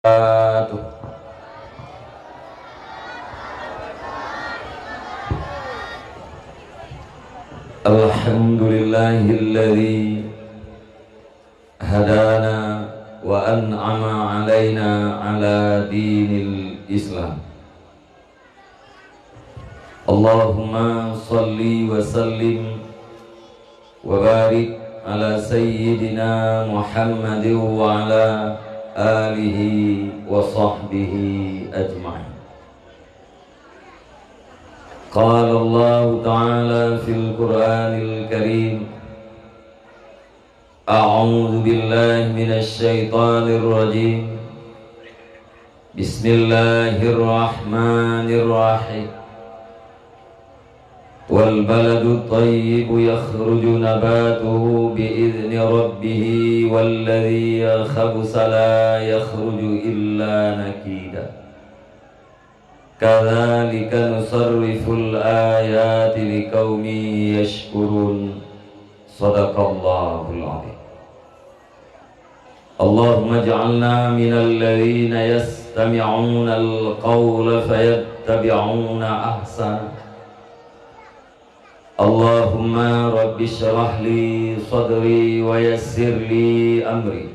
wabarakatuh. Alhamdulillahilladzi hadana wa an'ama alaina ala dinil Islam. Allahumma salli wa sallim wa barik ala sayyidina Muhammadin wa ala alihi wa sahbihi ajma'in. Qala Allah Ta'ala fil Qur'anil Karim, A'udzu billahi minasy syaithanir rajim. Bismillahirrahmanirrahim. Wal baladu thayyibu yakhruju nabatuhu bi'izni rabbih walladzi khabutha la yakhruju illa nakida. Kadzalika nusarriful ayati liqaumin yashkurun. Shadaqallahul adzim. Allahumma ij'alna minal ladzina yastami'una al-qawla fayattabi'una ahsana. Allahumma rabbi shrah li sadri wa yassir li amri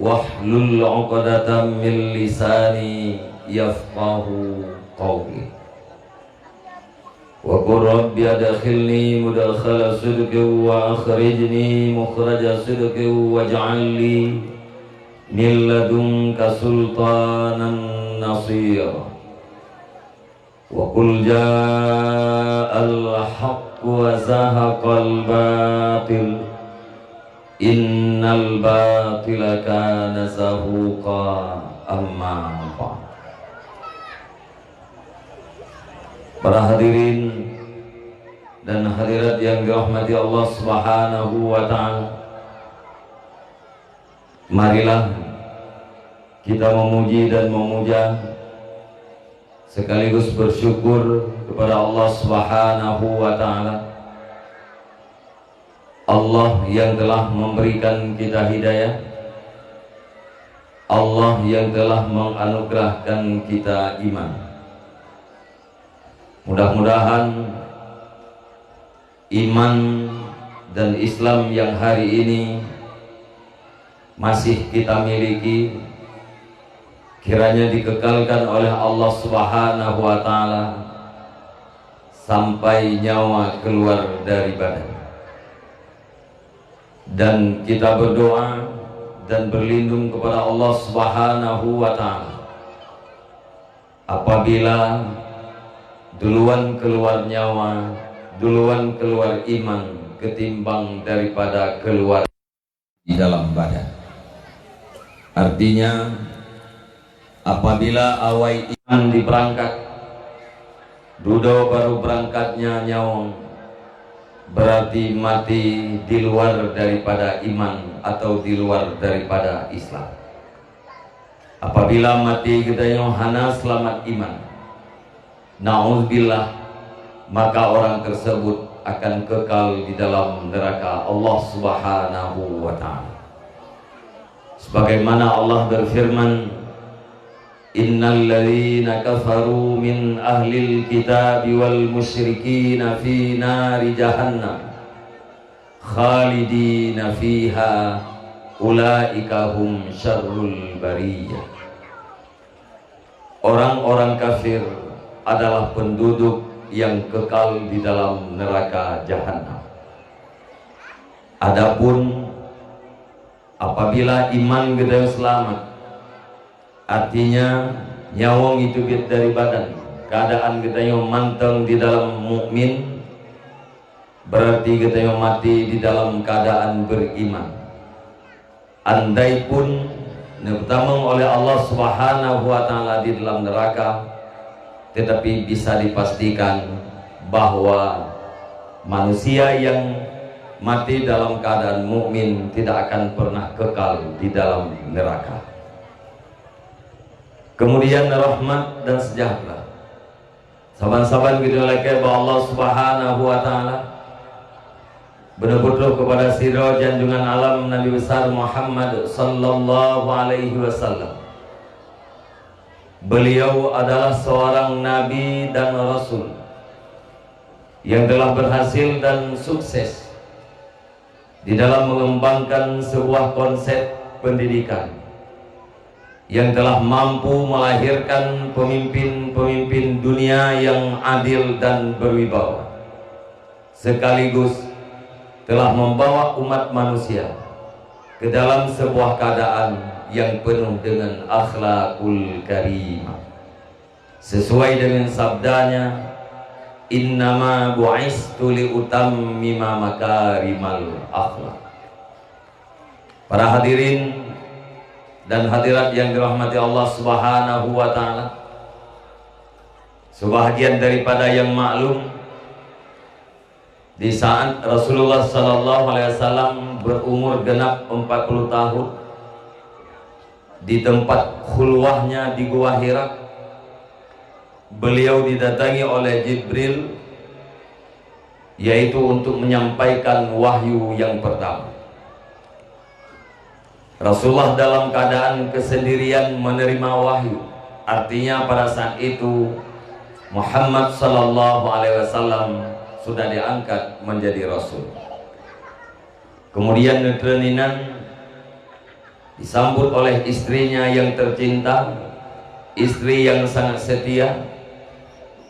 wahlul 'uqdatam min lisani yafqahu qawli. Wa qur rabbi adkhilni mudkhala sidqin wa akhrijni mukhraja sidqin waj'al li min ladunka sultanan nasira. Wa qul ja'al haqq wa zahaqal batil innal batila kana zahuqa. Amma ba'd. Para hadirin dan hadirat yang dirahmati Allah Subhanahu wa ta'ala, marilah kita memuji dan memuja sekaligus bersyukur kepada Allah Subhanahu wa ta'ala, Allah yang telah memberikan kita hidayah, Allah yang telah menganugerahkan kita iman. Mudah-mudahan iman dan Islam yang hari ini masih kita miliki kiranya dikekalkan oleh Allah Subhanahu wa ta'ala sampai nyawa keluar dari badan. Dan kita berdoa dan berlindung kepada Allah Subhanahu wa ta'ala apabila duluan keluar nyawa, duluan keluar iman ketimbang daripada keluar di dalam badan. Artinya apabila awai iman diperangkat, dudo baru berangkatnya nyawa, berarti mati di luar daripada iman atau di luar daripada Islam. Apabila mati kita hana selamat iman, na'udzubillah, maka orang tersebut akan kekal di dalam neraka Allah Subhanahu wa ta'ala. Sebagaimana Allah berfirman, innal ladzina kafaru min ahlil kitabi wal musyrikina fi nari jahannam khalidina fiha ulaika hum syarrul bariyah. Orang-orang kafir adalah penduduk yang kekal di dalam neraka jahanam. Adapun apabila iman kita selamat, artinya nyawang itu dari badan, keadaan kita yang manteng di dalam mukmin, berarti kita yang mati di dalam keadaan beriman. Andai pun ditamang oleh Allah Subhanahu wa ta'ala di dalam neraka, tetapi bisa dipastikan bahwa manusia yang mati dalam keadaan mukmin tidak akan pernah kekal di dalam neraka. Kemudian rahmat dan sejahtera saban-saban kita lagi bahwa Allah Subhanahu wa ta'ala benar-benar kepada sirah janjungan alam Nabi besar Muhammad sallallahu alaihi wasallam, Beliau adalah seorang nabi dan rasul yang telah berhasil dan sukses di dalam mengembangkan sebuah konsep pendidikan yang telah mampu melahirkan pemimpin-pemimpin dunia yang adil dan berwibawa, sekaligus telah membawa umat manusia ke dalam sebuah keadaan yang penuh dengan akhlakul karimah, sesuai dengan sabdanya, innama bu'istu liutammima makarimal akhlak. Para hadirin dan hadirat yang dirahmati Allah Subhanahu wa ta'ala, sebahagian daripada yang maklum, di saat Rasulullah sallallahu alaihi wasallam berumur genap 40 tahun, di tempat khulwahnya di Gua Hira, beliau didatangi oleh Jibril, yaitu untuk menyampaikan wahyu yang pertama. Rasulullah dalam keadaan kesendirian menerima wahyu. Artinya pada saat itu Muhammad sallallahu alaihi wasallam sudah diangkat menjadi rasul. Kemudian netreninan disambut oleh istrinya yang tercinta, istri yang sangat setia,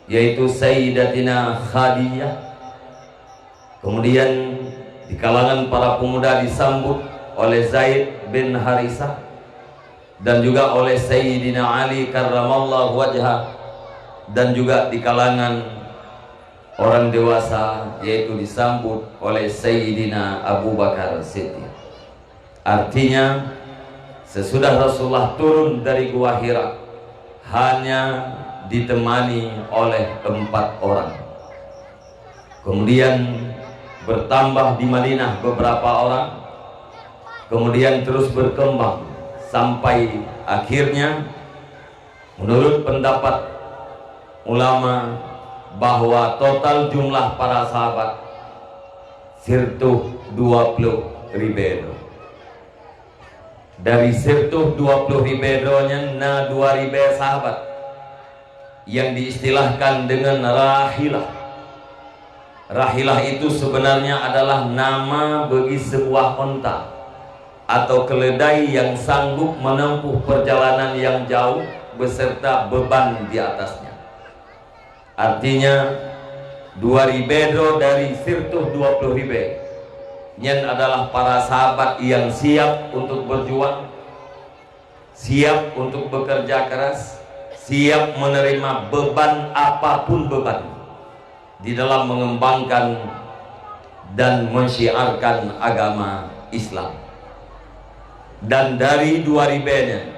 yaitu Sayyidatina Khadijah. Kemudian di kalangan para pemuda disambut oleh Zaid bin Harisah dan juga oleh Sayyidina Ali karramallahu wajhah, dan juga di kalangan orang dewasa yaitu disambut oleh Sayyidina Abu Bakar Siddiq. Artinya sesudah Rasulullah turun dari Gua Hira hanya ditemani oleh 4 orang. Kemudian bertambah di Madinah beberapa orang, kemudian terus berkembang sampai akhirnya menurut pendapat ulama bahwa total jumlah para sahabat sirtuh 20 ribedo. Dari sirtuh 20 ribedonya na 2 ribe sahabat yang diistilahkan dengan rahilah. Rahilah itu sebenarnya adalah nama bagi sebuah onta atau keledai yang sanggup menempuh perjalanan yang jauh beserta beban di atasnya. Artinya 2 ribedo dari sirtuh 20 ribe yang adalah para sahabat yang siap untuk berjuang, siap untuk bekerja keras, siap menerima beban apapun beban di dalam mengembangkan dan mensyiarkan agama Islam. Dan dari 2 ribenya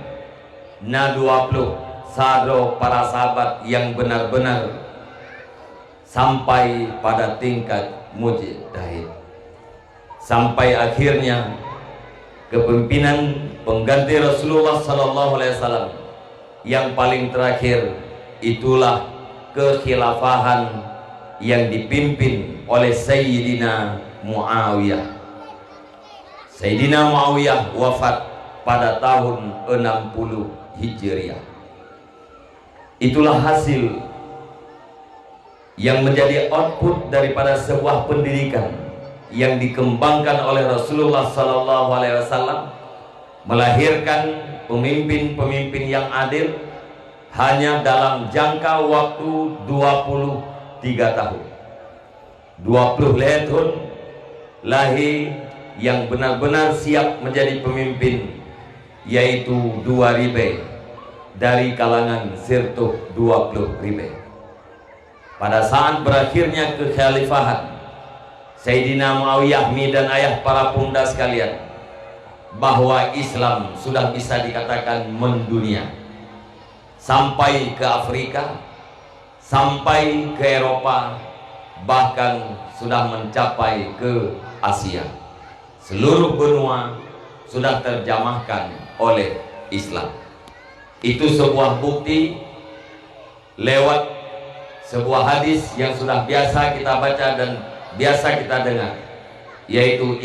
na 20 sado para sahabat yang benar-benar sampai pada tingkat mujtahid, sampai akhirnya kepemimpinan pengganti Rasulullah sallallahu alaihi wasallam yang paling terakhir, itulah kekhilafahan yang dipimpin oleh Sayyidina Muawiyah. Sayyidina Muawiyah wafat pada tahun 60 Hijriah. Itulah hasil yang menjadi output daripada sebuah pendidikan yang dikembangkan oleh Rasulullah sallallahu alaihi wasallam, melahirkan pemimpin-pemimpin yang adil hanya dalam jangka waktu 23 tahun. 20 tahun lahir yang benar-benar siap menjadi pemimpin, yaitu 2 ribe dari kalangan sirtuh 20 ribe. Pada saat berakhirnya kekhalifahan Sayyidina Muawiyah dan ayah para pemuda sekalian, bahwa Islam sudah bisa dikatakan mendunia sampai ke Afrika, sampai ke Eropa, bahkan sudah mencapai ke Asia. Seluruh benua sudah terjamahkan oleh Islam. Itu sebuah bukti lewat sebuah hadis yang sudah biasa kita baca dan biasa kita dengar, yaitu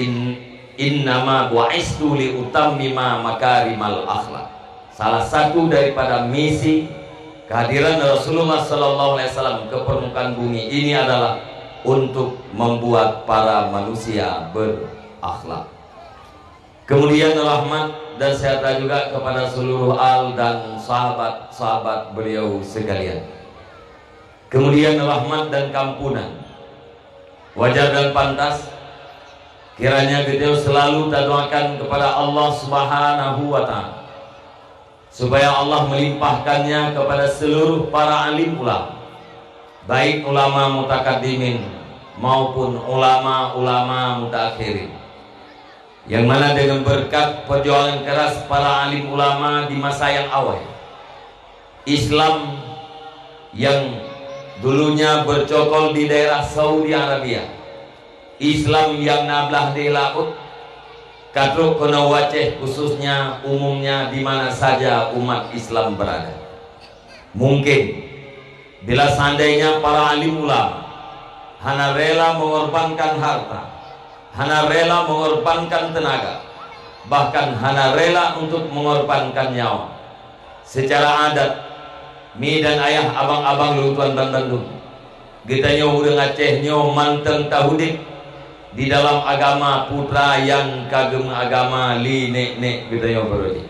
innama bu'istu li utammima makarimal akhlak. salah satu daripada misi kehadiran Rasulullah SAW ke permukaan bumi ini adalah untuk membuat para manusia berakhlak. Kemudian rahmat dan sejahtera juga kepada seluruh al dan sahabat-sahabat beliau sekalian. Kemudian rahmat dan kampunan. Wajar dan pantas kiranya kita selalu doakan kepada Allah Subhanahu wa Ta'ala supaya Allah melimpahkannya kepada seluruh para alim ulama, baik ulama mutakaddimin maupun ulama-ulama mutakhirin, yang mana dengan berkat perjuangan keras para alim ulama di masa yang awal, Islam yang dulunya bercokol di daerah Saudi Arabia, Islam yang nablah di laut katruk kena waceh, khususnya umumnya di mana saja umat Islam berada. Mungkin bila seandainya para alim ulama hana rela mengorbankan harta, hana rela mengorbankan tenaga, bahkan hana rela untuk mengorbankan nyawa, secara adat mi dan ayah abang-abang lutuan dan Bandung kita urang Aceh nyo manteng tahudik di dalam agama putra yang kagem agama li nek kita yang beroji.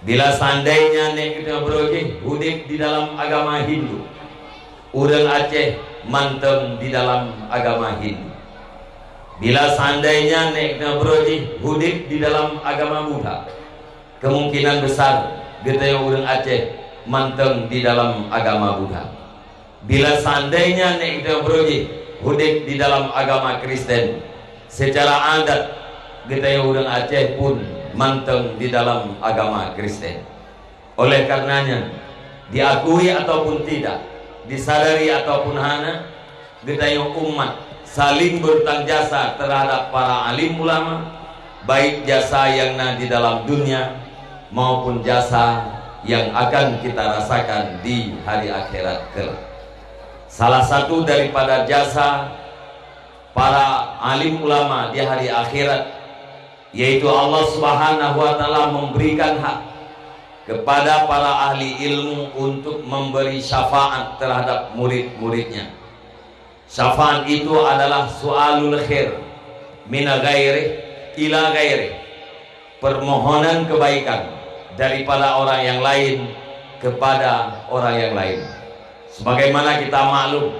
Bila seandainya nek kita beroji hudik di dalam agama Hindu, urang Aceh manteng di dalam agama Hindu. Bila seandainya nek kita beroji hudik di dalam agama Buddha, kemungkinan besar kita yang urang Aceh manteng di dalam agama Buddha. Bila seandainya nek kita beroji hudik di dalam agama Kristen, secara adat kita yang urang Aceh pun manteng di dalam agama Kristen. Oleh karenanya diakui ataupun tidak, disadari ataupun hana, kita yang umat saling bertang jasa terhadap para alim ulama, baik jasa yang di dalam dunia maupun jasa yang akan kita rasakan di hari akhirat kelak. Salah satu daripada jasa para alim ulama di hari akhirat yaitu Allah Subhanahu wa Ta'ala memberikan hak kepada para ahli ilmu untuk memberi syafaat terhadap murid-muridnya. Syafaat itu adalah su'alul khair mina ghairi ila ghairi, permohonan kebaikan daripada orang yang lain kepada orang yang lain. Sebagaimana kita maklum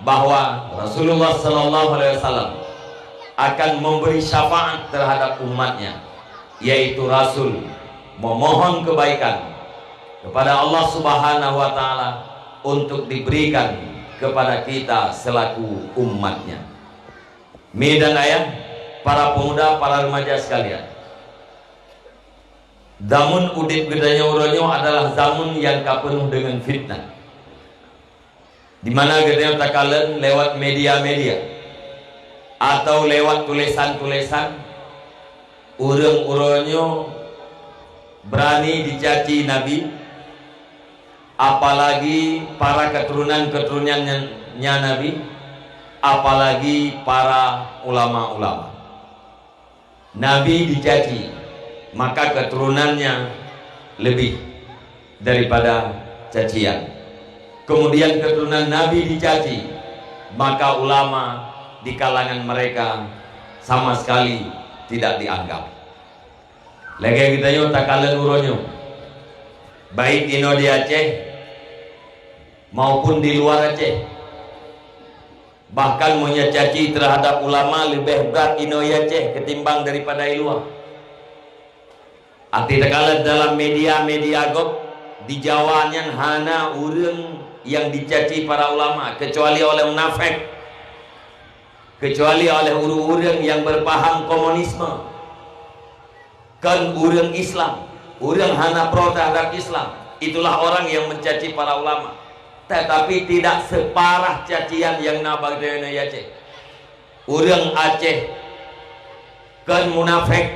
bahwa Rasulullah SAW akan memberi syafaat terhadap umatnya, yaitu Rasul memohon kebaikan kepada Allah Subhanahu wa Ta'ala untuk diberikan kepada kita selaku umatnya. Mi dan ayah, para pemuda, para remaja sekalian, zaman udip gedanya uronyo adalah zaman yang penuh dengan fitnah, di mana kita takalan lewat media-media atau lewat tulisan-tulisan urang-urangnya berani dicaci Nabi, apalagi para keturunan-keturunannya Nabi, apalagi para ulama-ulama. Nabi dicaci, maka keturunannya lebih daripada cacian. Kemudian keturunan Nabi dicaci, maka ulama di kalangan mereka sama sekali tidak dianggap. Lagi kita yo takalan uronyo, baik di Aceh maupun di luar Aceh, bahkan mencaci terhadap ulama lebih berat di Aceh ketimbang daripada di luar. Arti takalan dalam media-media gop di Jawanya hana urang yang dicaci para ulama kecuali oleh munafik, kecuali oleh urang-urang yang berpaham komunisme. Kan urang Islam, urang hana pro terhadap Islam, itulah orang yang mencaci para ulama, tetapi tidak separah cacian yang nabagdana Aceh. Urang Aceh kan munafik,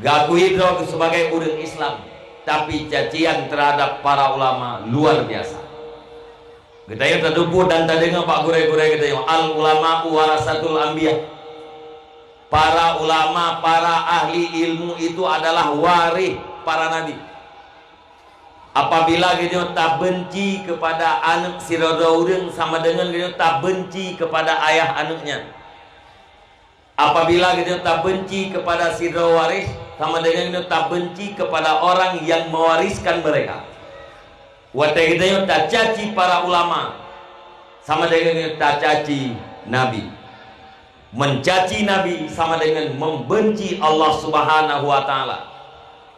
gakui sebagai urang Islam, tapi cacian terhadap para ulama luar biasa. Kita yang terdupu dan terdengar Pak Gurai-Gurai kita yang al ulama warasatul anbiya. Para ulama, para ahli ilmu itu adalah waris para nabi. Apabila kita tak benci kepada anak si orang sama dengan kita tak benci kepada ayah anaknya. Apabila kita tak benci kepada si waris sama dengan kita tak benci kepada orang yang mewariskan mereka. Waktu kita tak caci para ulama sama dengan kita tak caci nabi. Mencaci nabi sama dengan membenci Allah Subhanahu wa taala.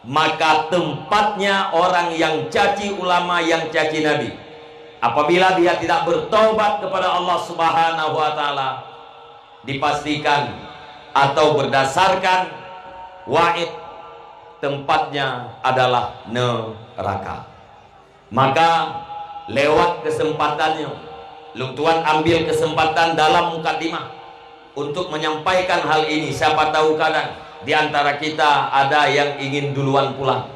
Maka tempatnya orang yang caci ulama, yang caci nabi, apabila dia tidak bertobat kepada Allah Subhanahu wa taala, dipastikan atau berdasarkan wa'id, tempatnya adalah neraka. Maka lewat kesempatannya, Lung Tuan ambil kesempatan dalam mukadimah untuk menyampaikan hal ini. Siapa tahu kadang di antara kita ada yang ingin duluan pulang.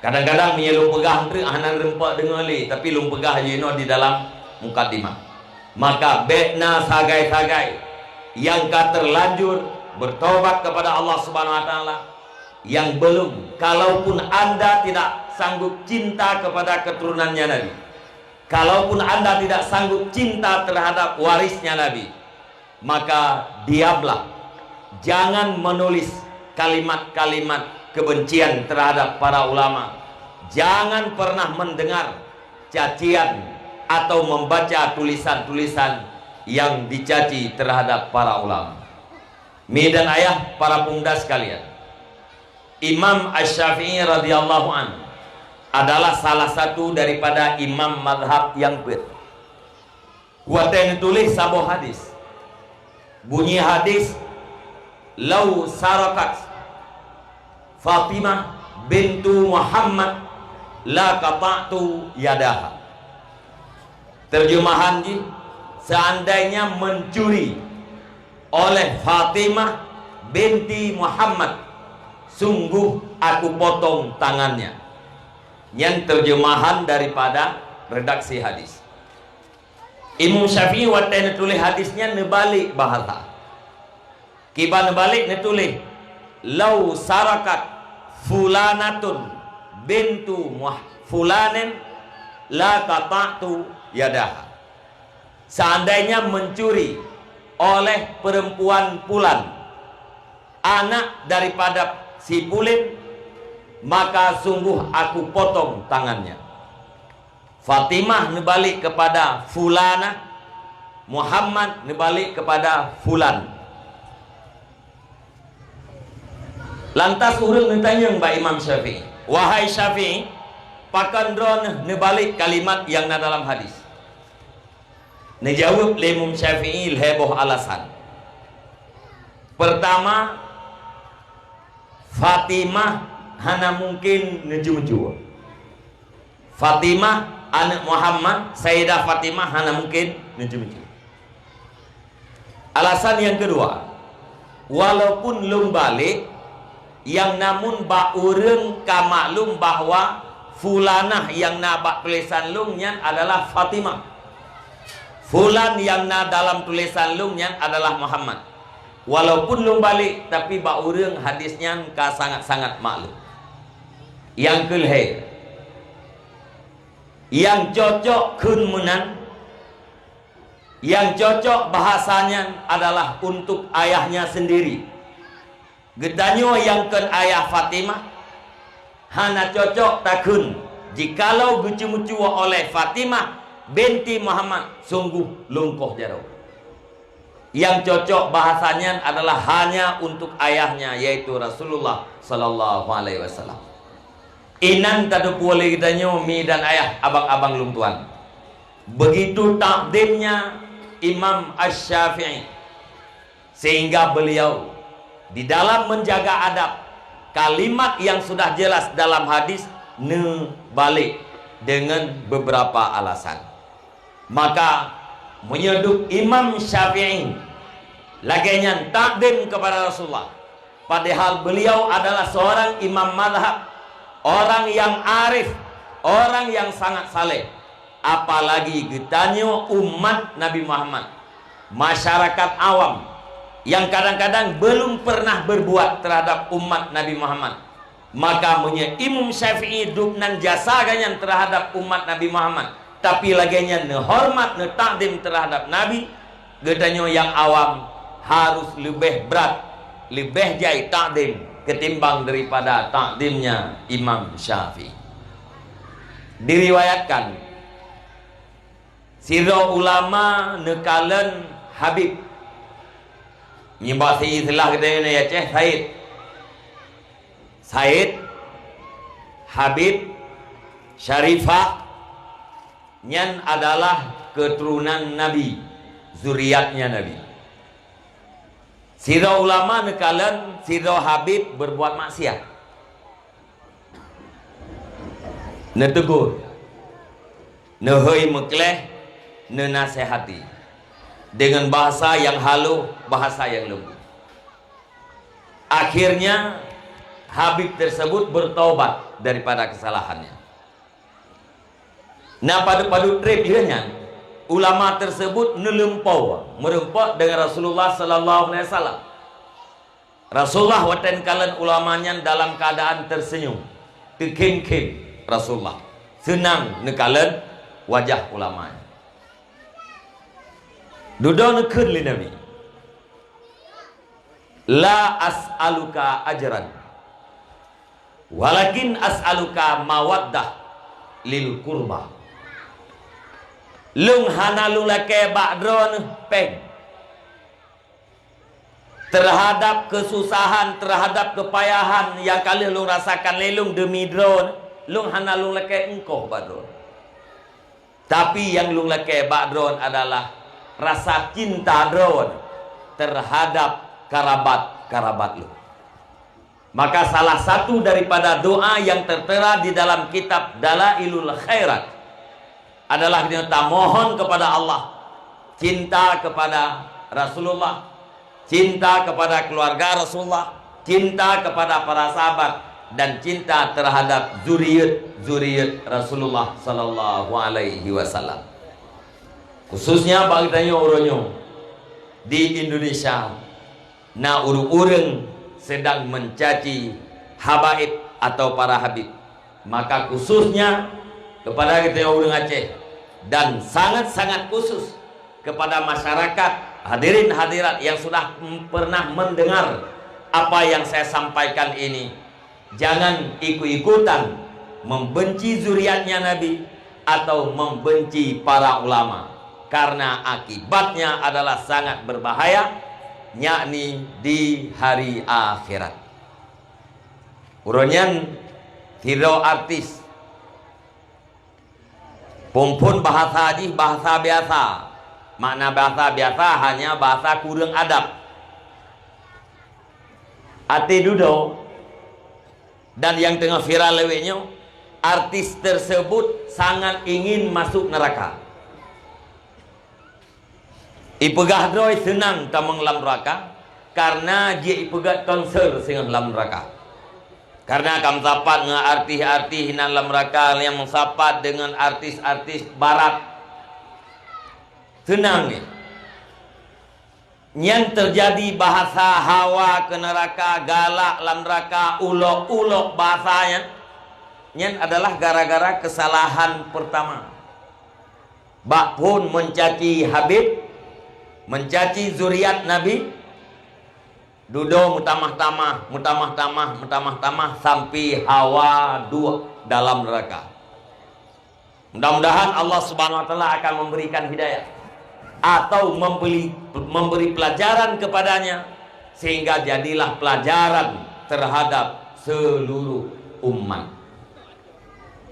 Kadang-kadang dia lung pegah hanan rempak dengar li, tapi lung pegah je di dalam mukadimah. Maka bekna sagai-sagai yang terlanjur bertobat kepada Allah Subhanahu wa taala, yang belum, kalaupun Anda tidak sanggup cinta kepada keturunannya Nabi, kalaupun Anda tidak sanggup cinta terhadap warisnya Nabi, maka diamlah, jangan menulis kalimat-kalimat kebencian terhadap para ulama. Jangan pernah mendengar cacian atau membaca tulisan-tulisan yang dicaci terhadap para ulama. Mi dan ayah para pemuda sekalian, Imam Asy-Syafi'i radhiyallahu anhu adalah salah satu daripada imam mazhab yang kuat. Kuatnya tulis sebuah hadis. Bunyi hadis, "Lau sarakat Fatimah bintu Muhammad la qata'tu yadaha." Terjemahan ji, seandainya mencuri oleh Fatimah binti Muhammad, sungguh aku potong tangannya. Yang terjemahan daripada redaksi hadis. Imam Syafi'i waktu nulis hadisnya nebalik bahasa. Kiba nebalik nulis, "Lau sarakat fulanatun bintu fulanin la qata'tu yadaha." Seandainya mencuri oleh perempuan Fulan, anak daripada si Pulin, maka sungguh aku potong tangannya. Fatimah nebalik kepada Fulana, Muhammad nebalik kepada Fulan. Lantas urang ditanya Mbak Imam Syafi'i, "Wahai Syafi'i, pakan dron nebalik kalimat yang na dalam hadis?" Nejawab Imam Syafi'i heboh alasan. Pertama, Fatimah hana mungkin neju-ju. Fatimah anak Muhammad, Sayyidah Fatimah hana mungkin neju-ju. Alasan yang kedua, walaupun lum balik, yang namun bak urang ka maklum bahwa fulanah yang nabak tulisan lungnya adalah Fatimah, fulan yang na dalam tulisan lungnya adalah Muhammad. Walaupun lum balik, tapi bak urang hadisnya ka sangat-sangat maklum. Yang kelhe, yang cocok kemunan, yang cocok bahasanya adalah untuk ayahnya sendiri. Gedanyo yang ken ayah Fatimah hana cocok takun jikalau gucu-mucu oleh Fatimah binti Muhammad, sungguh lungkoh jauh. Yang cocok bahasanya adalah hanya untuk ayahnya, yaitu Rasulullah sallallahu alaihi wasallam. Inan tadu boleh gedanyo mi dan ayah abang-abang lung tuan. Begitu takdimnya Imam Asy-Syafi'i, sehingga beliau di dalam menjaga adab, kalimat yang sudah jelas dalam hadis balik dengan beberapa alasan. Maka menyeduk Imam Syafi'i lagenya takdim kepada Rasulullah, padahal beliau adalah seorang imam mazhab, orang yang arif, orang yang sangat saleh. Apalagi getanyo umat Nabi Muhammad, masyarakat awam yang kadang-kadang belum pernah berbuat terhadap umat Nabi Muhammad, Maka Imam Syafi'i duknan jasa ganyan terhadap umat Nabi Muhammad, tapi laginya ne hormat ne takdim terhadap Nabi. Gedanyo yang awam harus lebih berat, lebih jai takdim ketimbang daripada takdimnya Imam Syafi'i. Diriwayatkan siro ulama nekalan Habib nyembah istilah kita ya Ceh Said Habib Syarifah nyan adalah keturunan Nabi, zuriatnya Nabi. Siro ulama nekalan siro Habib berbuat maksiat, netegur, nehoi mekleh, nenasehati dengan bahasa yang halus, bahasa yang lembut. Akhirnya Habib tersebut bertobat daripada kesalahannya. Nah, pada tribunnya ulama tersebut merempau dengan Rasulullah sallallahu alaihi wasallam. Rasulullah waten kalan ulamanya dalam keadaan tersenyum, terkem-kem. Rasulullah senang nekalan wajah ulamanya. Duduk nekun li Nabi, la as'aluka ajran walakin as'aluka mawaddah lil kurba. Lung hana lung lake ba'dron peng terhadap kesusahan, terhadap kepayahan yang kali lung rasakan lelung demi drone. Lung hana lung lake engkau ba'dron, tapi yang lung lake ba'dron adalah rasa cinta drone terhadap kerabat lu. Maka salah satu daripada doa yang tertera di dalam kitab Dalailul Khairat adalah kita mohon kepada Allah cinta kepada Rasulullah, cinta kepada keluarga Rasulullah, cinta kepada para sahabat, dan cinta terhadap zuriat Rasulullah sallallahu alaihi wasallam. Khususnya bagi tanya orangnya di Indonesia, na urung-urung sedang mencaci habaib atau para habib, maka khususnya kepada kita orang Aceh dan sangat-sangat khusus kepada masyarakat hadirin hadirat yang sudah pernah mendengar apa yang saya sampaikan ini, jangan ikut-ikutan membenci zuriatnya Nabi atau membenci para ulama, karena akibatnya adalah sangat berbahaya, yakni di hari akhirat. Uronyan hero artis Pumpun bahasa haji bahasa biasa. Makna bahasa biasa hanya bahasa kurang adab. Ati dudo. Dan yang tengah viral lewetnya, artis tersebut sangat ingin masuk neraka. Ipegah droi senang tamang lam neraka karena dia ipegah konser sing lam neraka. Karena kam sapat dengan artis-artis hinan lam neraka yang mensapat dengan artis-artis barat. Senang ni. Yang terjadi bahasa hawa ke neraka, galak lam neraka, ulok-ulok bahasanya. Yang adalah gara-gara kesalahan pertama. Bak pun mencaci Habib, mencaci zuriat Nabi, duduk mutamah-tamah sampai hawa dua dalam neraka. Mudah-mudahan Allah Subhanahu wa taala akan memberikan hidayah atau memberi pelajaran kepadanya sehingga jadilah pelajaran terhadap seluruh umat.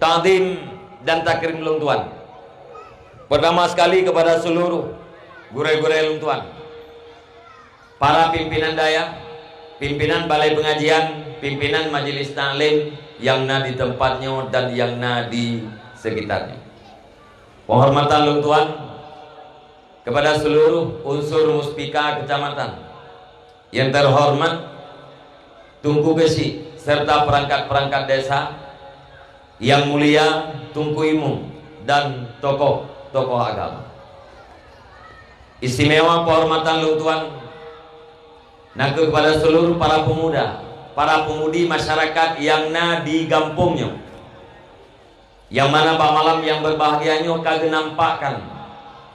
Ta'zim dan takrim lung tuan. Pertama sekali kepada seluruh gurai-gurai lung tuan, para pimpinan daya, pimpinan balai pengajian, pimpinan majelis taklim yang na di tempatnya dan yang na di sekitarnya. Penghormatan lung tuan kepada seluruh unsur muspika kecamatan yang terhormat, Tunku Besi serta perangkat-perangkat desa yang mulia, Tunku Imum dan tokoh-tokoh agama. Istimewa penghormatan lung tuan nah kepada seluruh para pemuda para pemudi masyarakat yang di kampungnya, yang mana Pak Malam yang berbahagianya kagak nampakkan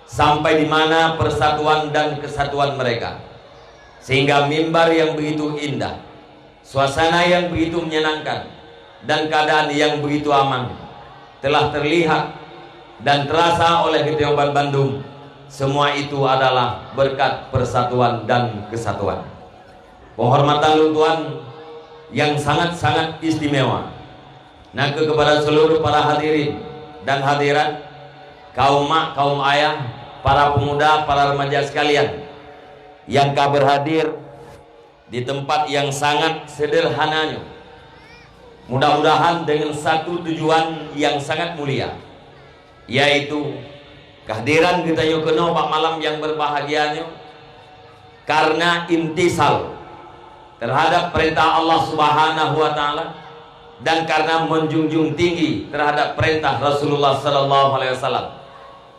sampai di mana persatuan dan kesatuan mereka, sehingga mimbar yang begitu indah, suasana yang begitu menyenangkan, dan keadaan yang begitu aman telah terlihat dan terasa oleh Ketua Bandung. Semua itu adalah berkat persatuan dan kesatuan. Penghormatan Luntuan yang sangat-sangat istimewa nah kepada seluruh para hadirin dan hadirat, kaum mak, kaum ayah, para pemuda, para remaja sekalian yang berhadir di tempat yang sangat sederhananya, mudah-mudahan dengan satu tujuan yang sangat mulia, yaitu kehadiran kita kena Pak Malam yang berbahagianya karena intisal terhadap perintah Allah Subhanahu wa Ta'ala, dan karena menjunjung tinggi terhadap perintah Rasulullah Sallallahu Alaihi Wasallam.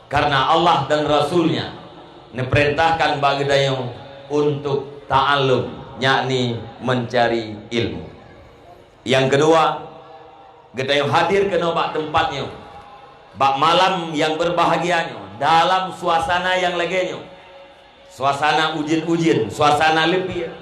Karena Allah dan Rasulnya memerintahkan bagi dayung untuk ta'allum, yakni mencari ilmu. Yang kedua, kita yang hadir ke tempat tempatnya, Pak Malam yang berbahagianya dalam suasana yang legenya, suasana ujin-ujin, suasana lebih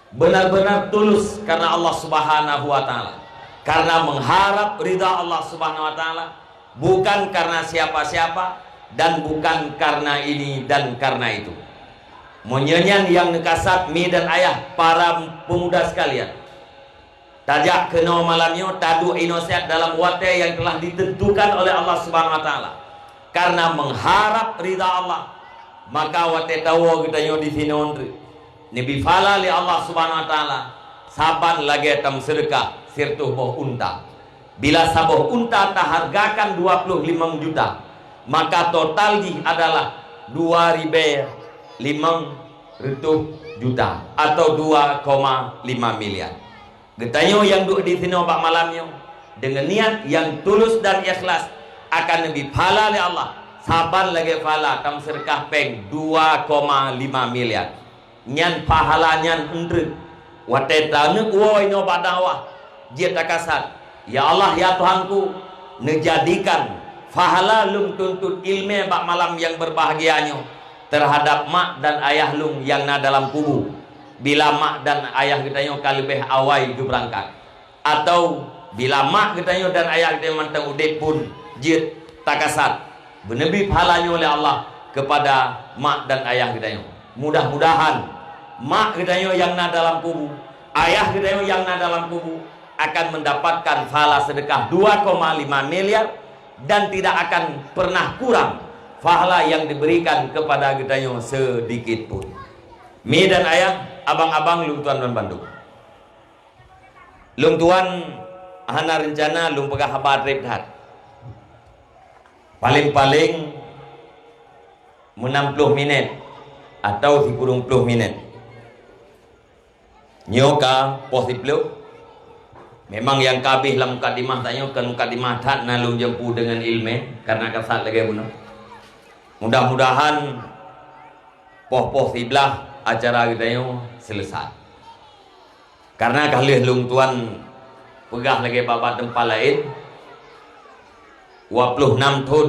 benar-benar tulus karena Allah Subhanahu wa Ta'ala, karena mengharap ridha Allah Subhanahu wa Ta'ala, bukan karena siapa-siapa dan bukan karena ini dan karena itu. Menyanyian yang nekasat mi dan ayah para pemuda sekalian, tajak kena malamnya tadu inosiat dalam wate yang telah ditentukan oleh Allah Subhanahu wa Ta'ala, karena mengharap ridha Allah, maka wate tahu kita di sini Nabi fala li Allah Subhanahu wa Ta'ala saban lagi tam sedekah sirtuh boh unta. Bila saboh unta tahargakan 25 juta, maka total di adalah 2.500 juta atau 2,5 miliar. Getanyo yang duduk di sini Pak Malamnya dengan niat yang tulus dan ikhlas akan lebih fala li Allah saban lagi fala tam sedekah peng 2,5 miliar. Nyan pahala nyan endre wateta ne woi no badawa dia takasat, ya Allah ya Tuhanku, nejadikan pahala lum tuntut ilmu Pak Malam yang berbahagianya terhadap mak dan ayah lum yang dalam kubu. Bila mak dan ayah kita kalibeh awai itu berangkat, atau bila mak kita dan ayah kita mantang udep pun jit takasat benebi pahalanya oleh Allah kepada mak dan ayah kita. Mudah-mudahan mak kita yang dalam kubu, ayah kita yang dalam kubu akan mendapatkan pahala sedekah 2,5 miliar dan tidak akan pernah kurang pahala yang diberikan kepada kita sedikit pun. Mi dan ayah, abang-abang Luntuan dan Bandung, Luntuan hana rencana lung pegah habat rephat paling-paling 60 menit atau 30 menit nyoka positif. Memang yang kabih lam mukadimah tanya kan mukadimah tak nalung jempu dengan ilmu karena kasat lagi bunuh. Mudah-mudahan poh siblah acara kita selesai. Karena kali Luntuan pegah lagi babat tempat lain 26 tahun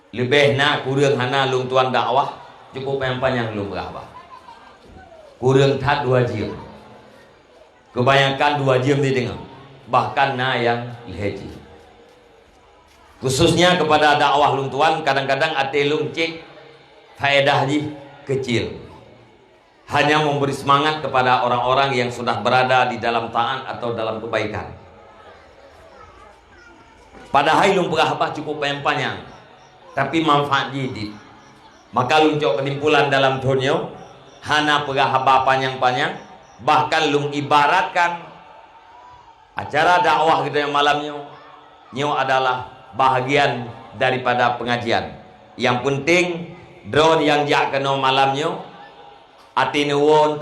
lebih nak kurang hana Luntuan dakwah cukup yang panjang lu berapa kurang tak 2 jam, kebanyakan 2 jam didengar, bahkan yang leji. Khususnya kepada dakwah Luntuan, kadang-kadang ate lung cek faedah kecil, hanya memberi semangat kepada orang-orang yang sudah berada di dalam taat atau dalam kebaikan. Padahal lung berapa cukup panjang, tapi manfaat jidit. Maka luncok kesimpulan dalam dunia hana pegah haba panjang-panjang, bahkan lung ibaratkan acara dakwah kita yang malamnya nyo adalah bahagian daripada pengajian. Yang penting drone yang jak kena malamnya atine won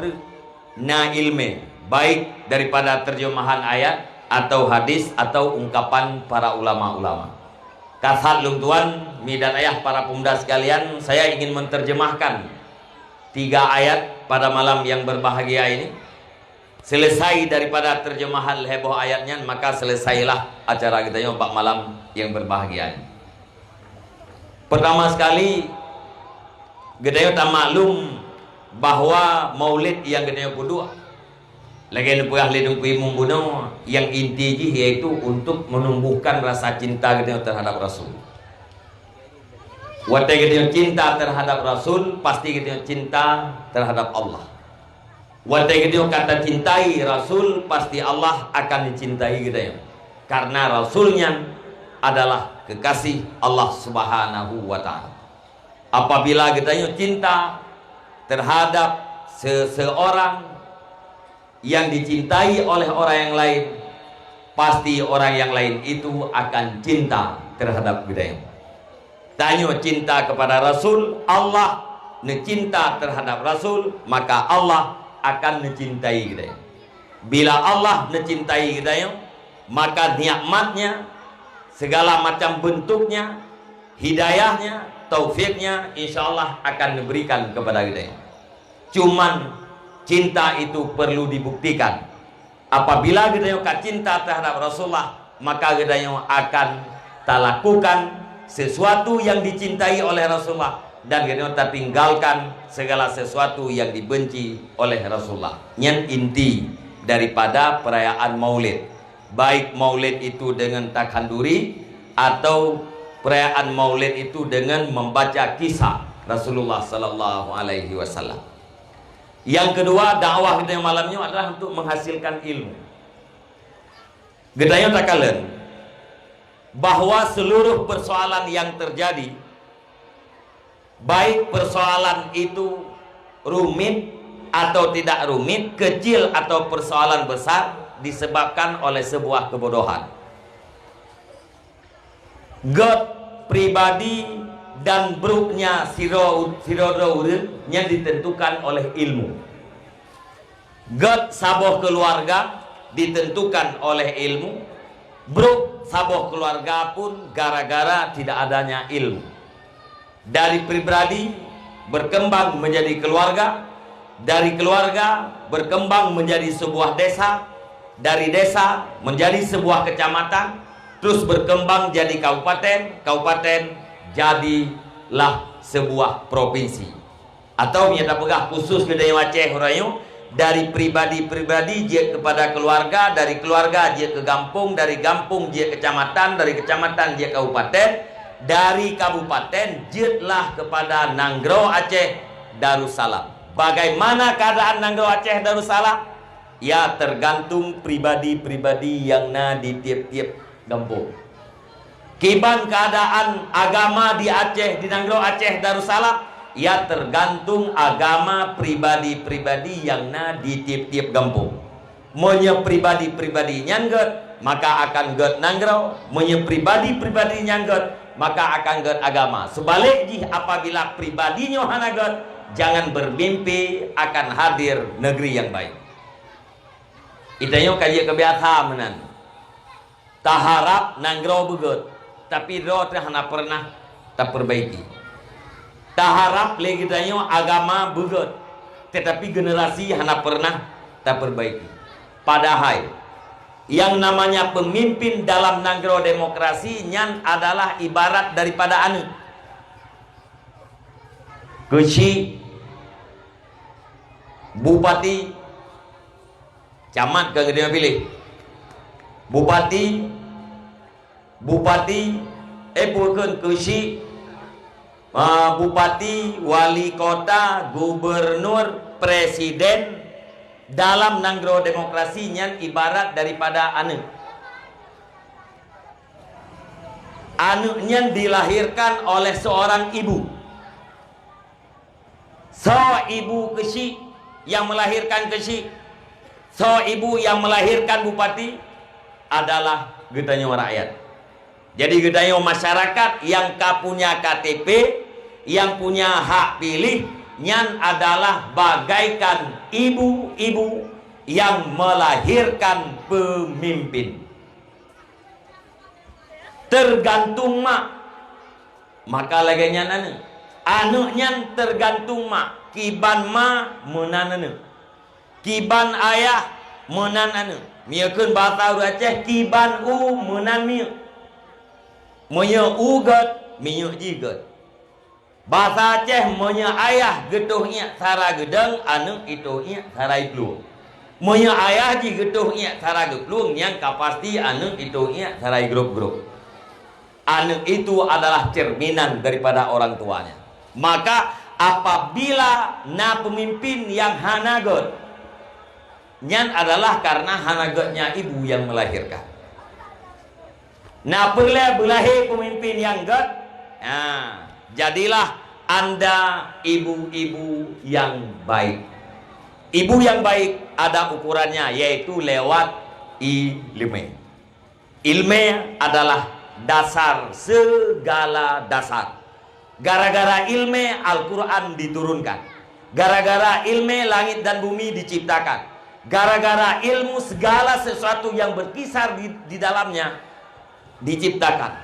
na ilme, baik daripada terjemahan ayat atau hadis atau ungkapan para ulama-ulama. Kasat Luntuan, mi dan ayah para pemuda sekalian, saya ingin menerjemahkan 3 ayat pada malam yang berbahagia ini. Selesai daripada terjemahan heboh ayatnya, maka selesailah acara kita yang malam yang berbahagia ini. Pertama sekali, kita tak maklum bahwa maulid yang kita kudu lagi numpah lidung pimung bunuh yang inti yaitu untuk menumbuhkan rasa cinta kita terhadap Rasul. Waktu kita cinta terhadap Rasul, pasti kita cinta terhadap Allah. Waktu kita kata cintai Rasul, pasti Allah akan dicintai kita. Karena Rasulnya adalah kekasih Allah Subhanahu wa Ta'ala. Apabila kita cinta terhadap seseorang yang dicintai oleh orang yang lain, pasti orang yang lain itu akan cinta terhadap kita. Tanya cinta kepada Rasul, Allah cinta terhadap Rasul, maka Allah akan mencintai kita. Bila Allah mencintai kita, maka nikmatnya, segala macam bentuknya, hidayahnya, taufiknya, insya Allah akan diberikan kepada kita. Cuman cinta itu perlu dibuktikan. Apabila kita cinta terhadap Rasulullah, maka kita akan lakukan sesuatu yang dicintai oleh Rasulullah, dan kita tinggalkan segala sesuatu yang dibenci oleh Rasulullah. Yang inti daripada perayaan maulid, baik maulid itu dengan takhanduri atau perayaan maulid itu dengan membaca kisah Rasulullah sallallahu alaihi wasallam. Yang kedua, dakwah kita yang malamnya adalah untuk menghasilkan ilmu. Gedanya takalen bahwa seluruh persoalan yang terjadi, baik persoalan itu rumit atau tidak rumit, kecil atau persoalan besar, disebabkan oleh sebuah kebodohan. God pribadi dan buruknya sirodaunya ditentukan oleh ilmu. God saboh keluarga ditentukan oleh ilmu. Buruk saboh keluarga pun gara-gara tidak adanya ilmu. Dari pribadi berkembang menjadi keluarga, dari keluarga berkembang menjadi sebuah desa, dari desa menjadi sebuah kecamatan, terus berkembang jadi kabupaten, kabupaten jadilah sebuah provinsi. Atau nyata pegah khusus ke Daya Aceh Hurayu, dari pribadi-pribadi dia kepada keluarga, dari keluarga dia ke kampung, dari kampung dia kecamatan, dari kecamatan dia kabupaten, dari kabupaten jetlah kepada Nanggro Aceh Darussalam. Bagaimana keadaan Nanggro Aceh Darussalam? Ya tergantung pribadi-pribadi yang di tiap-tiap kampung. Kiban keadaan agama di Aceh, di Nanggro Aceh Darussalam, ya tergantung agama pribadi-pribadi yang di tiap-tiap kampung. Monya pribadi-pribadi nyanggot, maka akan get Nanggro. Monya pribadi-pribadi nyanggot, maka akan get agama. Sebaliknya apabila pribadinya hanagot, jangan bermimpi akan hadir negeri yang baik. Itanya kaji kebiasaan menan. Tak harap Nanggro begut, tapi do hana pernah tak perbaiki. Tak harap lagi tanya agama begut, tetapi generasi hana pernah tak perbaiki. Padahal yang namanya pemimpin dalam Nanggro demokrasi nyan adalah ibarat daripada anu keci bupati camat ke dia pilih bupati bukan keci bupati, wali kota, gubernur, presiden dalam Nanggro demokrasi nyan ibarat daripada anu nyan dilahirkan oleh seorang ibu. So ibu kesi yang melahirkan kesi, so ibu yang melahirkan bupati adalah gedanya rakyat. Jadi gedanya masyarakat yang punya KTP, yang punya hak pilih, nyan adalah bagaikan ibu-ibu yang melahirkan pemimpin. Tergantung mak, maka lagi nyan Anaknya tergantung mak. Kiban ma menan anu. Kiban ayah menan anu. Miakeun bahasa Aceh kiban u menan mieu. Monya u get mieu jiget. Bahasa Aceh monya ayah getuhnya sara gedeng anu itunya sarai pluang. Monya ayah ji getuhnya sara gepluang yang kapasti anu itunya sarai grup-grup. Anu itu adalah cerminan daripada orang tuanya. Maka apabila na pemimpin yang hanagot, nyan adalah karena hanagotnya ibu yang melahirkan. Nah perle belahi pemimpin yang get, nah, jadilah Anda ibu-ibu yang baik. Ibu yang baik ada ukurannya, yaitu lewat ilmu. Ilmu adalah dasar segala dasar. Gara-gara ilmu Al-Quran diturunkan. Gara-gara ilmu langit dan bumi diciptakan. Gara-gara ilmu segala sesuatu yang berkisar di dalamnya diciptakan.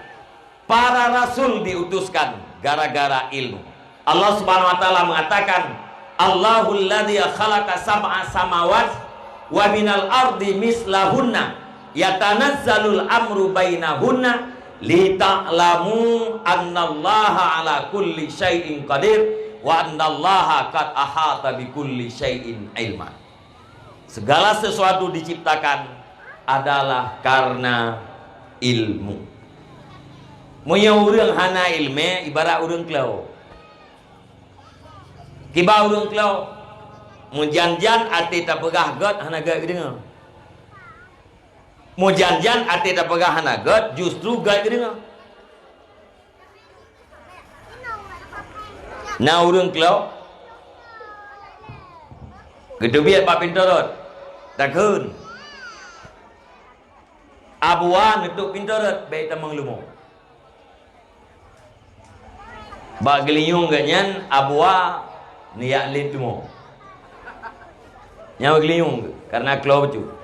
Para rasul diutuskan gara-gara ilmu. Allah Subhanahu wa taala mengatakan, Allahul ladzi khalaqa sab'a samawat wa minal ardi mislahunna yatanazzalul amru bainahunna lita'lamu annallaha ala kulli syai'in qadir wa annallaha qad ahata bi kulli syai'in ilma. Segala sesuatu diciptakan adalah karena ilmu. Monya urang hana ilmu ibarat urang kelau. Kiba urang kelau mun janjan ati tak pegah got hana gat dengar. Mau janjan ati tak pegah hanagat justru gak dengar. Nah urang kelau gitu biar pak pintorot takun abuan itu pintorot baik tamang lumo bak geliung ganyan abua niak lin tumo nyawa geliung karena kelau betul.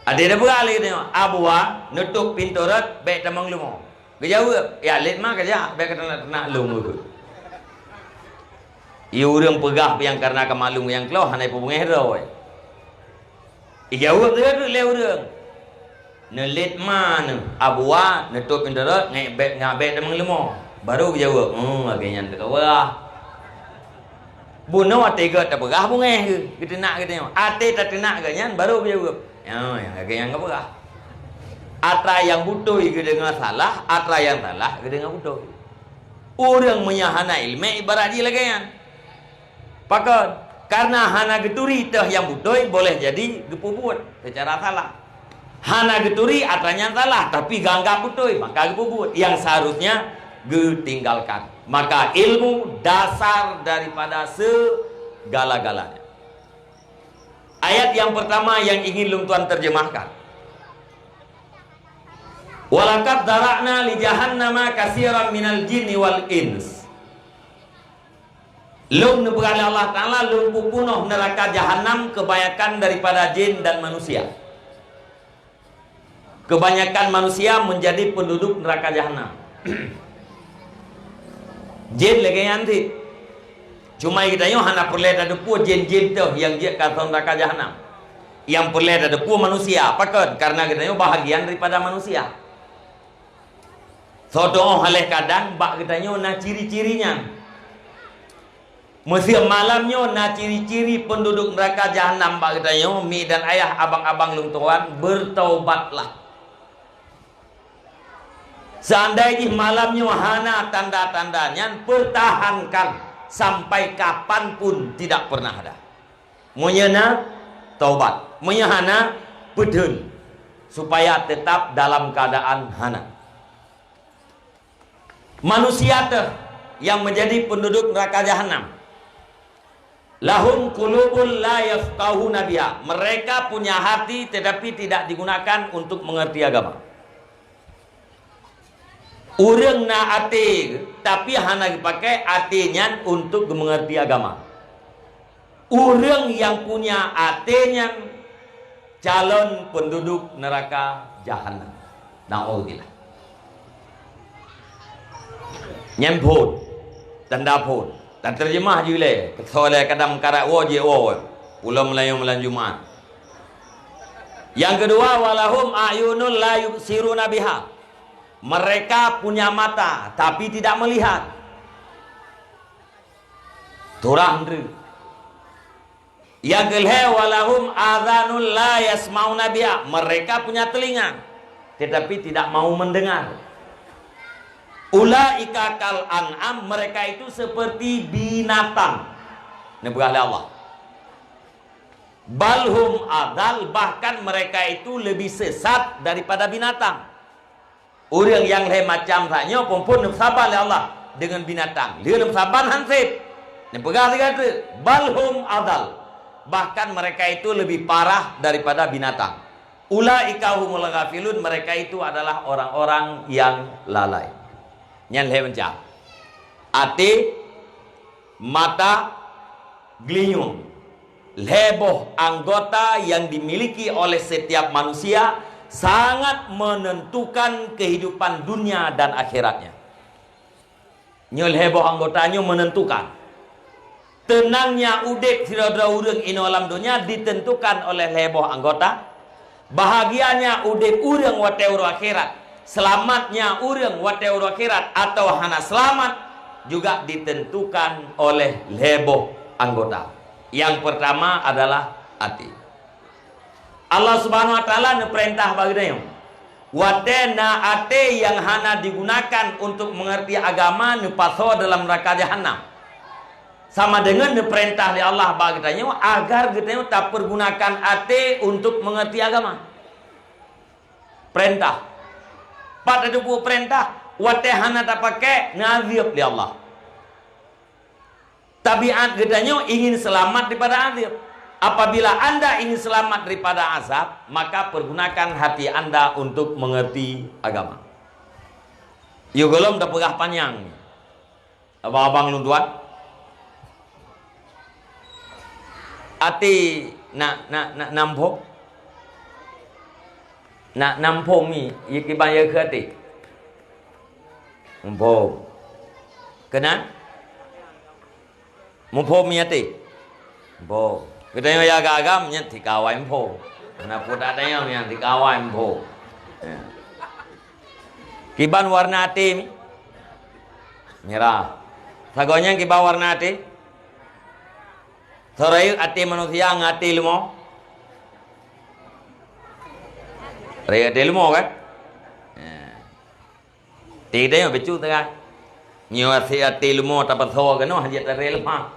Ada berkali ni abua nutup pintu rat baik tamang lumo. Kejauh ya let mah kerja baik kena lumo tu. Iu urang pegah yang karena kemalung yang kelau hanai pebungeh ro. Ijauh tu le urang. Ne let mah ne abua nutup pintu rat ngai baik tamang lumo. Baru kejauh. Agaknya tu kawah. Buno ate gat tak pegah bungeh ke. Kita nak kita. Ate tak nak ganyan baru kejauh. Yang agak apa? Atra yang butuh ke dengan salah, atra yang salah ke dengan butuh. Orang menyahana ilmu ibarat dia lagi yang. Pakon karena hana geturi teh yang butuh boleh jadi gepubut secara salah. Hana geturi atranya salah tapi gangga butuh maka gepubut yang seharusnya getinggalkan. Maka ilmu dasar daripada segala-galanya. Ayat yang pertama yang ingin Lung Tuan terjemahkan. Walaqad dara'na li jahannama katsiran minal jinni wal ins. Lung nebegala Allah Ta'ala lung pupunuh neraka jahanam kebanyakan daripada jin dan manusia. Kebanyakan manusia menjadi penduduk neraka jahanam. Jin lagi nanti. Cuma kita yo hana perle ada pu jin-jin tu yang dia kata neraka jahanam. Yang perle ada pu manusia, pakon karena kita yo bahagian daripada manusia. Sodoh haleh kadang bak kita yo na ciri-cirinya. Mesti malamnya na ciri-ciri penduduk neraka jahanam bak kita yo mi dan ayah abang-abang Lung Tuan bertaubatlah. Seandainya malamnya hana tanda-tandanya pertahankan sampai kapanpun tidak pernah ada. Menyana taubat, menyahana pedun supaya tetap dalam keadaan hana. Manusia yang menjadi penduduk neraka jahanam. Lahum qulubun la yafqahuna biha. Mereka punya hati tetapi tidak digunakan untuk mengerti agama. Urang na ate tapi hana dipakai atenya untuk mengerti agama. Urang yang punya atenya calon penduduk neraka jahanam. Naudzubillah. Nyemput tanda pun dan terjemah je le soleh kadam karat wo je wo ulam Melayu Jumaat. Yang kedua, walahum ayunul la yubsiruna biha, mereka punya mata tapi tidak melihat. Turang tu. Yang kedua, walahum adhanul la yasmauna biha, mereka punya telinga tetapi tidak mau mendengar. Ulaika kal an'am, mereka itu seperti binatang. Ini berkata Allah. Balhum adal, bahkan mereka itu lebih sesat daripada binatang. Orang yang macam tanya pun sabar oleh Allah dengan binatang. Dia sabar hansip. Ini berkata kata balhum adal, bahkan mereka itu lebih parah daripada binatang. Ulaika humul ghafilun, mereka itu adalah orang-orang yang lalai. Yang macam ati, mata, gelinyung, leboh anggota yang dimiliki oleh setiap manusia sangat menentukan kehidupan dunia dan akhiratnya. Nyol heboh anggotanya menentukan. Tenangnya udip sira-sira urang ino alam dunia ditentukan oleh leboh anggota. Bahagianya udip urang wate uro akhirat. Selamatnya urang wate uro akhirat atau hana selamat juga ditentukan oleh leboh anggota. Yang pertama adalah hati. Allah Subhanahu wa taala perintah bagina wate na ate yang hana digunakan untuk mengerti agama paso dalam neraka jahanam. Sama dengan perintah di Allah bagina agar kita tak pergunakan ate untuk mengerti agama. Perintah. Pada dupu perintah wate hana tak pakai ngazib di Allah. Tabiat gedanya ingin selamat daripada azab. Apabila Anda ingin selamat daripada azab, maka pergunakan hati Anda untuk mengerti agama. Yo golom dah pegah panjang. Abang-abang lunduan. Ati nak nampok. Nak nampok ni, iki bayar ke ati? Nampok. Kena? Mumpo mi ati. Mumpo. Kita yang agam nya dikawai mumpo. Kenapa tak ada yang dikawai mumpo? Kiban warna ati mi. Merah. Sagonya kiban warna ati. Sorai ati manusia ngati lumo. Raya ati lumo kan? Tidak yang becu tengah. Nyo ati lumo tapat tho kan no hajat rel ma.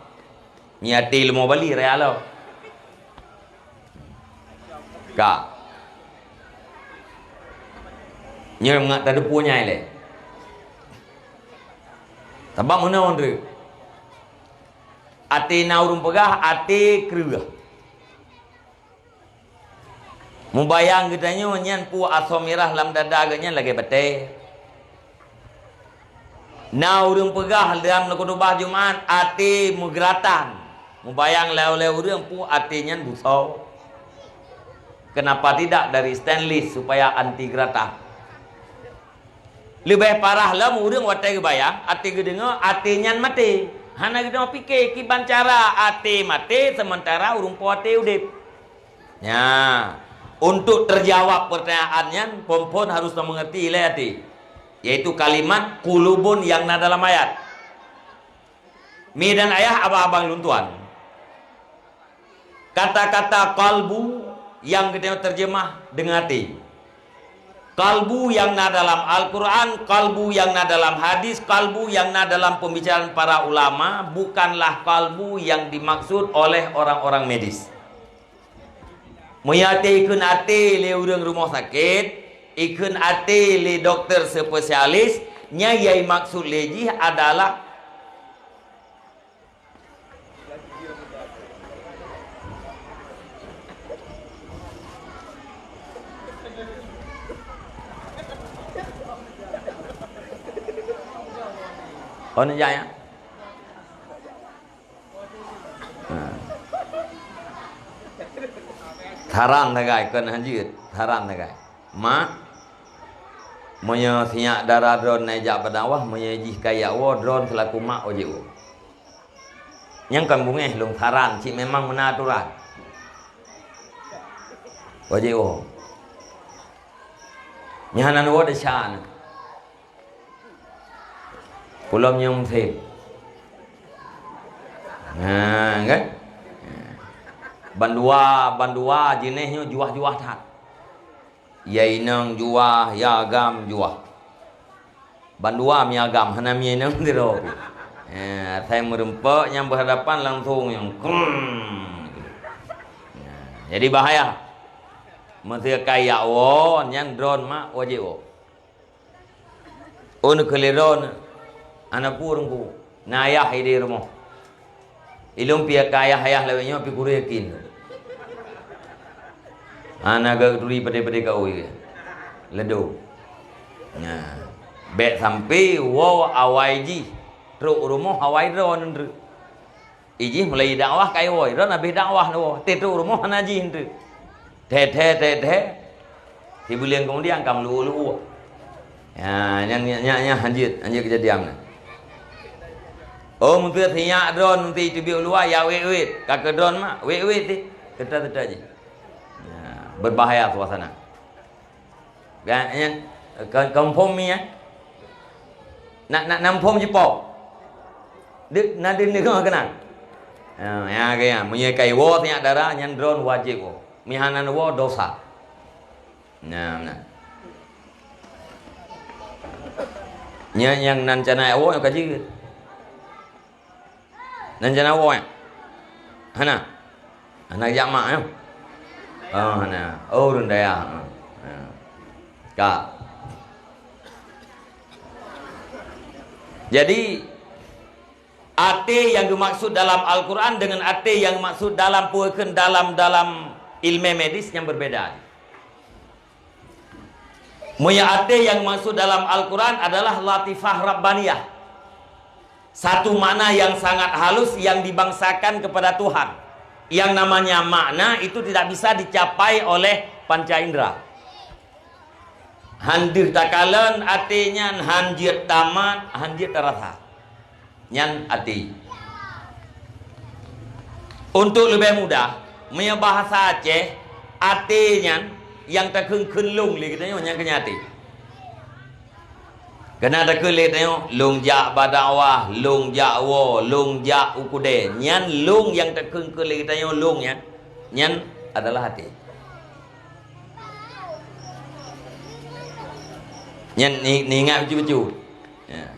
Ni ati lumo bali realo. Ka. Nyo ngat tadu punya ile. Tabang mana ondre. Ati naurum pegah ati kerua. Mubayang gedanya nyan pu asomirah lam dada ganya lagi bete. Naurum pegah dalam nakudubah Jumaat ati mugeratan. Mubayang leu-leu urang pu atinya busau. Kenapa tidak dari stainless supaya anti gerata? Lebih parah lah urang watai bayang ati gedenga atinya mati. Hana gedeng pikir kiban cara ati mati sementara urung pu ati udip. Ya, untuk terjawab pertanyaannya pompon harus mengerti ile ati. Yaitu kalimat kulubun yang ada dalam ayat. Mi dan ayah abang-abang luntuan. Kata-kata kalbu yang kita terjemah dengan hati. Kalbu yang ada dalam Al-Quran, kalbu yang ada dalam hadis, kalbu yang ada dalam pembicaraan para ulama, bukanlah kalbu yang dimaksud oleh orang-orang medis. Muyati ikun ati le urang rumah sakit, ikun ati le dokter spesialis, nya yai maksud leji adalah Ono jaya. Tharan nagai kan hanjir, tharan nagai. Ma Monya siap darah drone naik jak berdawah, monya jih kayak wo drone selaku mak oje wo. Yang kan bungeh long saran cik memang menaturan. Oje wo. Nyahanan wo desyan. Pulau nyong sip. Nah, kan? Bandua jenisnya juah-juah tak. Yai nang juah, ya agam juah. Bandua mi agam, hana mi nang tiro. Saya merempak yang berhadapan langsung yang jadi bahaya. Mesti kayak wo, yang drone mak wajib wo. Onu keliron, anak purung ku, nayah ide rumah. Ilung pia kaya hayah lewenya pi kuru yakin. Anak duri pada kau ini, ledo. Nah, bet sampai wow awai ji, truk rumah awai ron ndu. Iji mulai dakwah kai woi, ron habis dakwah no, truk rumah anaji ndu. Teh. Sebulan kemudian kamu lu. Ya, yang anjir kejadian. Oh, mungkin siap drone nanti itu biar luar ya wait. Kakak drone mak wait ti, kita aja. Berbahaya suasana. Yang kampung ni ya. Nak nampung Jepang. Dik nadin ni kau kenal. Ya kaya, punya kai wo tiak darah yang drone wajib wo. Mihanan wo dosa. Nah. Yang nan cana wo yang kaji. Nan cana wo ya. Hana. Anak jamak ya. Nah, urun daya. Kak. Jadi ate yang dimaksud dalam Al-Quran dengan ate yang maksud dalam puakan dalam ilmu medis yang berbeda. Moya ate yang maksud dalam Al-Quran adalah latifah rabbaniyah. Satu makna yang sangat halus yang dibangsakan kepada Tuhan. Yang namanya makna itu tidak bisa dicapai oleh panca indera. Handir takalan artinya hanjir tamat, hanjir terasa. Nyan arti. Untuk lebih mudah, punya bahasa Aceh, artinya yang terkengkeng lung li kita yang kenyati. Kena ada kulit tengok lung jak badawah, lung jak wo, lung jak ukude. Nyan lung yang terkeng kulit kita yang lung ya. Nyan adalah hati. Nyan ni ingat betul-betul. Ya.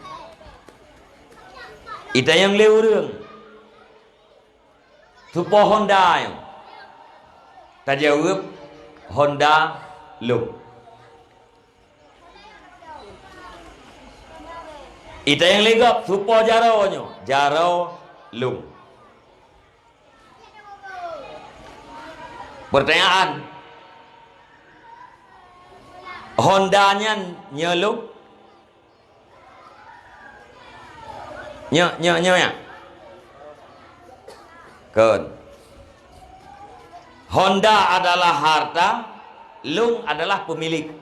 Ita yang lewurung. Supo Honda yang. Tajawab Honda lung. Ita yang legap supo jarau lung. Pertanyaan, Hondanya nyelung, ya. Kan. Honda adalah harta, lung adalah pemilik.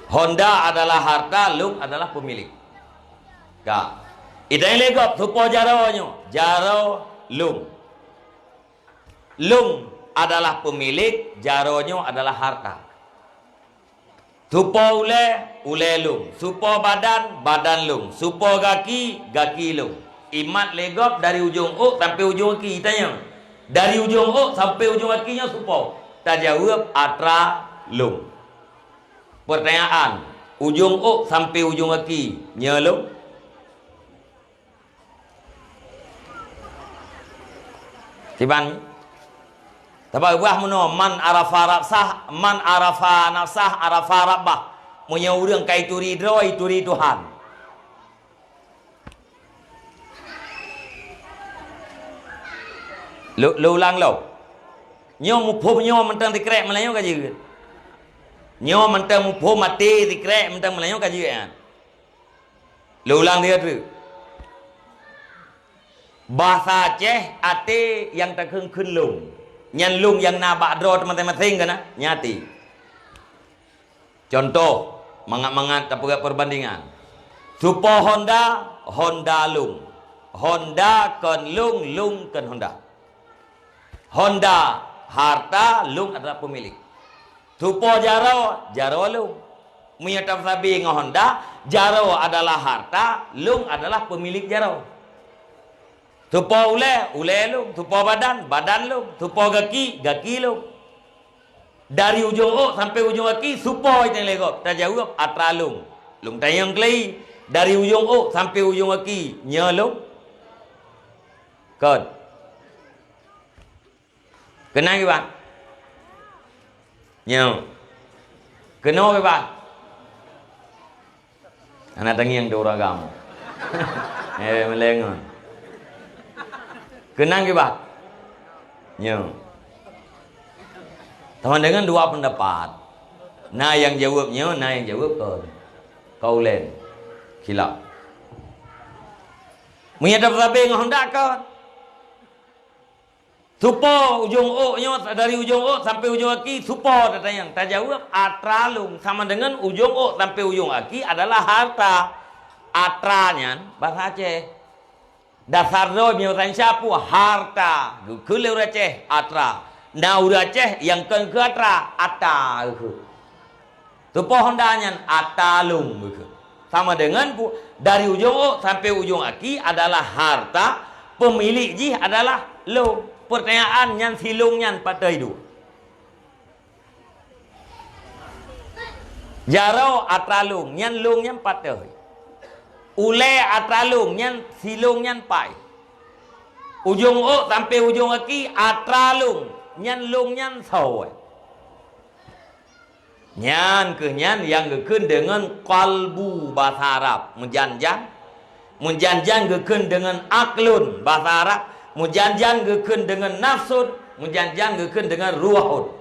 Honda adalah harta, lung adalah pemilik. Kak. Ita yang legap supo jarau lung. Lung adalah pemilik, jaronyo adalah harta. Supo ule lung. Supo badan lung. Supo gaki lung. Imat legap dari ujung u sampai ujung kaki tanya. Dari ujung u sampai ujung kakinya supo. Tak jawab atra lung. Pertanyaan, ujung u sampai ujung kaki nyelung. Tiban. Tapi buah meno man arafa nafsah arafa rabbah. Punya urang kai turi Tuhan. Lu ulang lo. Nyo mupo nyo mentang dikrek Melayu ka je. Nyo mentang mupo mati dikrek mentang Melayu ka je kan. Lu ulang dia tu. Bahasa Aceh ate yang terkengkeng lung. Nyan lung yang nabak dro teman-teman kan nyati. Contoh, mangat-mangat apa perbandingan. Supo Honda, Honda Lung. Honda kon Lung, Lung kon Honda. Honda harta, Lung adalah pemilik. Supo Jaro, Jaro Lung. Menyertai sabi dengan Honda, Jaro adalah harta, Lung adalah pemilik Jaro. Supo Ule, Ule Lung. Supo Badan, Badan Lung. Supo Gaki, Gaki Lung. Dari ujung O sampai ujung kaki, supo itu yang legok. Tak jawab, atra lung. Lung tayang kelai. Dari ujung O sampai ujung kaki, nya lung. Kod. Kenal ke bang? Nya. Kenal ke bang? Anak tangi yang dora kamu. Melengon. Kenal ke bang? Nya. Teman dengan dua pendapat. Nah yang jawabnya, nah yang jawab kau lain. Khilaf. Menyadap sabi dengan hendak kau. Supo ujung O-nya dari ujung O sampai ujung kaki, supo datang. Tak jawab atralung sama dengan ujung O sampai ujung kaki adalah harta. Atranya bahasa Aceh. Dasar do biasa siapa harta. Kuliah Aceh atra. Nah udah Aceh yang ke atra ata tu pohondannya atalung sama dengan dari ujung O sampai ujung kaki adalah harta, pemilik ji adalah lo. Pertanyaan yang silungnya patai itu Jaro atralung yang lungnya patai, ule atralung yang silungnya pai, ujung O sampai ujung kaki atralung nyan lung nyan sawai. Nyan ke nyan yang gekun dengan kalbu bahasa Arab mujanjan. Mujanjan gekun dengan aklun bahasa Arab. Mujanjan gekun dengan nafsun. Mujanjan gekun dengan ruhun.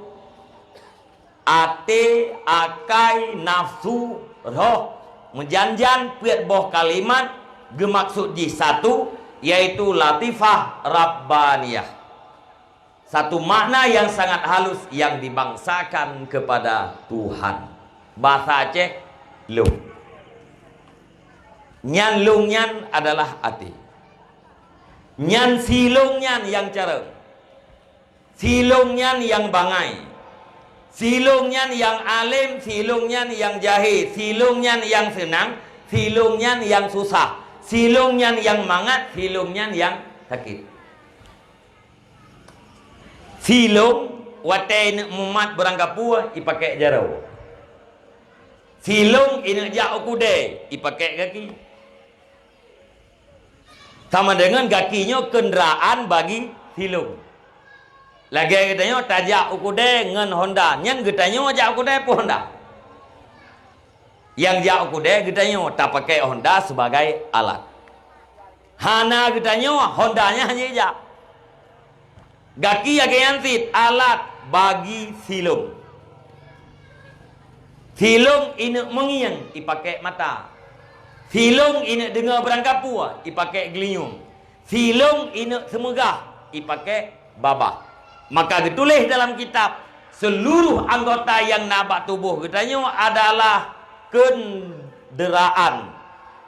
Ate, akai, nafsu, roh. Mujanjan piat boh kalimat gemaksud di satu yaitu latifah rabbaniyah. Satu makna yang sangat halus yang dibangsakan kepada Tuhan. Bahasa Aceh, lung. Nyan lung nyan adalah hati. Nyan silung nyan yang cara. Silung nyan yang bangai. Silung nyan yang alim, silung nyan yang jahil, silung nyan yang senang, silung nyan yang susah, silung nyan yang mangat, silung nyan yang sakit. Silung watai nak mumat berangkapua ipakai jarau. Silung ina jak ukude ipakai kaki. Sama dengan kakinya kenderaan bagi silung. Lagi katanya tajak ukude ngan Honda. Nyan katanya jak ukude pun Honda. Yang jak ukude katanya tak pakai Honda sebagai alat. Hana katanya Hondanya hanya jak. Gaki yang sit alat bagi silung. Silung ini mengiang dipakai mata. Silung ini dengar berangkap pua dipakai gelinyung. Silung ini semegah dipakai babah. Maka ditulis dalam kitab seluruh anggota yang nabak tubuh katanya adalah kenderaan,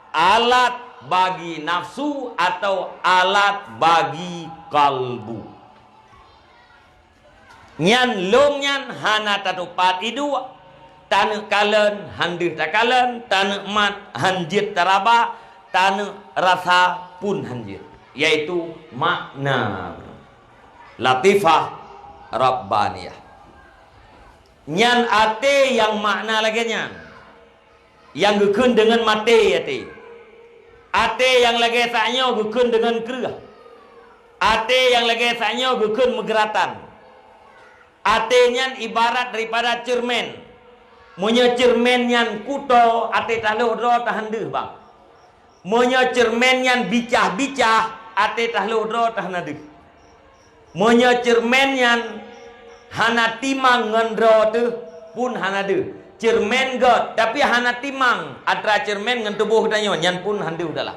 alat bagi nafsu atau alat bagi kalbu. Nyan long nyan hana tatupat idu tanuk kalen handih takalen tanuk mat hanjit taraba tanuk rasa pun hanjit, yaitu makna latifah rabbaniyah. Nyan ate yang makna lagi nyan yang gekun dengan mate ate. Ate yang lagi saknya gekun dengan kerah. Ate yang lagi saknya gekun megeratan. Ate nyan ibarat daripada cermin. Munya cermin nyan kuto ate tahlu dro tahandu bang. Munya cermin nyan bicah-bicah ate tahlu dro tahanadu. Munya cermin nyan hana timang ngendro tu pun hanadu. Cermin god tapi hana timang atra cermin ngan tubuh danyo nyan pun handu dalah.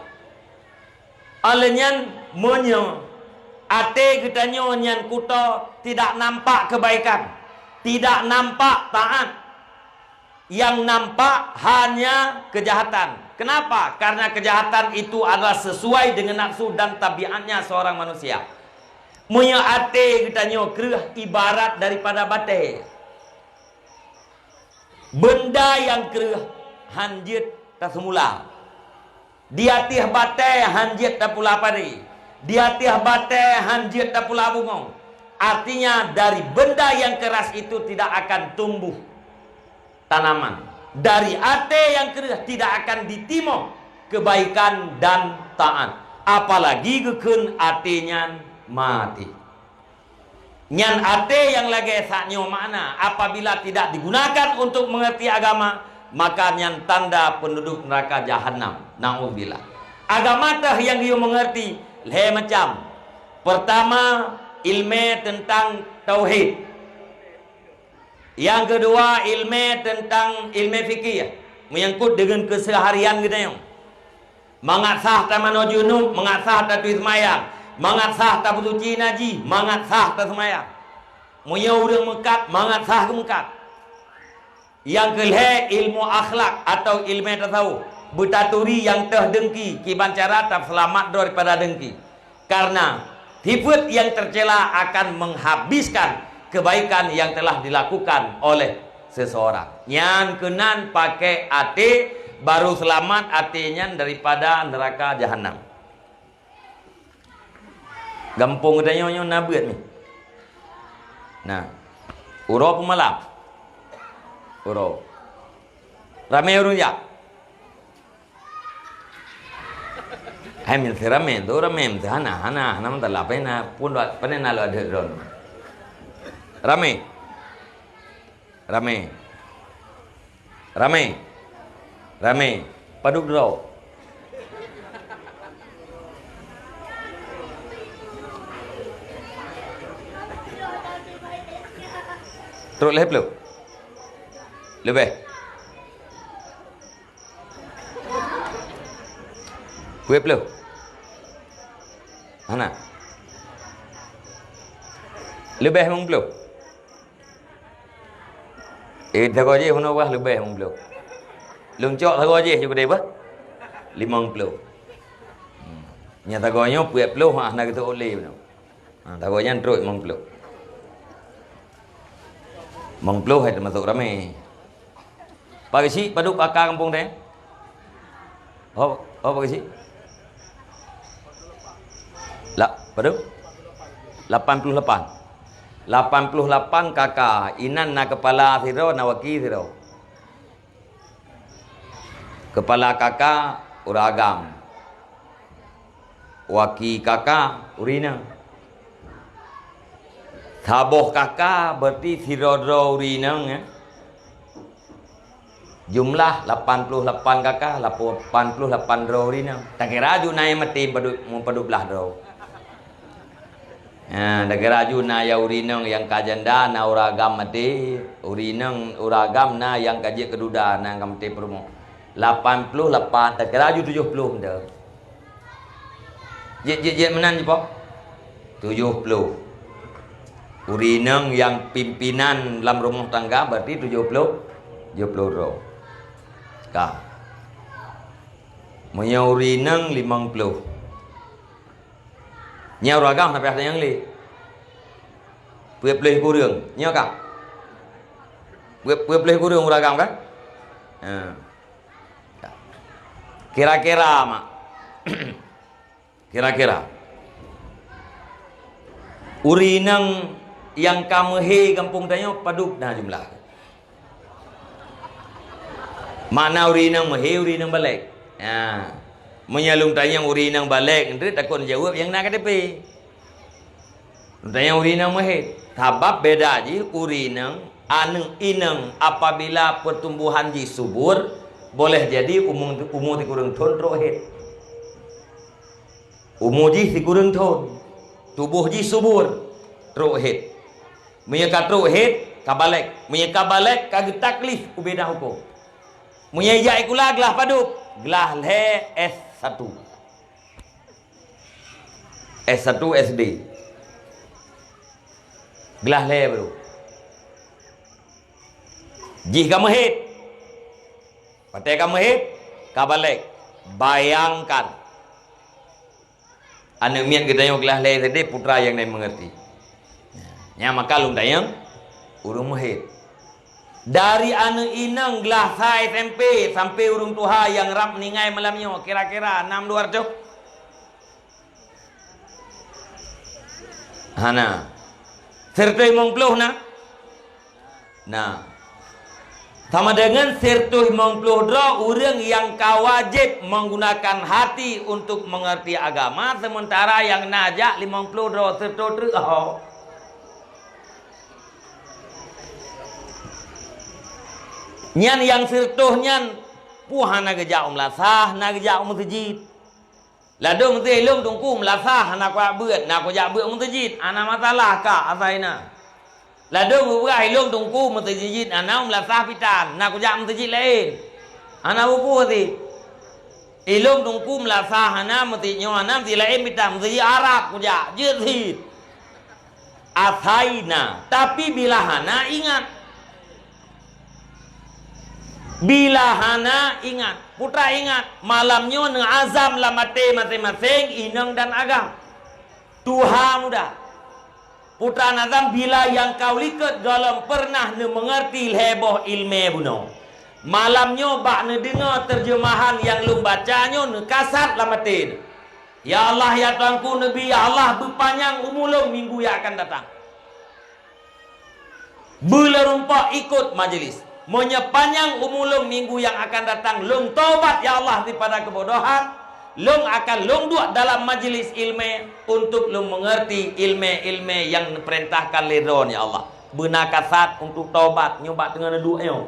Alenyan munya ate getanyo nyan kuto tidak nampak kebaikan, tidak nampak taat. yang nampak hanya kejahatan. Kenapa? Karena kejahatan itu adalah sesuai dengan nafsu dan tabiatnya seorang manusia. Munya ate katanya kerah ibarat daripada batai. Benda yang kerah hanjit tak semula. Dia tih batai hanjit tak pula pari. Dia tih batai hanjit tak pula bungong. Artinya dari benda yang keras itu tidak akan tumbuh tanaman. Dari ate yang keras tidak akan ditimo kebaikan dan taat. Apalagi gekun atenya mati. Nyan ate yang lagi saknyo makna apabila tidak digunakan untuk mengerti agama, maka nyan tanda penduduk neraka jahanam. Nauzubillah. Agama tah yang dia mengerti le macam. Pertama, ilmu tentang tauhid. Yang kedua, ilmu tentang ilmu fikih, menyangkut dengan keseharian kita yang mangasah tamano junub, mangasah ta tuismayang, mangasah ta bersuci naji, mangasah ta semayang. Munya urang mekat, mangasah ke mekat. Yang kelhe ilmu akhlak atau ilmu tasawuf, betaturi yang terdengki, kibancara tak selamat daripada dengki. Karena sifat yang tercela akan menghabiskan kebaikan yang telah dilakukan oleh seseorang. Yang kenan pakai ate baru selamat atenya daripada neraka jahanam. Gampung katanya nabeut ni. Nah, uro pemalam. Uro. Ramai urang ya. Hamil ramai tu ramai tu hana tak lapai na pun pada na lo ada ron. Ramai. Paduk draw. Terus leh belum? Lebih. Kue belum? Mana? Lebih mung belum? Thago je hono wah lebih mung belum. Lung cok thago je juga deh bah. 50. Nya thago nyo 20 ah nak kita oleh benar. Thago nya terus 50. 50 hai termasuk ramai. Pagi si paduk akar kampung teh. Oh pagi si. Lah, paduk 88. 88 kakak inan na kepala siro na waki siro. Kepala kakak uragam. Waki kakak urina. Taboh kakak berarti siro urina ya. Jumlah 88 kakak 88 urina. Tak kira ju nai mati paduk belah ro. Negara juna ya urinang yang kajanda na uragam mati urinang uragam na yang kaji keduda na kamti promo 88 negara ju 70 dah je menan je pak 70 urinang yang pimpinan dalam rumah tangga berarti 70 ro kah punya urinang 50 nhau uragam sampai ada yang li. Puep kurang, nhau kah? Puep kurang uragam kan? Kira-kira mak. Kira-kira. Urinang yang kamu he kampung tanya paduk dah jumlah. Mana urinang mehe urinang balik. Menyalung tanya urinang balik itu takut jawab yang nak KTP. Tanya urinang mahit. Sebab beda je urinang aneng ineng apabila pertumbuhan ji subur boleh jadi umur ti kurang thon rohit. Umur ji ti kurang thon. Tubuh ji subur rohit. Menyekat rohit kabalik. Menyekat balik kagak taklif ubeda hukum. Menyejak ikulah gelah paduk. Gelah le S1 SD gelah le bro jika mahit Patai kamu kabalik. Bayangkan. Anak mian kita yang kelah leh tadi putra yang lain mengerti. Nya maka lung tayang urung muhid. Dari anak inang gelah sai SMP sampai urung tuha yang rap ningai malamnya kira-kira 6-200. Hana. Serta imong puluh na. Nah. Sama dengan sertuh mengplodro orang yang kawajib menggunakan hati untuk mengerti agama, sementara yang najak 50 dro sertuh terau. Nyan yang sertuh nyan puhan nagejak lasah nagejak masjid. Lado mesti ilum tungku lasah nak kuat beut, nak kuat beut masjid. Ana masalah ka asaina. Lado bukai ilum tungku masjid ana lasah pitan, nak kuat masjid lain. Ana buku ti. Ilum tungku lasah ana mesti nyo ana mesti lain pitan masjid Arab kuat jeut. Asaina, tapi bila hana ingat. Bila hana ingat, putra ingat, malamnya neng azam lah mate masing-masing inang dan agam. Tuhan muda. Putra nazam bila yang kau likat dalam pernah ne mengerti heboh ilmu buno. Malamnya bak ne dengar terjemahan yang lu bacanya ne kasat lah mate. Ya Allah ya Tuhanku Nabi ya Allah berpanjang umur minggu yang akan datang. Bila rumpak ikut majlis. Menyepanjang umur minggu yang akan datang, lung taubat ya Allah daripada kebodohan, lung akan lung duduk dalam majlis ilmu untuk lung mengerti ilmu yang perintahkan liron ya Allah. Benar kasat untuk taubat, nyobat dengan doa.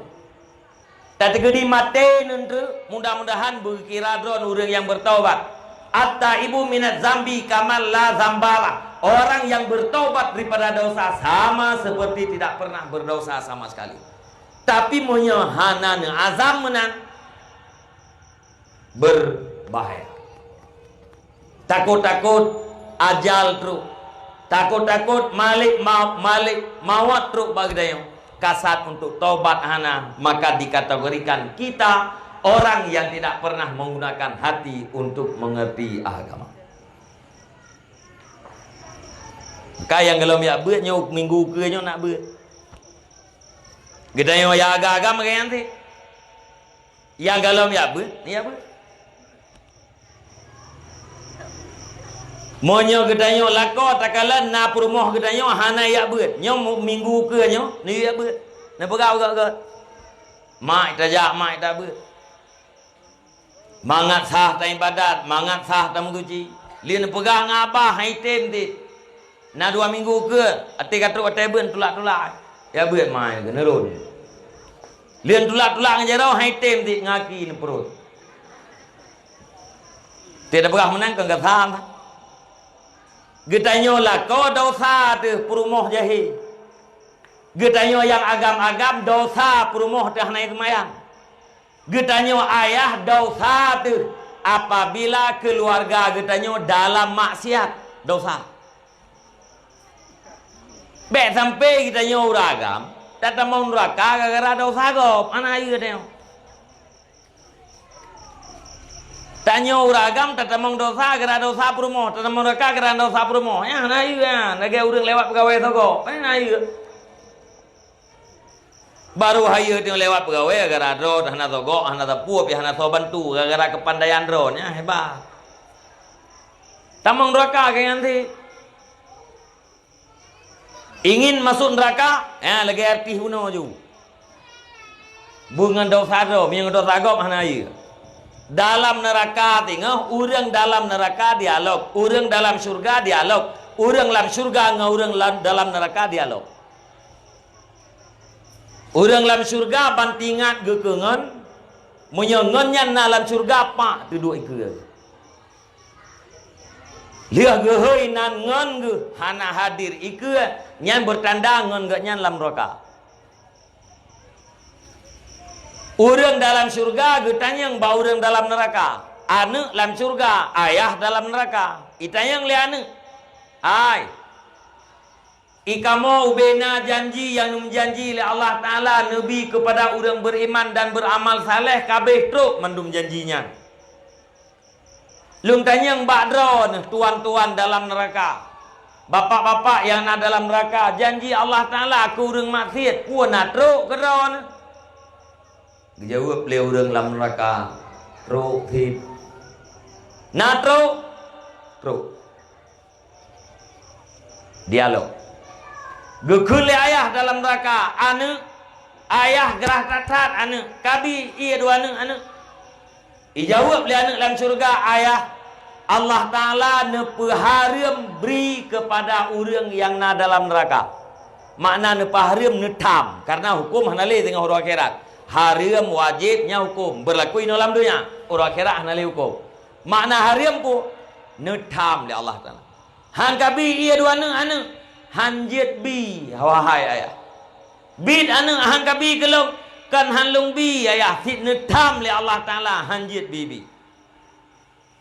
Tapi di mati nanti mudah-mudahan berkira drone orang yang bertaubat. Atta ibu minat zambi kamal la zambala. Orang yang bertaubat daripada dosa sama seperti tidak pernah berdosa sama sekali. Tapi monya hanan azam menan berbahaya. Takut-takut ajal truk. Takut-takut malik mawat truk bagdayo. Kasat untuk taubat hana, maka dikategorikan kita orang yang tidak pernah menggunakan hati untuk mengerti agama. Kaya kalau ya beut nyok minggu ke nyok nak beut. Kita yang agak-agak macam nanti. Yang galam ya apa? Ya apa? Monyo kita yang lako takalan na perumoh kita yang hana ya apa? Nyom minggu ke nyom ni ya apa? Na pegau gak. Mak tajak mak tak apa. Mangat sah ta ibadat, mangat sah ta menguji. Lin pegang apa haitem ti. Na 2 minggu ke, ati katruk ate ben tulak-tulak. Ya beut mai ke nerun. Lian tulak-tulak ngerau haitem di ngaki ni perut. Tidak pernah menang ke gatham. Getanyo lah kau dosa tu perumoh jahi. Getanyo yang agam-agam dosa perumoh dah naik kemayang. Getanyo ayah dosa tu apabila keluarga getanyo dalam maksiat dosa. Bek sampai kita nyawa ragam, datang mau neraka gara-gara dosa gop, anak ayu dia. Tanya ragam, datang mau dosa gara dosa perumoh, datang mau neraka gara dosa perumoh. Ya anak ayu ya, lagi orang lewat pegawai sogok, anak ayu. Baru ayu dia lewat pegawai gara drone, anak sogok, anak tapuap, anak sobantu gara kepandaian drone, ya hebat. Tamang neraka kayak nanti. Ingin masuk neraka, ya lagi arti huno ju. Bungan dosa do, minang dosa gop hana ieu. Dalam neraka tengah, urang dalam neraka dialog, urang dalam surga dialog, urang dalam surga ngau urang dalam neraka dialog. Urang dalam surga bantingat gekeungan, menyengennya dalam surga pak tu dua ikeu. Liah gehoi nan ngon ge hana hadir ikeu nyan bertanda ngon ge nyan lam neraka. Urang dalam surga getanyang ba urang dalam neraka. Ane dalam surga, ayah dalam neraka. Itanyang li ane. Ai. Ikamo ubena janji yang menjanji oleh Allah Ta'ala Nabi kepada orang beriman dan beramal saleh kabeh truk mendum janjinya. Lung tanyang bakdron tuan-tuan dalam neraka, bapak-bapak yang ada dalam neraka, janji Allah Ta'ala aku orang maksiat pun nak truk keron. Jawab beliau orang dalam neraka, truk hit. Nak truk. Dialog. Gekul ayah dalam neraka, ane ayah gerah tatat ane, kabi ia dua ane. Dijawab oleh ane dalam syurga, ayah Allah Ta'ala nepaharim beri kepada orang yang na dalam neraka. Makna nepaharim netam, karena hukum hanale dengan orang akhirat. Harim wajibnya hukum berlaku dalam dunia, orang akhirat hanale hukum. Makna harim pun netam oleh Allah Ta'ala. Han kabi ia dua ane. Hanjit bi wahai ayah. Bid ane han kabi kelong kan han long bi ayah fitne tam le Allah Taala hanjit bibi.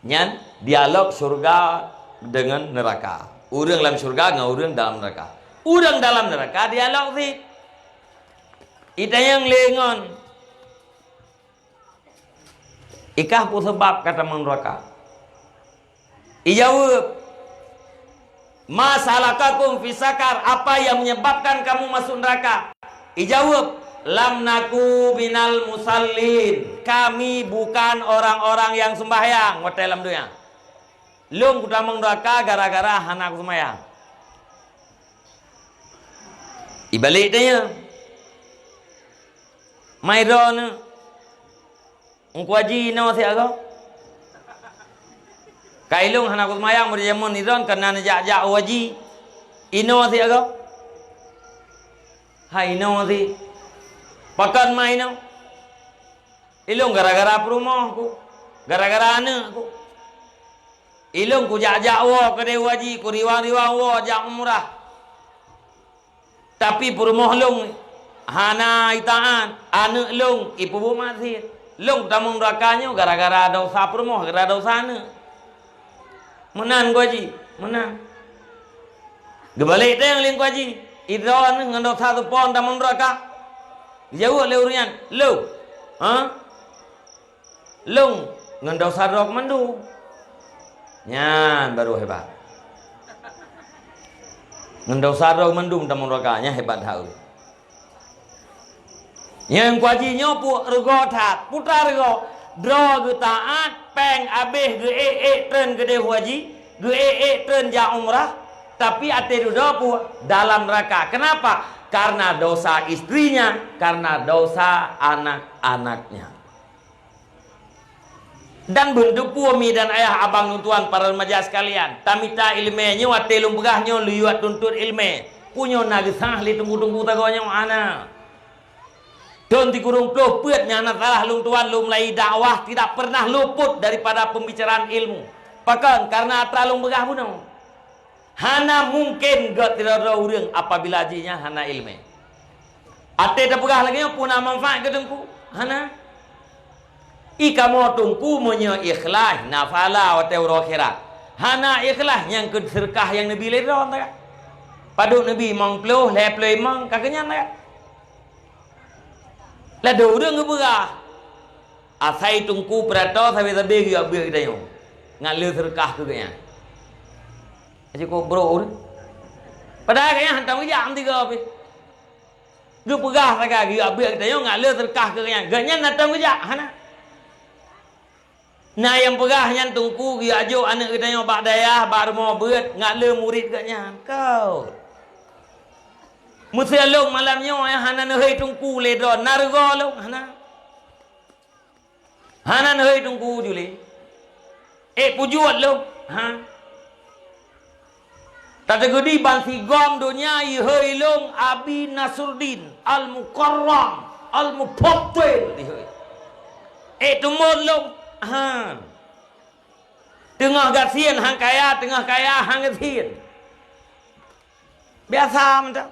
Nyan dialog surga dengan neraka. Urang dalam surga dengan urang dalam neraka. Urang dalam neraka dialog si. Ita yang lengon. Ikah pun sebab kata neraka. Ijawab masalakakum fisakar, apa yang menyebabkan kamu masuk neraka? Dijawab, lam naku binal musallin, kami bukan orang-orang yang sembahyang. Hotel dalam dunia lung kutamang neraka gara-gara anak sembahyang. Ibalik dia Maidon ungkuaji no si agak kailung anak semayang berjamun idon karena nejak-jak waji ino si agak hai ino si pakan maino ilung gara-gara perumahku gara-gara anakku ilung ku jak-jak wa kedai waji ku riwang-riwang wa jak umrah tapi perumah lung hana itaan anak lung ibu bu masih lung tamung neraka gara-gara dosa perumah gara-gara dosa anak. Menang gua ji, menang. Gebalik dia yang ling gua ji. Idron ngendok satu pon tamang neraka. Jauh le urian, lu. Lung ngendok sadok mandu. Nyan baru hebat. Ngendok sadok mandum tamang nerakanya hebat tahu. Yang gua ji nyopu rego tak, putar rego. Draw ge taat peng abeh ge tren gede haji ge tren ja umrah tapi ate duda pu dalam neraka. Kenapa? Karena dosa istrinya, karena dosa anak-anaknya. Dan bentuk puami dan ayah abang tuan para remaja sekalian, tamita ilmenya wate lumbegahnya liwat tuntut ilme punya nagisah li tunggu-tunggu tagonya ana. Don dikurung puluh puatnya anak salah lung tuan lung mulai dakwah tidak pernah luput daripada pembicaraan ilmu. Bahkan karena terlalu begah bunuh. Hana mungkin gak tidak ada orang apabila jinya hana ilmu. Ate dah begah lagi pun manfaat ke tungku. Hana. Ika mau tungku punya ikhlas nafala atau akhirat. Hana ikhlas yang keserkah yang Nabi ledon tak. Paduk Nabi mang puluh leploy mang kakenya tak. Lah do urang ngeberah. Asai tungku perato sampai tabe gi abir kita yo. Ngalir serkah tu kayaknya. Aje ko bro. Padahal kayaknya hantam jam 3 ape. Gu pegah saga gi abir kita yo ngalir serkah kayaknya. Ganya natam kerja hana. Nah yang pegah nyan tungku gi ajo anak kita yo bak dayah bar mo beut ngalir murid kayaknya. Kau Musia long malamnya hana nehei tungku ledon nargo long hana nehei tungku juli pujuat long tata gedi bansi gom dunia ihei long Abi Nasruddin al-Mukarram al-Mufattil tumod long tengah gasian hang kaya tengah kaya hang gasian biasa macam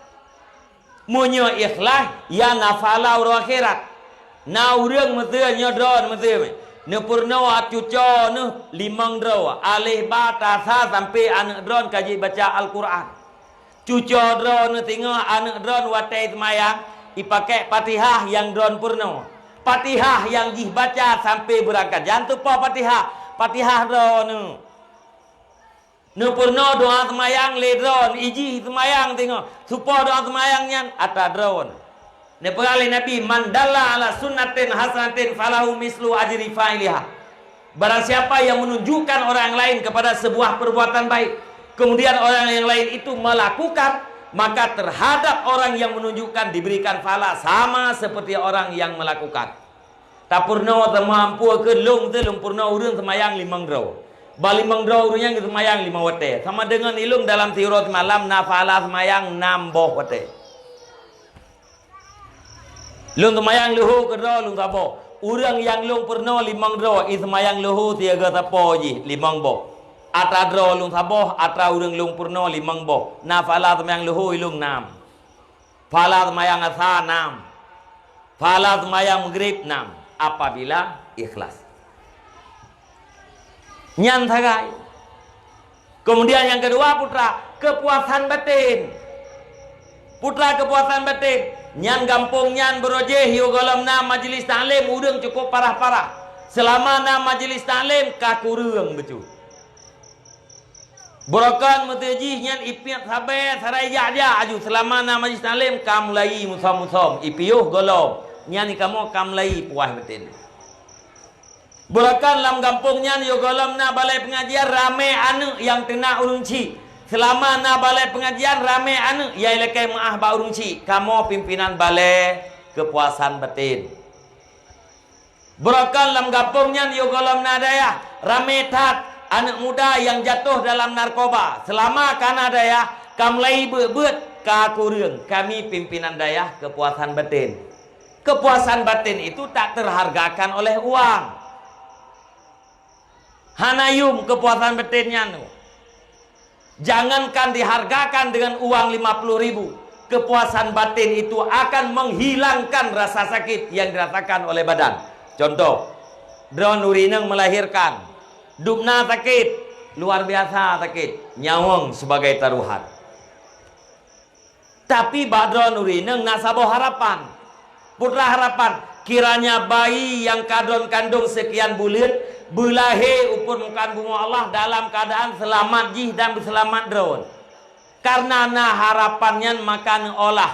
munyo ikhlas yang ngafala ur akhirat na urang mete nyodron mete ne purno atuco ne limang draw alih ba ta sa sampai anak dron kaji baca Al-Quran Cucu drone tengok anak drone watai semayang dipakai Fatihah yang drone purno. Fatihah yang jih baca sampai berangkat. Jangan lupa Fatihah. Fatihah drone. Nu purno doa semayang le drone. Iji semayang tengok. Supa doa semayangnya atas drone. Ne pengali Nabi mandalla ala sunnatin hasanatin falahu mislu ajri fa'iliha. Barang siapa yang menunjukkan orang lain kepada sebuah perbuatan baik, kemudian orang yang lain itu melakukan, maka terhadap orang yang menunjukkan diberikan pahala sama seperti orang yang melakukan. Tak purna mampu ke lung tu lung purna urang semayang 5 draw. Bali mangdraw urang yang semayang 5 wate. Sama dengan ilung dalam sirat malam nafala semayang 6 boh wate. Lung semayang luhu ke draw lung tapo. Urang yang lung purna 5 draw, i semayang luhu 3 tapo je 5 boh. Atra draw lung saboh, atra urang lung purno 5 boh. Nafala semayang luhu ilung 6. Fala semayang asa 6. Fala semayang maghrib 6. Apabila ikhlas. Nyan thagai. Kemudian yang kedua putra, kepuasan batin. Putra kepuasan batin. Nyan gampung nyan berojeh yo galamna majlis taklim urang cukup parah-parah. Selama na majlis taklim kakurang betul. Borokan mutajih nyan ipiat sabar sarai ja aju selama na majlis taklim kam lai musam-musam ipiuh golom nyan kamu kam lai puas betin. Borokan lam gampung nyan yo golom na balai pengajian rame anu yang kena urung ci. Selama na balai pengajian rame anu yai lekai maah ba urung ci. Kamu pimpinan balai kepuasan batin. Borokan lam gampung nyan yo golom na daya rame tat anak muda yang jatuh dalam narkoba. Selama kana daya kamlai beut kakurung kami pimpinan daya kepuasan batin. Kepuasan batin itu tak terhargakan oleh uang. Hanayum kepuasan batinnya nu. Jangankan dihargakan dengan uang 50.000. Kepuasan batin itu akan menghilangkan rasa sakit yang dirasakan oleh badan. Contoh, drone urineng melahirkan. Dupna sakit, luar biasa sakit. Nyawang sebagai taruhan. Tapi badron urineng nasabo harapan. Putra harapan. Kiranya bayi yang kadron kandung sekian bulan belahe upur mukan bunga Allah dalam keadaan selamat jih dan berselamat drone. Karena na harapannya makan olah.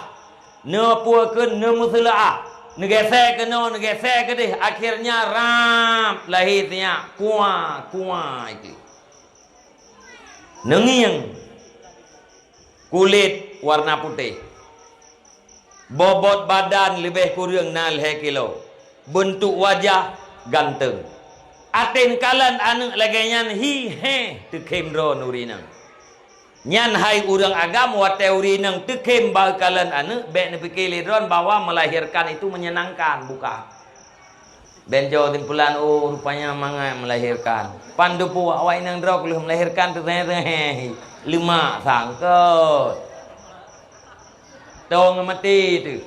Ne puakeun ne muselaah. Negesek ke no, negesek ke deh. Akhirnya ram lahirnya kuah itu. Nengiang. Kulit warna putih. Bobot badan lebih kurang 0 kilo. Bentuk wajah ganteng. Atin kalan anu lagenyan hi he tekem drone urinang. Nyan hai urang agam wate urinang tekem ba kalan anu be ne pikir drone bahwa melahirkan itu menyenangkan bukan. Benjo timpulan rupanya mangai melahirkan. Pandu pu awak nang drone belum melahirkan tu lima sangkut. Dong mati itu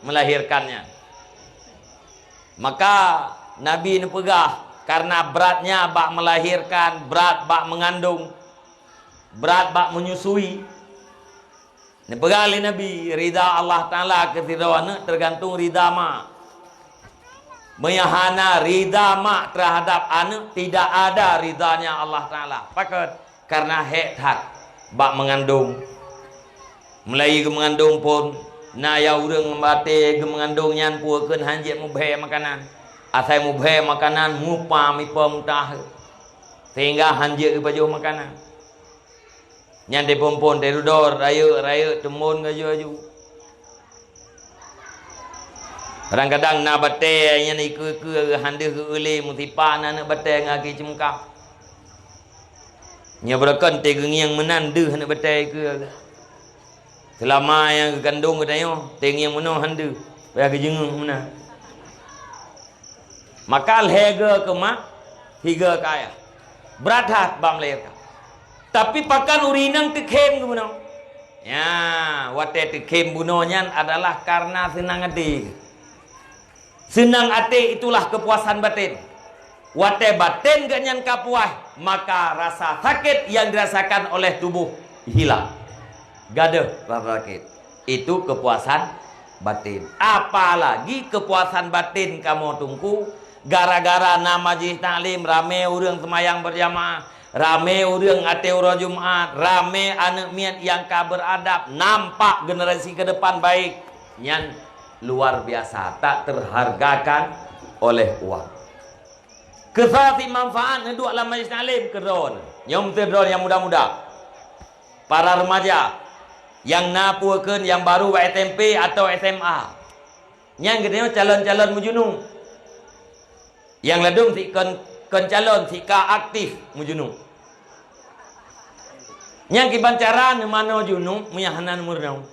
melahirkannya. Maka Nabi ini pegah karena beratnya bak melahirkan, berat bak mengandung, berat bak menyusui. Ini pegah oleh Nabi ridha Allah Taala keridhaan tergantung ridha mak. Meyahana ridha mak terhadap anak tidak ada ridhanya Allah Taala. Pakat karena hak bak mengandung. Mulai ke mengandung pun na ya urang membate ke mengandung nyan puakeun hanjek mubhe makanan. Asai mubhe makanan mupa mipa mutah. Sehingga hanjek ke baju makanan. Nyan de pompon de dudor raya temun ngaju-aju. Kadang-kadang na bate nyan iku hande ke ule mutipa na bate ngaki cemkah. Nya berakan te gengiang menandu hana bate ke. Selama yang kandung katanya tengi yang mana handu bagi jengung mana maka hega ke mak higa kaya berat hat bam melahirkan tapi pakan urinang tekem ke mana ya wate tekem bunonya adalah karena senang hati itulah kepuasan batin wate batin gak nyan kapuah maka rasa sakit yang dirasakan oleh tubuh hilang. gaduh rakit. Itu kepuasan batin. Apalagi kepuasan batin kamu tunggu gara-gara nama majlis taklim rame urang semayang berjamaah, rame urang ate urang Jumat, rame anak miat yang beradab, nampak generasi ke depan baik. Nyan luar biasa, tak terhargakan oleh uang. Kesati manfaat dua dalam majlis taklim keron. Nyom terdon yang muda-muda. Para remaja yang napuakeun yang baru SMP atau SMA. Yang gedenya calon-calon mujunung. Yang ledung si kon calon si ka aktif mujunung. Yang kibancaran mano junung miyahanan murnau.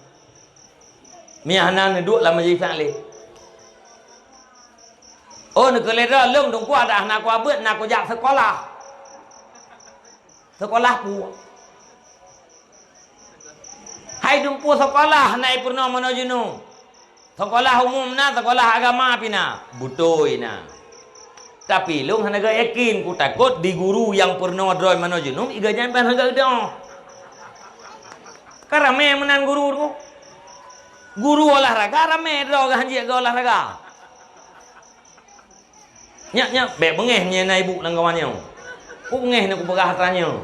Miyahanan dua dalam majlis taklim. Oh, nak kelera lung dong kuat dah nak kuat bet nak kujak sekolah. Sekolah pu. Hai dong pu sekolah naik purna mana jenu. Sekolah umum na, sekolah agama pina. Butoi na. Tapi lung hanaga yakin ku takut di guru yang purna droy mana jenu iga jangan hanaga dah. Karame menan guru tu. Guru olahraga rame droy hanji ga olahraga. Nyak bek bengeh nya na ibu nang kawannya. Ku bengeh nak berah tanya.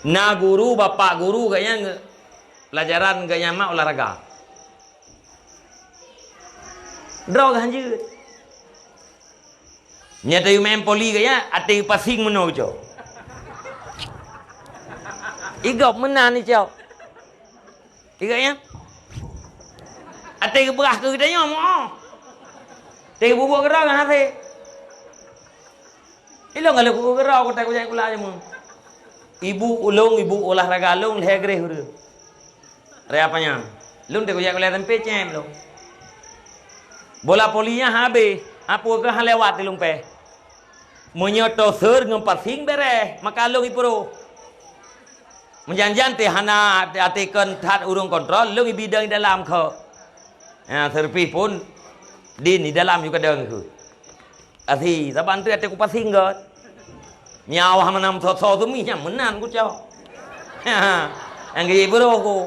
Na guru bapak guru kayaknya pelajaran kayaknya mak olahraga. Draw ganjut. Nya tayu main poli kayaknya ate pasing meno jo. Igop menan ni jo. Iganya. Ate berah ke tanya mo. Teh bubuk gerau kan hati. Ilong kalau bubuk gerau kau tak kujai kula aja mun. Ibu ulung ibu olahraga ulung lehgre huru. Rea apanya? Lung tak kujai kula tempe cem lo. Bola polinya habe. Apa ke hal lewat lung pe. Menyoto ser ngempasing bereh. Maka lung ipuro. Menjanjian teh hana atikan tat urung kontrol lung bidang dalam ke. Ya servis pun di dalam juga deng tu. Athi taban tu ate ku pasing got. Nyawa manam so tu mi nya menan ku cau. Angge bro ku.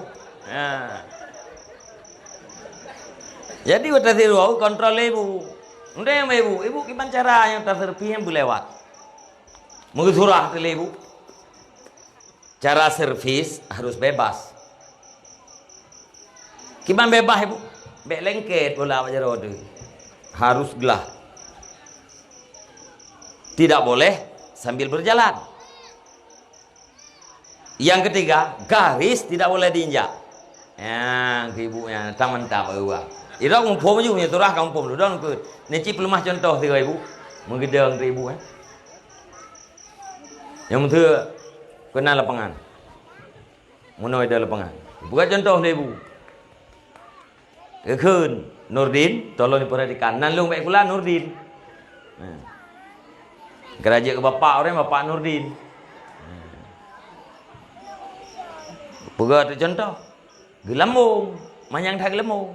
Jadi wata siru kontrol ibu. Unde yang ibu kiban cara yang terserpi yang lewat. Mengsurah tu ibu. Cara servis harus bebas. Kiban bebas ibu. Bek lengket bola wajar tu. Harus gelah. Tidak boleh sambil berjalan. Yang ketiga, garis tidak boleh diinjak. Ya, ibunya taman tak apa. Ira ngumpul je punya turah kampung lu don ke. Neci pelemah contoh tiga ibu. Menggedang ibu Yang tu kena lapangan. Munoi ada lapangan. Buka contoh ibu. Kekun Nurdin, tolong diperhatikan. Nan lung baik pula Nurdin. Geraja ke bapak orang bapak Nurdin. Pega tu contoh. Gelambung, manyang dah gelambung.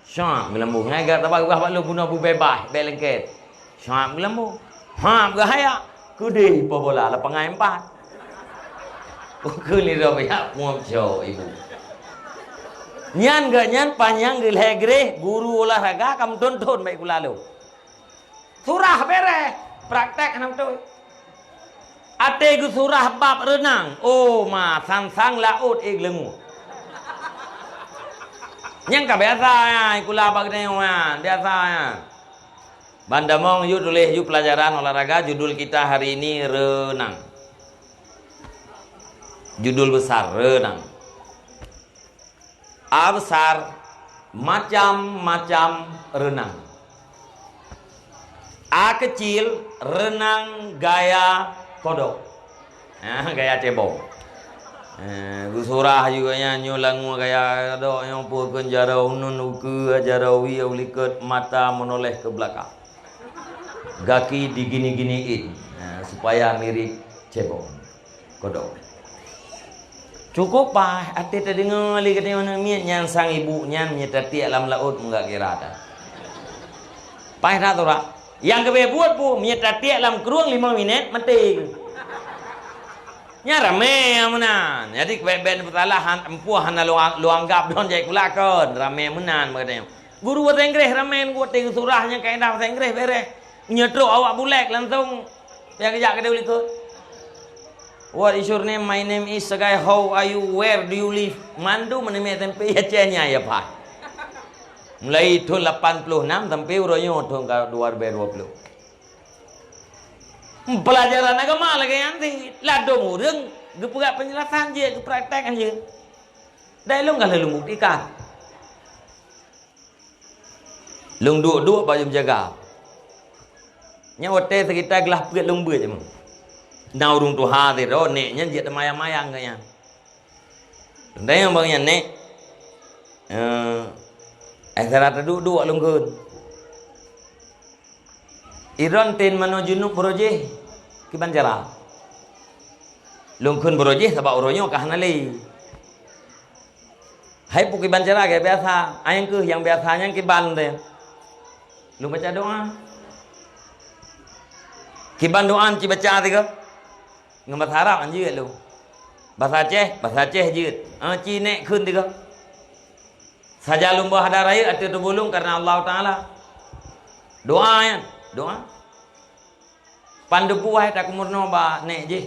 Syam gelambung. Ngagar tapak gua lu guna bu bebas, belengket. Syam gelambung. Ha gahaya. Kudih bola lapangan 4. Ku ni ro ya muam jo ibu. Nyan gak nyan panjang gilhegre guru olahraga kamu tonton baik lalu. Surah bere praktek nam tu. Ate gu surah bab renang. Oh ma sang laut lengu. Nyang ka biasa ya ikula bag ya biasa ya. Bandamong yu tulis yu pelajaran olahraga judul kita hari ini renang. Judul besar renang. A besar macam-macam renang. A kecil renang gaya kodok. Gaya cebong. Gusurah juga nyulang gaya kodok yang pun jarau nun uke jarau wi uliket mata menoleh ke belakang. Gaki digini-giniin supaya mirip cebong kodok. Cukup pak, ati terdengar lagi kata mana miat yang sang ibu nyan nyetati alam laut enggak kira ada. Pak dah tu rak. Yang kebe buat pu nyetati alam keruang 5 minit mati. nya rame menan jadi ben betalahan empuh hana lu anggap don jai kulakon rame menan katanya guru bahasa Inggris rame gua ting surahnya kaedah bahasa Inggris beres nyetruk awak bulek langsung yang kejak kedua itu what is your name my name is Segai how are you where do you live mandu meneme tempe ya cenya ya pak mulai tahun 86 sampai uronya tahun 2020 pelajaran agama lagi nanti ladong urang gepegak penjelasan je praktek aja dai lu enggak lalu buktikan lung duk baju menjaga nya hotel sekitar gelah pegat lung beut je mong nau rung tu ha de ro nek nya je mayang-mayang kaya dai yang bang nek akhirat duduk lung keun Iran tin menuju nuk berojeh ki Banjara. Lungkun berojeh sebab uronyo kah nali. Hai puki Banjara kayak biasa, ayang ke yang biasanya ki ban deh. Lu baca doa. Ki ban doa ci baca tiga. Ngemat harap anjir lu. Bahasa Aceh jeut. Ci nek kun tiga. Saja lumba hadar raya atu tubulung karena Allah Taala. Doa ya. Doa pandu buah tak kumurno ba nek je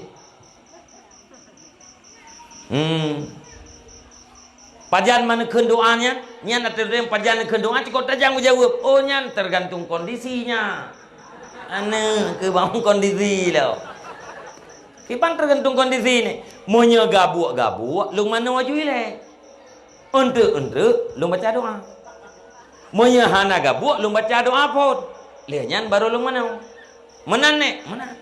pajan mana keun doanya nyan atuh pajan keun doa cikot tajang jawab oh nyan tergantung kondisinya ane ke bang kondisi lo kipan tergantung kondisi ni monya gabuk lung mana wajui le untuk lung baca doa monya hana gabuk lung baca doa pun lihanyan baru lung mana menan nek mana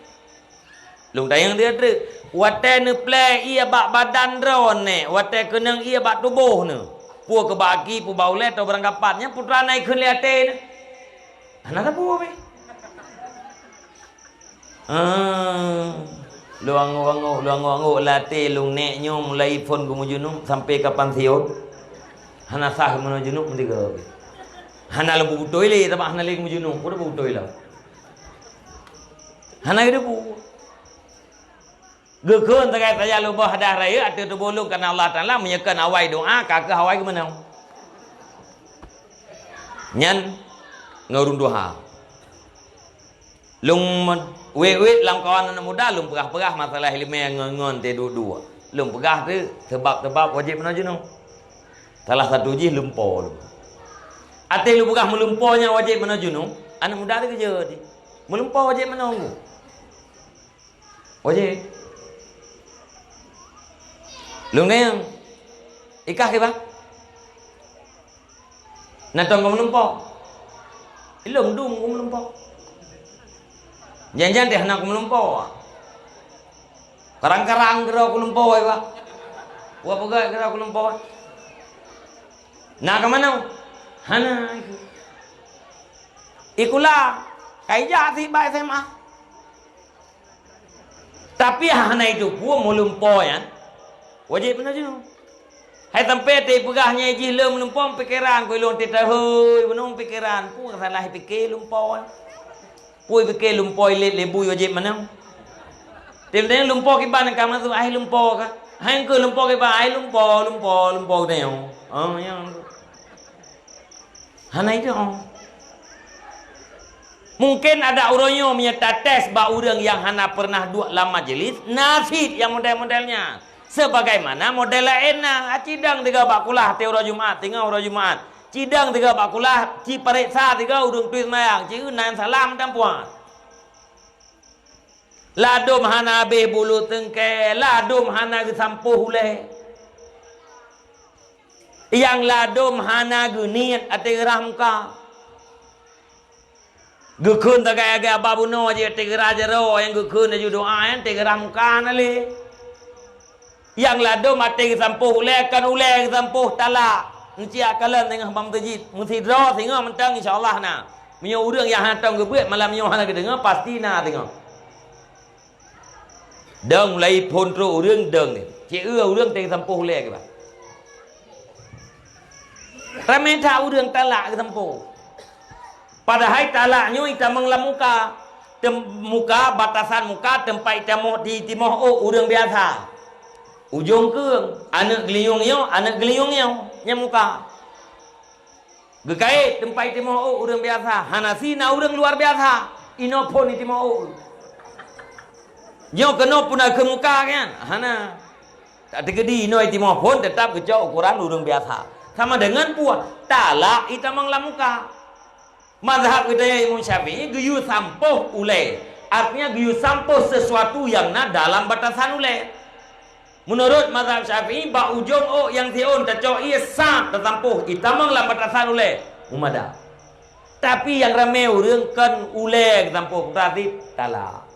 lung tayang dia tu wate ne play ia bak badan ron nek wate kenang ia bak tubuh ne pu ke baki pu baule atau berangkapatnya putra naik keun liate ne anak pu be luang late lung nek nyo mulai phone gumujunung sampai kapan siot hana sah menujunung mendiga hana lu butoi le tabah hana le gumujunung udah butoi lah hana itu bu gekeun tagai taya lubah hadah raya atuh tu bolong karena Allah Taala menyekan awai doa kakak awai ke mana nyan ngurung doa lung we lam kawan anak muda lung pegah masalah ilmu ngon te dua lung pegah tu sebab wajib menajunung salah satu ji lumpo ate lu pegah melumponya wajib menajunung anak muda tu kerja di melumpo wajib menunggu wajib lung yang ikah ke bang natong kau melumpo ilung dung kau melumpo jangan deh anak kau melumpo karang kira kau melumpo ay bang wah pegak kira kau melumpo nak ke mana hana ikulah kai jati ba SMA tapi hana itu pun melumpo ya wajib benar je hai tempat te pegahnya ji lem melumpo pikiran ko ilong te tahoi benung pikiran pu salah pikir lumpo pu pikir lumpo lebu wajib mana tem lumpo ki ban ka masu ai lumpo ka hai ko lumpo ki ba ai lumpo deu yang hana itu mungkin ada uronyo menyata tes ba urang yang hana pernah dua lama majelis nasib yang model-modelnya sebagaimana model lainnya cidang tiga bakulah teura Jumat tinggal ura Jumat cidang tiga bakulah ci pariksa tiga urung tuis mayang ci unan salam dan puas ladum hana be bulu tengke ladum hana gesampuh ule yang ladum hana guniat ate rahmka gekun tagai aga babuno je tegera jero yang gekun je doa yang tegera mukan ale yang ladum ate sampuh ule kan ule sampuh tala nci akalan tengah bam tajid mesti draw tengah mentang insyaallah na menyo urang yang hatang gebeut malam menyo hana gedenga pasti na tengah deng lai phon tro urang deng ni ci urang teng sampuh ule ke ba ramenta urang tala ke sampuh padahal talaknya kita menglamuka muka batasan muka tempat tamu di timur urang biasa. Ujung keung, anak geliung nya muka. Gekait tempat timur urang biasa, hanasi na urang luar biasa. Ino pun di timur. Nyo kena pun ke muka kan, hana. Tak tergedi ino timur pun tetap kejauh ukuran urang biasa. Sama dengan puah, talak ita mangla muka. Mazhab kita Imam Syafi'i geyu sampoh ule. Artinya geyu sampoh sesuatu yang dalam batasan ule. Menurut mazhab Syafi'i ba ujung yang tiun tacok ia sah tertampuh itamang lam batasan ule umada. Tapi yang ramai urang kan ule tertampuh berarti talak.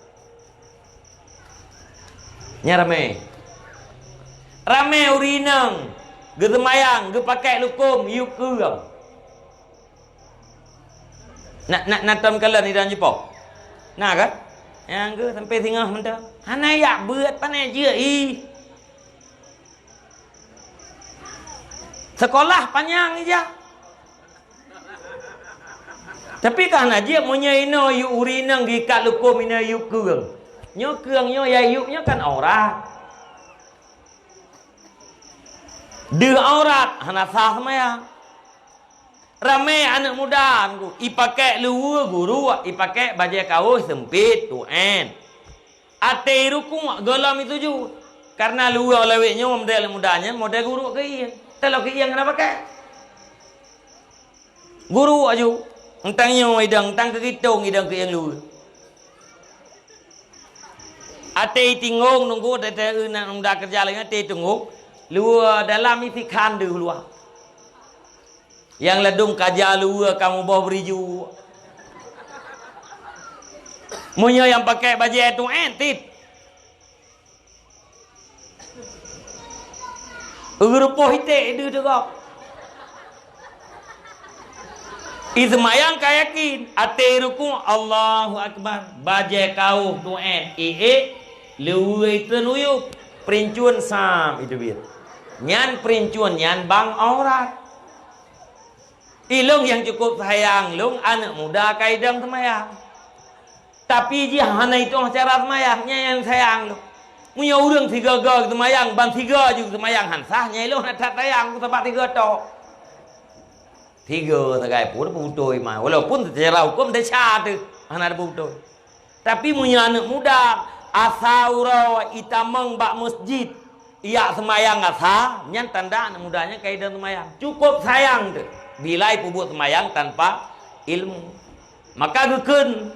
Nya ramai urinang getemayang ge pakai lukum yuk keung. Nak tam kala ni dan Jepang. Nah kan? Yang ke sampai tengah mentah. Hana yak beut panai je sekolah panjang aja. Tapi kan aja punya ino yu urinang di kat lukum ino yu keung. Nyo keung nyo ya yuknya kan aurat. De aurat hana sah semaya. Ramai anak muda ipakai luar guru, ipakai baju kaos sempit tuen. Ate rukun gelam itu ju. Karena luar leweknya model mudanya model guru ke iya. Kalau ke iya kenapa pakai? Guru aju. Entangnya idang, entang ke kitong idang ke yang luar. Ate tinggung nunggu tete nak muda kerja lagi ate tunggu. Luar dalam istikan dulu luar. Yang ledung kaja luar kamu bawa beriju. Munyo yang pakai baju itu entit. Urupoh ite itu juga. Izmayang kayakin ate ruku Allahu Akbar. Baju kau tu luar itu nuyuk perincuan sam itu biar. Nyan perincuan nyan bang aurat. Ilung yang cukup sayang, lung anak muda kaidang semayang. Tapi dia hana itu cara semayangnya yang sayang lu. Punya orang tiga semayang, bang tiga juga semayang hansahnya ilung nak sayang sebab tiga tok. Tiga segai pun putoi mah. Walaupun secara hukum dah sah tu, hana ada putoi. Tapi punya anak muda asaura itamang bak masjid. Ia semayang asah, nyan tanda anak mudanya kaidang semayang. Cukup sayang tu. Bilai pubuk semayang tanpa ilmu. Maka geken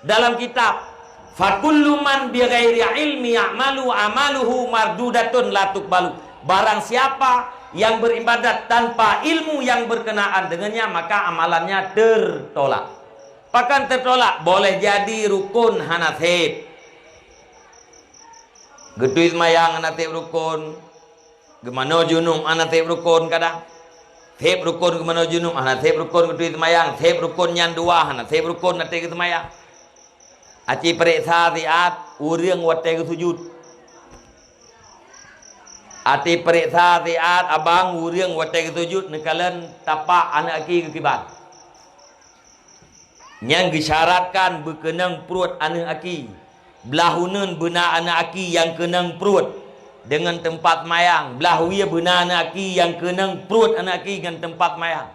dalam kitab fakullu man bi ghairi ilmi ya'malu amaluhu mardudatun la tuqbalu. Barang siapa yang beribadat tanpa ilmu yang berkenaan dengannya maka amalannya tertolak. Bahkan tertolak boleh jadi rukun hanasib. Getui semayang hanasib rukun. Gemano junum hanasib rukun kadang. Sep rukun ke mana junum, hana sep rukun ke semayang, sep rukun yang dua, hana sep rukun nanti ke semayang. Aci periksa siat, urang wate ke sujud. Ati periksa siat, abang urang wate ke sujud, nekalan tapak anak aki ke kibat. Yang disyaratkan berkenang perut anak aki. Belahunan benar anak aki yang kenang perut. Dengan tempat mayang belah wia benar anak aki yang kenang perut anak aki dengan tempat mayang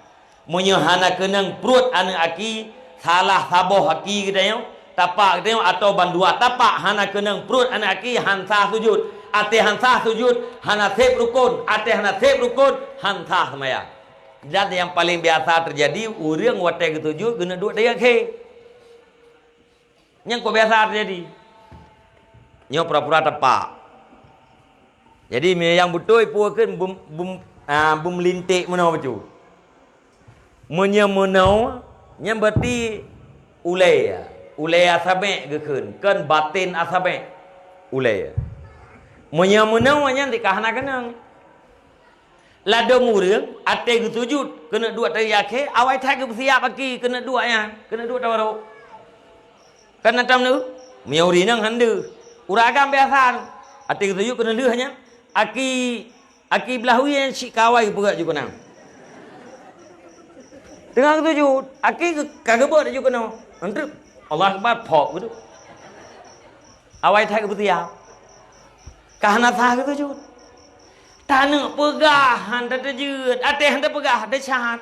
munyo hana kenang perut anak aki salah saboh aki kita yo tapak kita yo atau bandua tapak hana kenang perut anak aki hansa sujud ate hansa sujud hana sep rukun ate hana sep rukun hansa mayang. Dan yang paling biasa terjadi urang wate ketujuh kena duk dia ke yang kok biasa terjadi nyo pura-pura tapak. Jadi yang betul puakan bum lintik mana betul. Menyemenau yang berarti ulai asabe gekeun kan batin asabe ulai. Menyemenau nya dikahana kenang. Lada murang ate getujud kena dua tayake awai thai ke siap aki kena dua nya kena dua tawaro. Kana tam nu miuri nang handu. Uragam biasa ate getujud kena dua nya. Aki belahu yang si kawai berat juga nang. Tengah ketujuh, aki kagebot juga nang. Antri Allah Akbar phok gitu. Awai thai ke betia. Kahana sah gitu cut. Tanah pegah handa terjut, ate handa pegah ada syahat.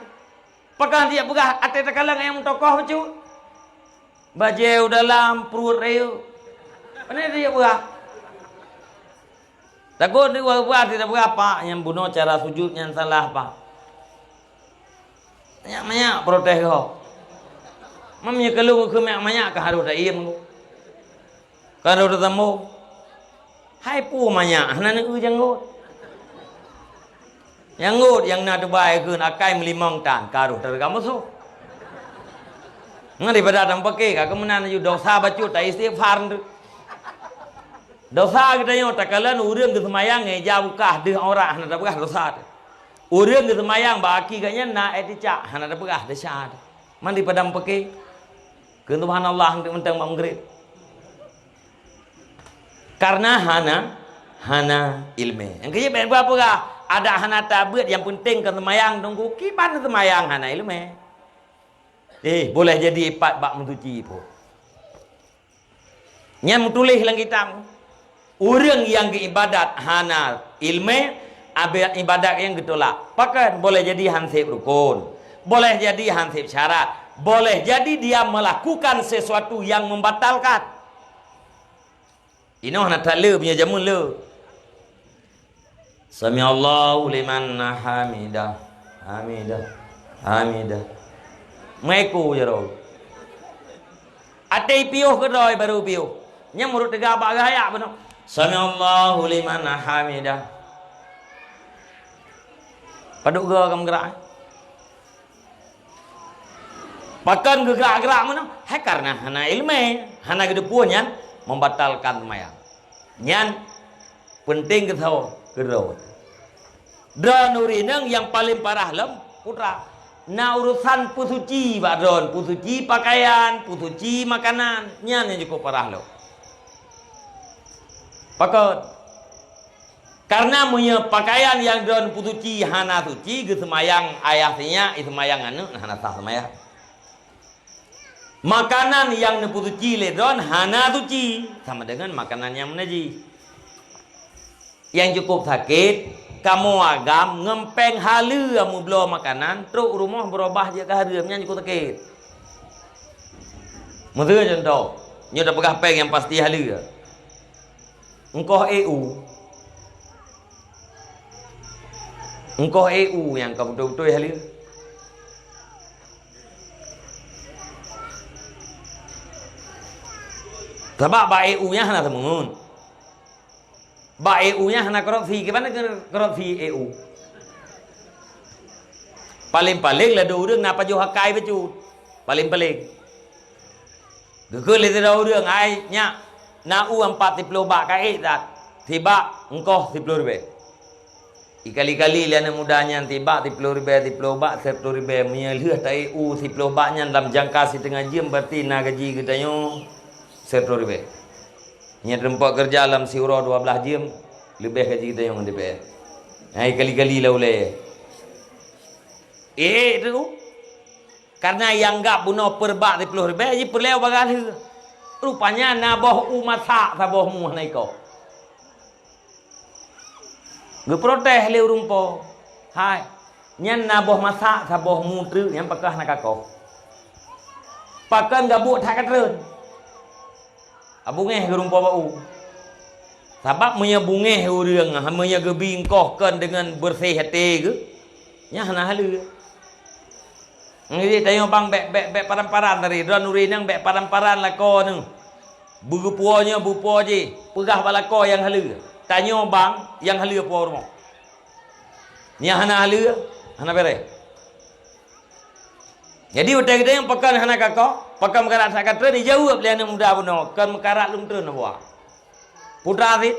Pegang dia pegah ate terkalang yang tokoh cut. Bajeu dalam perut reu. Mana dia pegah? Takut dia buat tidak berapa yang bunuh cara sujud yang salah apa? Banyak protes kau. Mamnya kalau ke banyak ke harus dah iam. Kalau dah temu, hai pu banyak, hana nak janggut. Janggut yang nak terbaik ke akai melimang tan, karuh terkamu so. Ngan daripada datang pakai, kakak menan you dosa bacut, tak istighfar tu. Dosa kita yang tak kalan urang ke semayang jauh kah deh orang hana tak pegah dosa. Urang ke semayang baki kanya na etica hana tak pegah dosa. Man daripada pakai, ke Subhanallah untuk mentang maghrib. Karena hana ilmu. Yang kerja ben apa kah? Ada hana tabut yang penting ke semayang tunggu kiban semayang hana ilmu. Boleh jadi 4 bab mencuci pun. Yang tulis dalam kitab. Orang yang ibadat hana ilmu, ibadat yang getolak. Pakan boleh jadi hansip rukun, boleh jadi hansip syarat, boleh jadi dia melakukan sesuatu yang membatalkan. Ini nak tak le punya jamun le. Sami Allahu liman hamidah, hamidah, hamidah. Maiku jero. Ate piuh ke doi baru piuh. Nya murut tegak bak gaya benar. Sami Allahu liman hamidah. Paduk ge kamu gerak. Pakan gerak-gerak mana? Hai karena hana ilmu, hana kedepunya membatalkan semayang. Nyan penting ke tahu kedua. Dan urinang yang paling parah lem putra. Na urusan pusuci badron, pusuci pakaian, pusuci makanan, nyan yang cukup parah lo. Pakot. Karena punya pakaian yang don pusuci hana suci ke semayang ayahnya itu semayang anu hana sah semayang. Makanan yang pusuci le don hana suci sama dengan makanan yang menajis. Yang cukup sakit kamu agam ngempeng halu kamu belo makanan truk rumah berubah je ke harimnya cukup sakit. Mesti contoh, nyo dah pegah peng yang pasti halu. Engkau EU yang kau betul-betul halu. Sebab ba EU nya hana temungun. Ba EU nya hana korupsi, gimana korupsi EU? Paling-paling lah dua orang napa jo hakai becut. Paling-paling. Gekul itu dua orang ai nya na u 40 bak kai tak. Tiba engkau 10 ribu. Ikali-kali liana mudanya tiba 10 ribu bak 10 ribu menyelih tak EU 10 baknya dalam jangka setengah jam berarti na gaji kita nyo 10 ribu. Nya tempat kerja dalam siuro 12 jam lebih gaji kita yang DPR. Hai kali-kali lah boleh. Itu karena yang enggak bunuh perbak 10 ribu je perleu bagal. Rupanya naboh umasak saboh mu nai ko. Ge protes le rumpo. Hai. Nyan naboh masak saboh mu treu yang pakah nak ko. Pakan gabuk tak katreun. Abungeh ke rumpo bau. Sebab munya bungeh urang, munya ge bingkohkan dengan bersih hati ke. Nya hana halu. Ngi tayo bang bek paran-paran dari don urinang bek paran-paran lako nu. Bugupuonya bupo je, pegah balako yang halu. Tanyo bang yang halu po rumah. Nya hana halu, hana bere. Jadi utai kita yang pekan hana kakak, pekan mekarat sakat tu ni jawab lian muda buno, kan mekarat lum tu nawa. Putra fit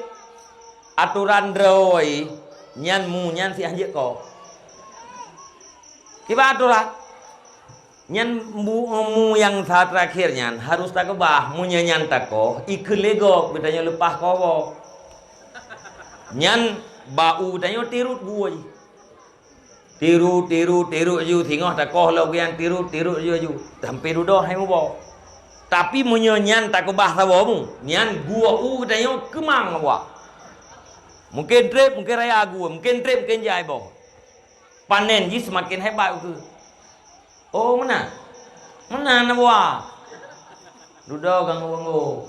aturan droi nyan mu nyan si anjek ko. Kiba aturan? Nyan mu yang saat terakhir nyan harus tak kebah mu nyan tak ko ikut lego betanya lepas ko. Nyan bau tanya tirut gua je. Tiru ju tengok tak koh lo gian tiru ju sampai dudoh hai mu bo. Tapi menyanyan tak kubah tawamu. Nyan gua katanya kemang apa? Mungkin trip, mungkin raya gua, mungkin trip, mungkin jai boh. Panen ji semakin hebat ke. Oh mana? Mana nawa? Duduk ganggu.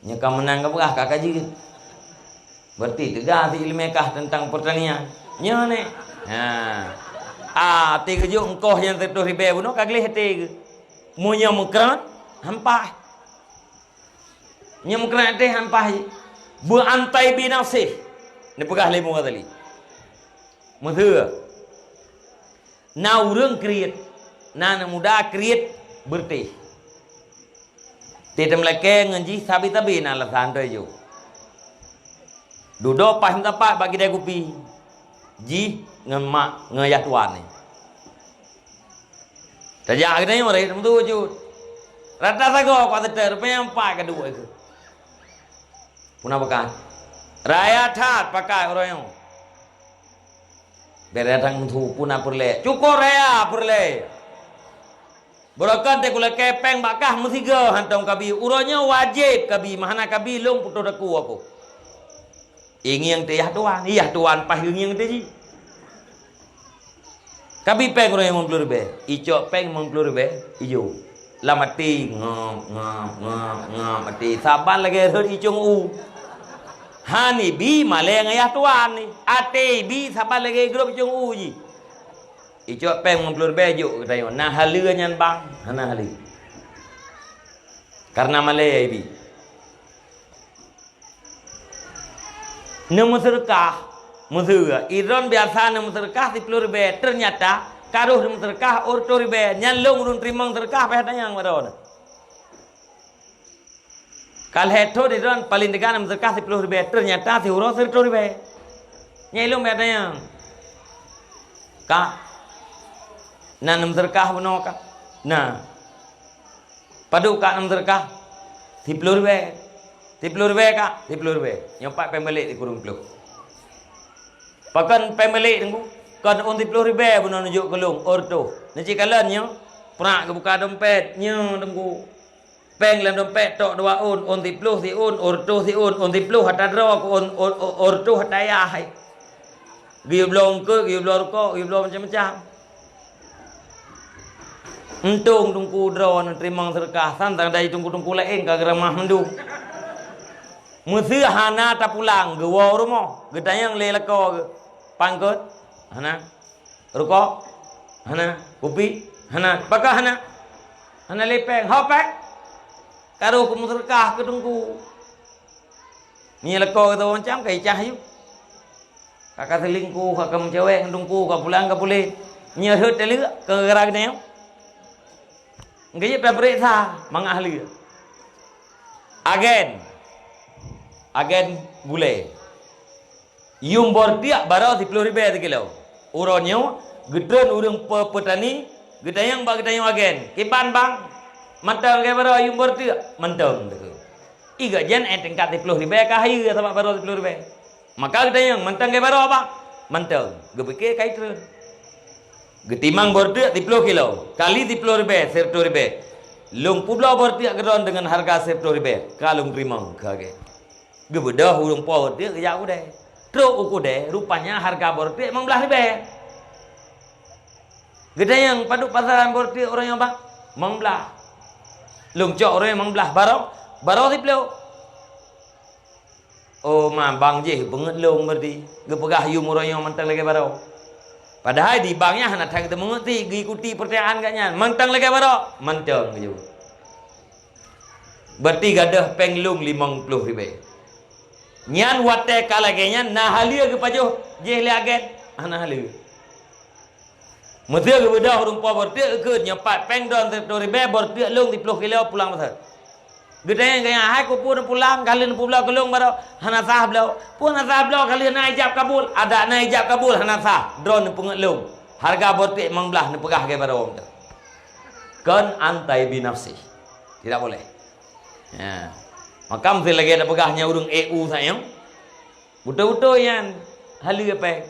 Nyaka menang ke berah kakak ji. Berarti tegah si ilmiah tentang pertanian. Nya ne. Ha. Tiga jo engkau yang tertuh ribe buno kaglih hete. Monya mukran hampah. Nya mukran teh hampah. Berantai binasih. Ni pegah lemu tadi. Methua. Na urang kriet. Na muda kriet bertih. Tidak meleke ngenji sabi-tabi na alasan tu jo. Duduk pas tempat bagi dia kopi. Ji ngemak ngayah tuan ni. Tajak kita ni orang tu je. Rata sago kau ter pempak kedua itu. Punah pakai. Raya tat pakai orang yang. Beratang tu punah perle. Cukup raya perle. Berakan te kula kepeng bakah musiga hantong kabi. Uranya wajib kabi. Mahana kabi long putu daku aku. Ingi yang te yah tuan pah ingi yang te ji. Kabi peng orang yang mengkelur be. Icok peng mengkelur be. Ijo. Lah mati ngam mati. Saban lagi herd icong u. Hani bi maleng ayah tuan ni. Ate bi saban lagi grup icong u ji. Icok peng mengkelur be jo katanya. Nah halia nyan bang. Hana hali. Karena malay bi. Nama sedekah Muzura Iran biasa nama sedekah di pelur be. Ternyata karuh nama sedekah ortor be. Nyalung urun terimang sedekah pada yang maron. Kal heto di Iran paling dekat nama sedekah di pelur be. Ternyata si urus ortor be. Nyalung pada yang kak. Nah nama sedekah benar kak. Nah padu kak nama sedekah di pelur be. Di pelur be kak, di pelur be. Nyampak pembalik di kurung pelur. Pakan pembalik tunggu. Kan on di pelur be buno nunjuk kelung orto. Nanti kalian nyo prak ke buka dompet nyo tunggu. Peng dalam dompet tok dua on di pelur si orto si on di pelur hatta draw ko orto hatta ya hai. Gi belum ke, gi belum ko, gi belum macam-macam. Untung tunggu draw terima sedekah santang dari tunggu lain ke geramah mendung. Musuh hana tak pulang gewa rumah gedayang lelako pangkot hana rukok hana kopi hana pakah hana lepeng hopek karo ku sedekah ke tunggu ni leko tu macam kai cah yu kakak selingkuh kakak mencewek tunggu kau pulang kau boleh nyerut telu ke gerak ni ngai periksa mangahli agen bule yung bortiak barau 10,000 kilo uronyo gedon urang petani gedayang bag gedayang agen kiban bang mantang ke barau yung bortiak mantang iga jen tingkat 10,000 ka hayu sama barau 10,000 maka gedayang mantang ke barau apa mantang gebeke kai tren getimang bortiak 10 kilo kali 10,000 10,000 lung publo bortiak gedon dengan harga 10,000 kalung rimang kage gebedah urung power dia jauh deh. Truk uku deh, rupanya harga borti 15,000. Gede yang padu pasaran borti orang yang bang 15. Lungcok orang yang 15 baro si peluk. Oh mah bang je banget lung berarti. Gepegah yum orang yang mentang lagi baro. Padahal di banknya hana tak kita mengerti, ikuti pertanyaan katnya. Mentang lagi baro, mentang gitu. Berarti gadah penglung 50,000. Nyan wate kalagenya na halia ke pajo je liaget ana halia muthe ke bedah rumpa borti ke nyapat peng don tori be borti long 10 kilo pulang besar gede gaya hai ko pun pulang kalian pulang kelong baro hana sah blau pun sah blau kalian na ijab kabul ada na ijab kabul hana sah drone pengelong harga borti 15 ni pegah ke baro kan antai binafsi tidak boleh ya. Makam tu lagi ada pegahnya urung EU sayang. Betul-betul yang halu apa?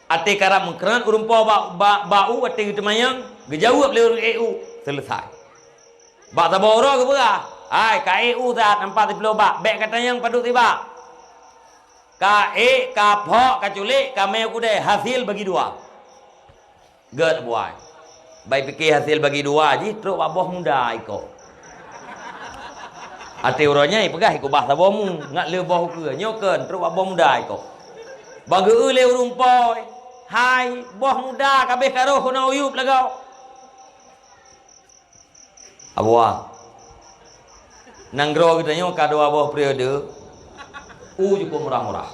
Ate karam mengkeran urung po bau ate gitu mayang. Gejawab le urung EU selesai. Bak taboro ke berah. Hai, KEU tat 40 bak. Bek katanya yang paduk tiba. KE, kapok, kaculik, kameu kude. Hasil bagi dua. Ged buai. Baik fikir hasil bagi dua je. Teruk baboh muda ikut. Hati uranya pegah ikut bah tabomu. Ngat le boh ke. Nyoken. Teruk baboh muda ikut. Bagi ule urumpoi. Hai, boh muda kabeh karo kuna uyup lagau. Abah. Nanggro kita nyo kado abah periode. Cukup murah-murah.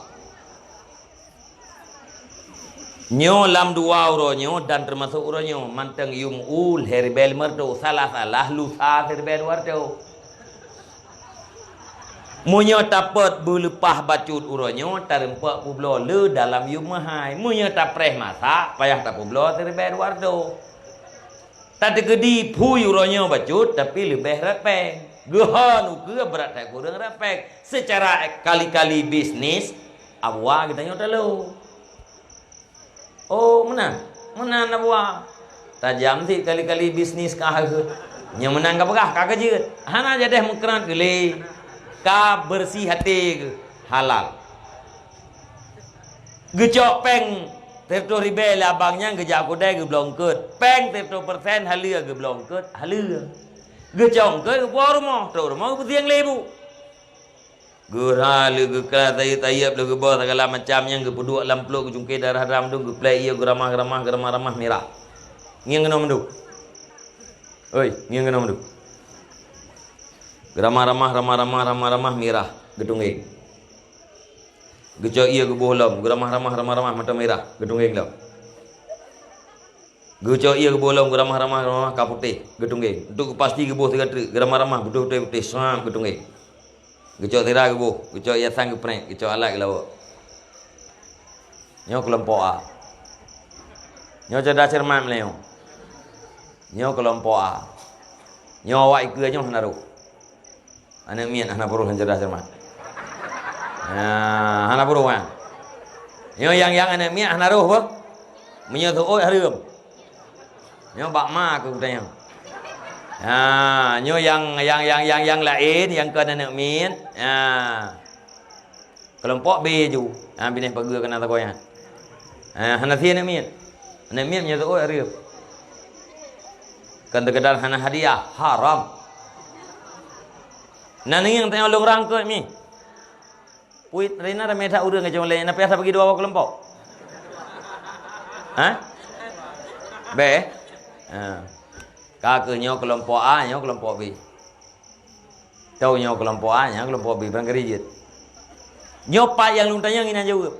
Nyo lam 2 euro nyo dan termasuk euro nyo manteng yum ul herbel merdo salah lusa herbel wardo. Munyo dapat berlepah bacut euro nyo tarempak publo le dalam yum mahai. Munyo tak preh masak payah tak publo herbel wardo. Tadi kedi pu euro nyo bacut tapi lebih repeng. Gehan uke berat tak kurang repeng. Secara kali-kali bisnis awak kita nyo telu. Oh, mana nak buat? Tajam sih kali-kali bisnis kah ke. Yang menang ke pegah kah je. Hana jadi mengkeran gele. Ka bersih hati ke halal. Gecok peng tepto ribel abangnya gejak kodai ke blongket. Peng tepto persen halia ke blongket. Halia. Gecok ke rumah. Terus rumah ke tiang lebu. Gerhal ke kelas tayap ke bawah segala macam yang ke peduk lamplu ke jungkir darah ram tu ke play ia geramah merah. Ngiang kena mendu. Oi, ngiang kena mendu. Geramah merah gedungeng. Gecok ia ke bolam geramah mata merah gedungeng lau. Gecok ia ke bolam geramah kaputih gedungeng. Untuk pasti ke bawah tegak geramah betul putih sang gedungeng. Gecok tira ke bu, gecok ia sang ke prank, gecok alat ke lawak. Nyo kelompok A. Nyo cerdas cermat meleo. Nyo kelompok A. Nyo awak ikut nyo naruh. Anak mian anak buruh cerdas cermat. Nah, anak buruh kan. Nyo yang anak mian naruh apa? Menyo tu oi harum. Nyo bak ma ke kutanya. Nyo yang lain yang ke anak min. Kelompok B ju. Bini pagi kena takoyan. Hanafi anak min. Anak min nya tu oh arif. Kan terkedal hana hadiah haram. Nani yang tanya ulung rangkut mi. Puit rina da meta urang ke jong lain na biasa bagi 2 kelompok. B. Kakak nyo kelompok A, nyo kelompok B. Tahu nyo kelompok A, nyo kelompok B. Bang kerijit. Nyo pak yang lung tanya ngina jawab.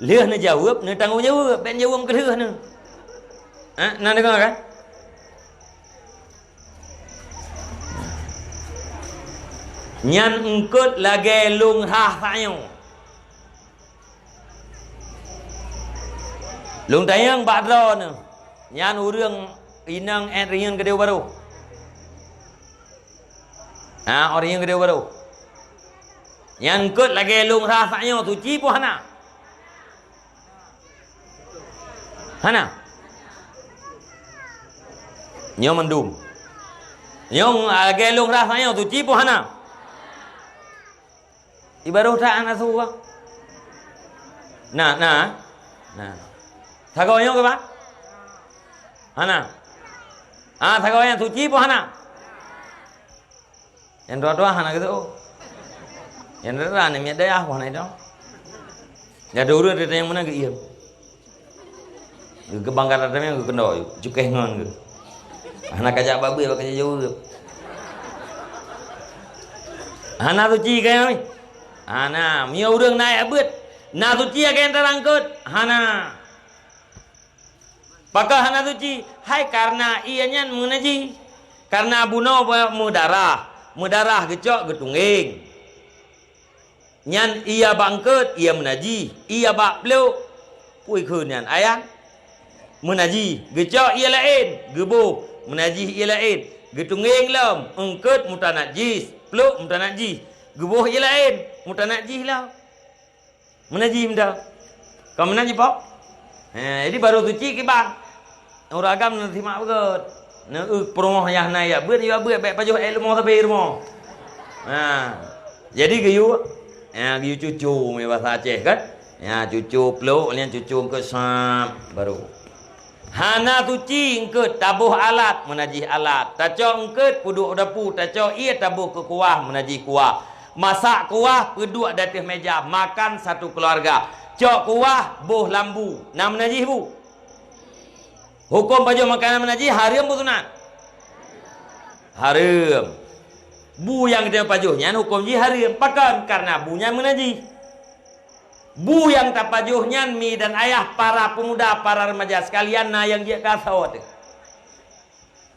Liah na jawab, na tanggung jawab. Ben jawab ke liah na. Nak dengar kan? Nyan engkut lagi lung hah sayo. Lung tayang badro na. Nyan urang inang rian gede baru. Orang yang gede baru. Yang kut lagi lung rasanya tu cipu hana. Nyo mendum. Nyo lagi lung rasanya tu cipu hana. Ibaruh tak anak suwa. Nah. Thagau nyo ke ba? Hana. Thagau yang tu cipu hana. Yang dua-dua hana gitu. Yang dua ni miat daya apa ni dah? Ya dulu ada yang mana ke iya? Ke bangkar ada yang ke kena, cukai ngon ke. Anak kajak babi, kajak jauh ke. Anak tu cik kaya ni. Anak, mia urang naik abut. Nak tu cik kaya terangkut. Hana. Pakah hana tu cik. Hai karena ianya menaji. Karena buno mudarah gecok getungging. Nyan ia bangkut, ia menaji. Ia bak peluk. Pui khun nyan. Ayah. Menaji. Gecok ia lain. Gebuh. Menaji ia lain. Getungging lam. Engkut muta najis. Peluk muta najis. Gebuh ia lain. Muta najis lah. Menaji muda. Kau menaji pak? Jadi baru tu cik ke bang. Orang agam nanti mak berkut. na promoh yang na ya beut baik pajuh rumah tapi rumah. Jadi gayu gayu cucu me bahasa Aceh kan. Ya cucu peluk lian cucu ke sap baru. Hana tuci engkeut tabuh alat menajih alat. Taco engkeut puduk dapur, taco ia tabuh ke kuah menajih kuah. Masak kuah peduk di atas meja, makan satu keluarga. Cok kuah buh lambu. Nam menajih bu. Hukum baju makanan menajih haram bu sunat. Haram. Bu yang dia pajuhnya hukum ji haram. Pakan karena bunya menajih. Bu yang tak pajuhnya mi dan ayah para pemuda, para remaja sekalian na yang dia kasau tu.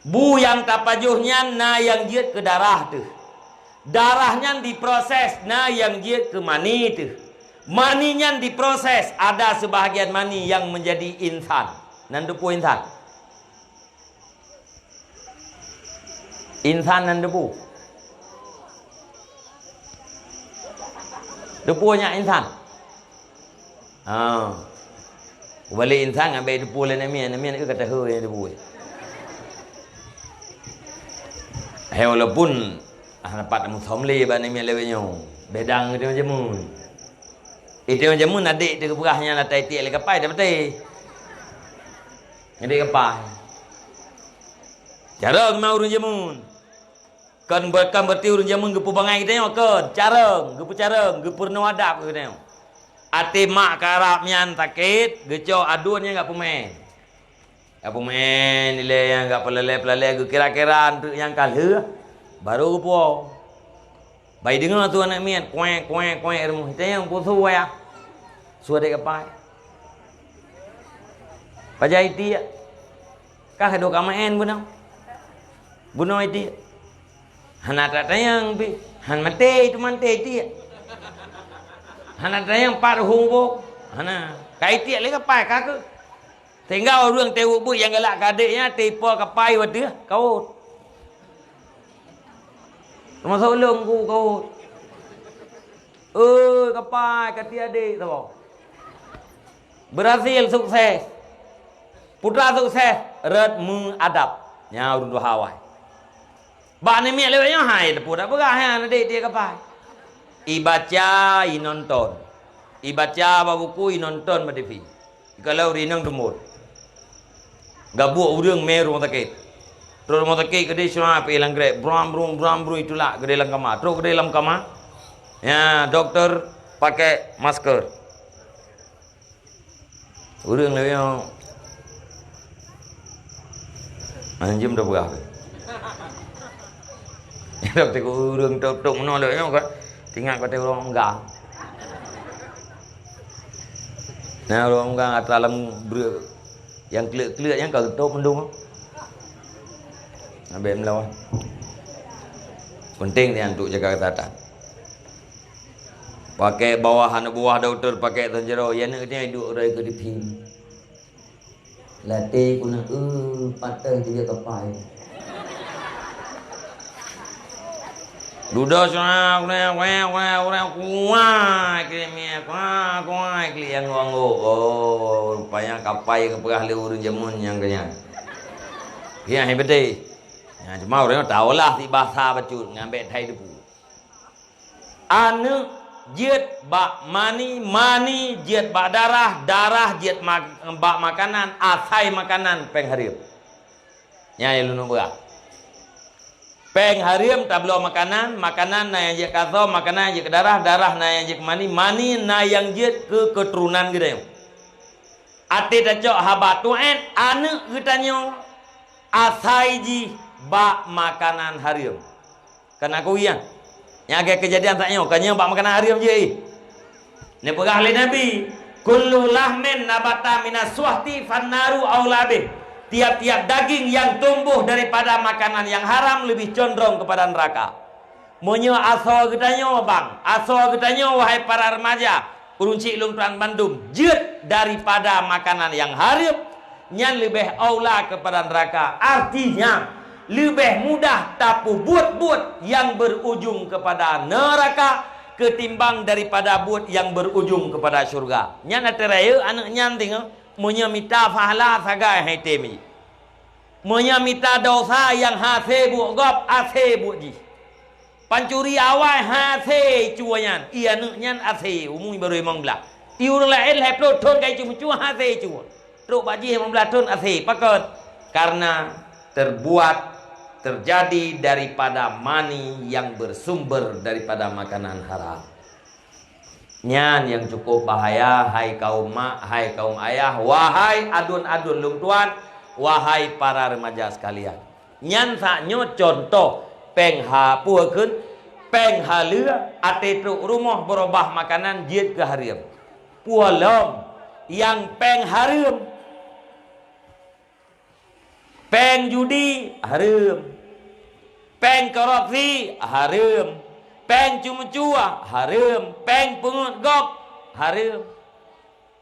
Bu yang tak pajuhnya na yang dia ke darah tu. Darahnya diproses na yang dia ke mani tu. Maninya diproses ada sebahagian mani yang menjadi insan. Nan depu insan. Insan nan depu. Depunya insan. Balik insan ambil depu lain namian ke kata he depu. Walaupun dapat musomli ba namian lewenya. Bedang dia macam mun. Itu macam mun adik dia berahnya la tai tiak le kapai dah betul. Adik kapai. Cara mau urun jamun. Kan berti urun jamun gepu bangai kita tengok kan. Careng, gepu no adab kita tengok. Ati mak karapnya sakit, gecok aduannya enggak pemain. Enggak pemain nilai yang enggak pelale-pelale kira-kira untuk yang kalah baru gepu. Baik dengar tu anak mian, kuek rumah. Kita yang pusu ya. Suara dia kapai. Pajai dia. Kah do kamaen bunau. Bunau dia. Hana tak tayang bi. Han mate itu mante dia. Hana tayang par humbuk. Hana kai tiak le kapai kak. Tinggal orang tewuk bu yang galak kadeknya tipu kapai wadi kau. Rumah solong ku kau. Kapai kati adik tahu. Berhasil sukses. Putra sukses red mengadap. Nya urun dua hawai. Ba ni miak lewanya hai putra berah han adik dia kapai. Ibaca inonton. Ibaca buku inonton ba TV. Kalau rinang temur. Gabuk urang meru sakit. Terus rumah sakit gede semua pelang grek bram itulah gede dalam kamar. Terus gede dalam kamar. Ya, doktor pakai masker. Urang le yang anjim dah berah. Doktor urang tok menolak yang kan. Tinggal kata orang enggak. Nah, orang enggak atau dalam yang kelik-kelik yang kau tok mendung. Ambil melawan. Penting dia untuk jaga kesihatan. Pakai bawahan buah doktor pakai tanjero. Ya nak dia hidup orang ke dipin. Latih guna patah dia kapai. Duda sana kuai kemia kuai yang nganggo. Oh, rupanya kapai ke perah le urun jamun yang kenyang. Ya hebat deh. Ya cuma orang tahu lah si bahasa bacut ngambil thai depu. Anu jet bak mani jet bak darah jet bak makanan asai makanan pengharium. Ya lunu berat. Peng harim tablo makanan na yang je kaso, makanan je ke darah na yang je ke mani na yang je ke keturunan kita. Ati tacok habat tuan anu getanyo asai ji bak makanan harim. Kan aku yang agak kejadian taknya kanyo bak makanan harim je. Ni pegah le Nabi, kullu lahmin nabata minas suhti fannaru aulabih. Tiap-tiap daging yang tumbuh daripada makanan yang haram lebih condong kepada neraka. Monyo aso getanyo bang, aso getanyo wahai para remaja, uruncik lumpuran Bandung, jet daripada makanan yang haram, nyan lebih aula kepada neraka. Artinya lebih mudah tapu buat yang berujung kepada neraka ketimbang daripada buat yang berujung kepada surga. Nyan ateraya anak nyan tengok. Munya mita fahala sagai hai temi. menyamita dosa yang hase buat gop ase buat ji pancuri awal hase cuanyan ia nyan ase umum baru emang belah iu lain leplo ton kai cuma hase cua truk baji emang belah ton ase pakot karena terjadi daripada mani yang bersumber daripada makanan haram. Nyan yang cukup bahaya, hai kaum mak, hai kaum ayah, wahai adun-adun lung tuan, wahai para remaja sekalian. Nyan saknyo contoh peng ha puekeun, peng ha leu ate truk rumah berubah makanan jiet ke harim. Pualom yang peng harim, peng judi harim, peng korupsi harim, peng cuma-cua harim, peng pungut gop harim.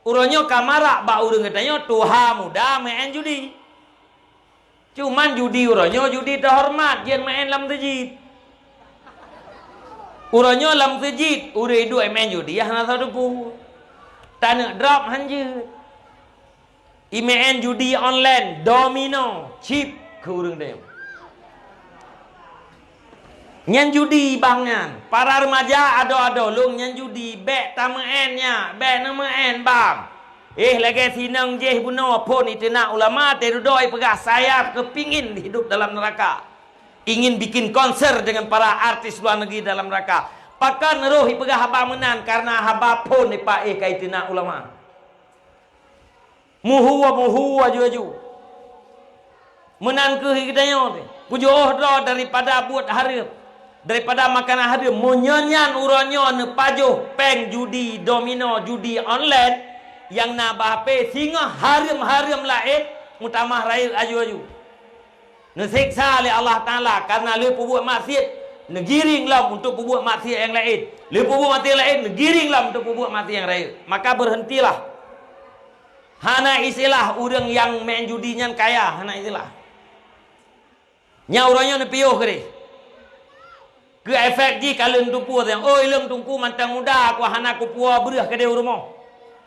Uronyo kamara ba urang katanya tuha muda main judi. Cuman judi uronyo judi terhormat, jen main lam tejid. Uronyo lam tejid, ure du main judi ya hana sadupu. Tanah drop hanjeut. Imain judi online, domino, chip ke urang teh. Nyan judi bangan, para remaja ado-ado lung nyan judi, bek tamaennya, bek namaen bang. Lagi sinang jeh buno pun itu nak ulama terudoi pegah saya kepingin hidup dalam neraka. Ingin bikin konser dengan para artis luar negeri dalam neraka. Pakan roh pegah haba menan karena haba pun ipa kaitina ulama. Muhuwa ju. Menan ke hidayah pujuh roh daripada buat harim. Daripada makanan harim monyanyan uronyo ne pajuh peng judi domino judi online yang nabah pe singa harim-harim lain mutamah rail aju-aju. Ne siksa oleh Allah Taala karena lu buat maksiat negiring lah untuk buat maksiat yang lain. Lu buat maksiat lain negiring lah untuk buat maksiat yang lain. Maka berhentilah. Hana istilah orang yang main judinya kaya, hana istilah. Nya uronyo ne piuh kere. Ke efek ji kalau tumpu yang oh ilung tungku mantang muda aku hana ku puah berah ke dia rumah.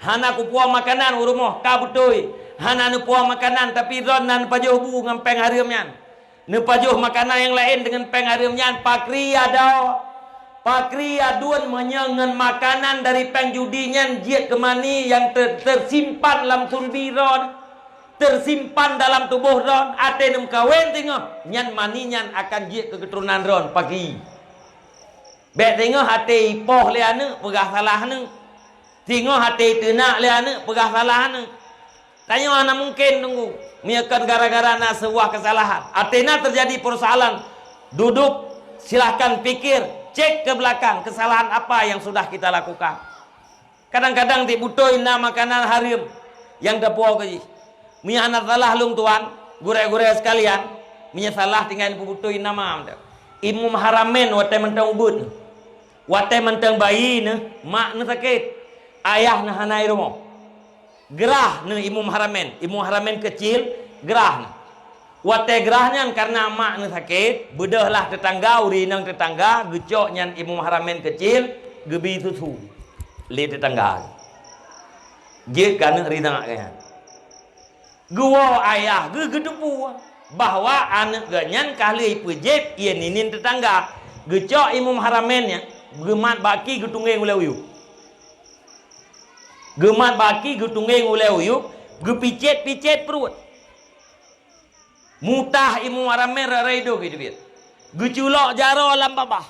Hana ku puah makanan rumah ka betul. Hana nu puah makanan tapi ron nan pajuh bu ngam peng harimnya. Nu pajuh makanan yang lain dengan peng harimnya pakria dah. Pakria duan menyengen makanan dari peng judinya jiet kemani yang tersimpan dalam sulbi ron. Tersimpan dalam tubuh ron ate nem kawin tengok nyan mani nyan akan jiet ke keturunan ron pagi. Bek tengok hati poh le ane pegah salah ane. Tengok hati tenak le ane pegah salah ane. Tanya mana mungkin tunggu. Miakan gara-gara nak sebuah kesalahan. Atina terjadi persoalan. Duduk silahkan pikir, cek ke belakang kesalahan apa yang sudah kita lakukan. Kadang-kadang dibutuhin nama makanan harim yang dah puas ke. Mia anak salah lung tuan, gure-gure sekalian. Mia salah tinggal dibutuhin nama. Imam Haramen wate mentang ubud. Wate mentang bayi ne, mak ne sakit. Ayah ne hanai rumah. Gerah ne Imam Haramen. Imam Haramen kecil, gerah ne. Wate gerahnya karena mak ne sakit, bedahlah tetangga uri nang tetangga, gecok nyan Imam Haramen kecil, gebi susu. Li tetangga. Dia kan ri tengah kan. Gua ayah ge gedepu. Bahwa anak ganyan kali pejep ia ninin tetangga gecok Imam Haramennya gemat baki getungeng uleu gemat baki getungeng uleu gepicet perut mutah Imam Haramen raido gitu biar geculok jaro alam babah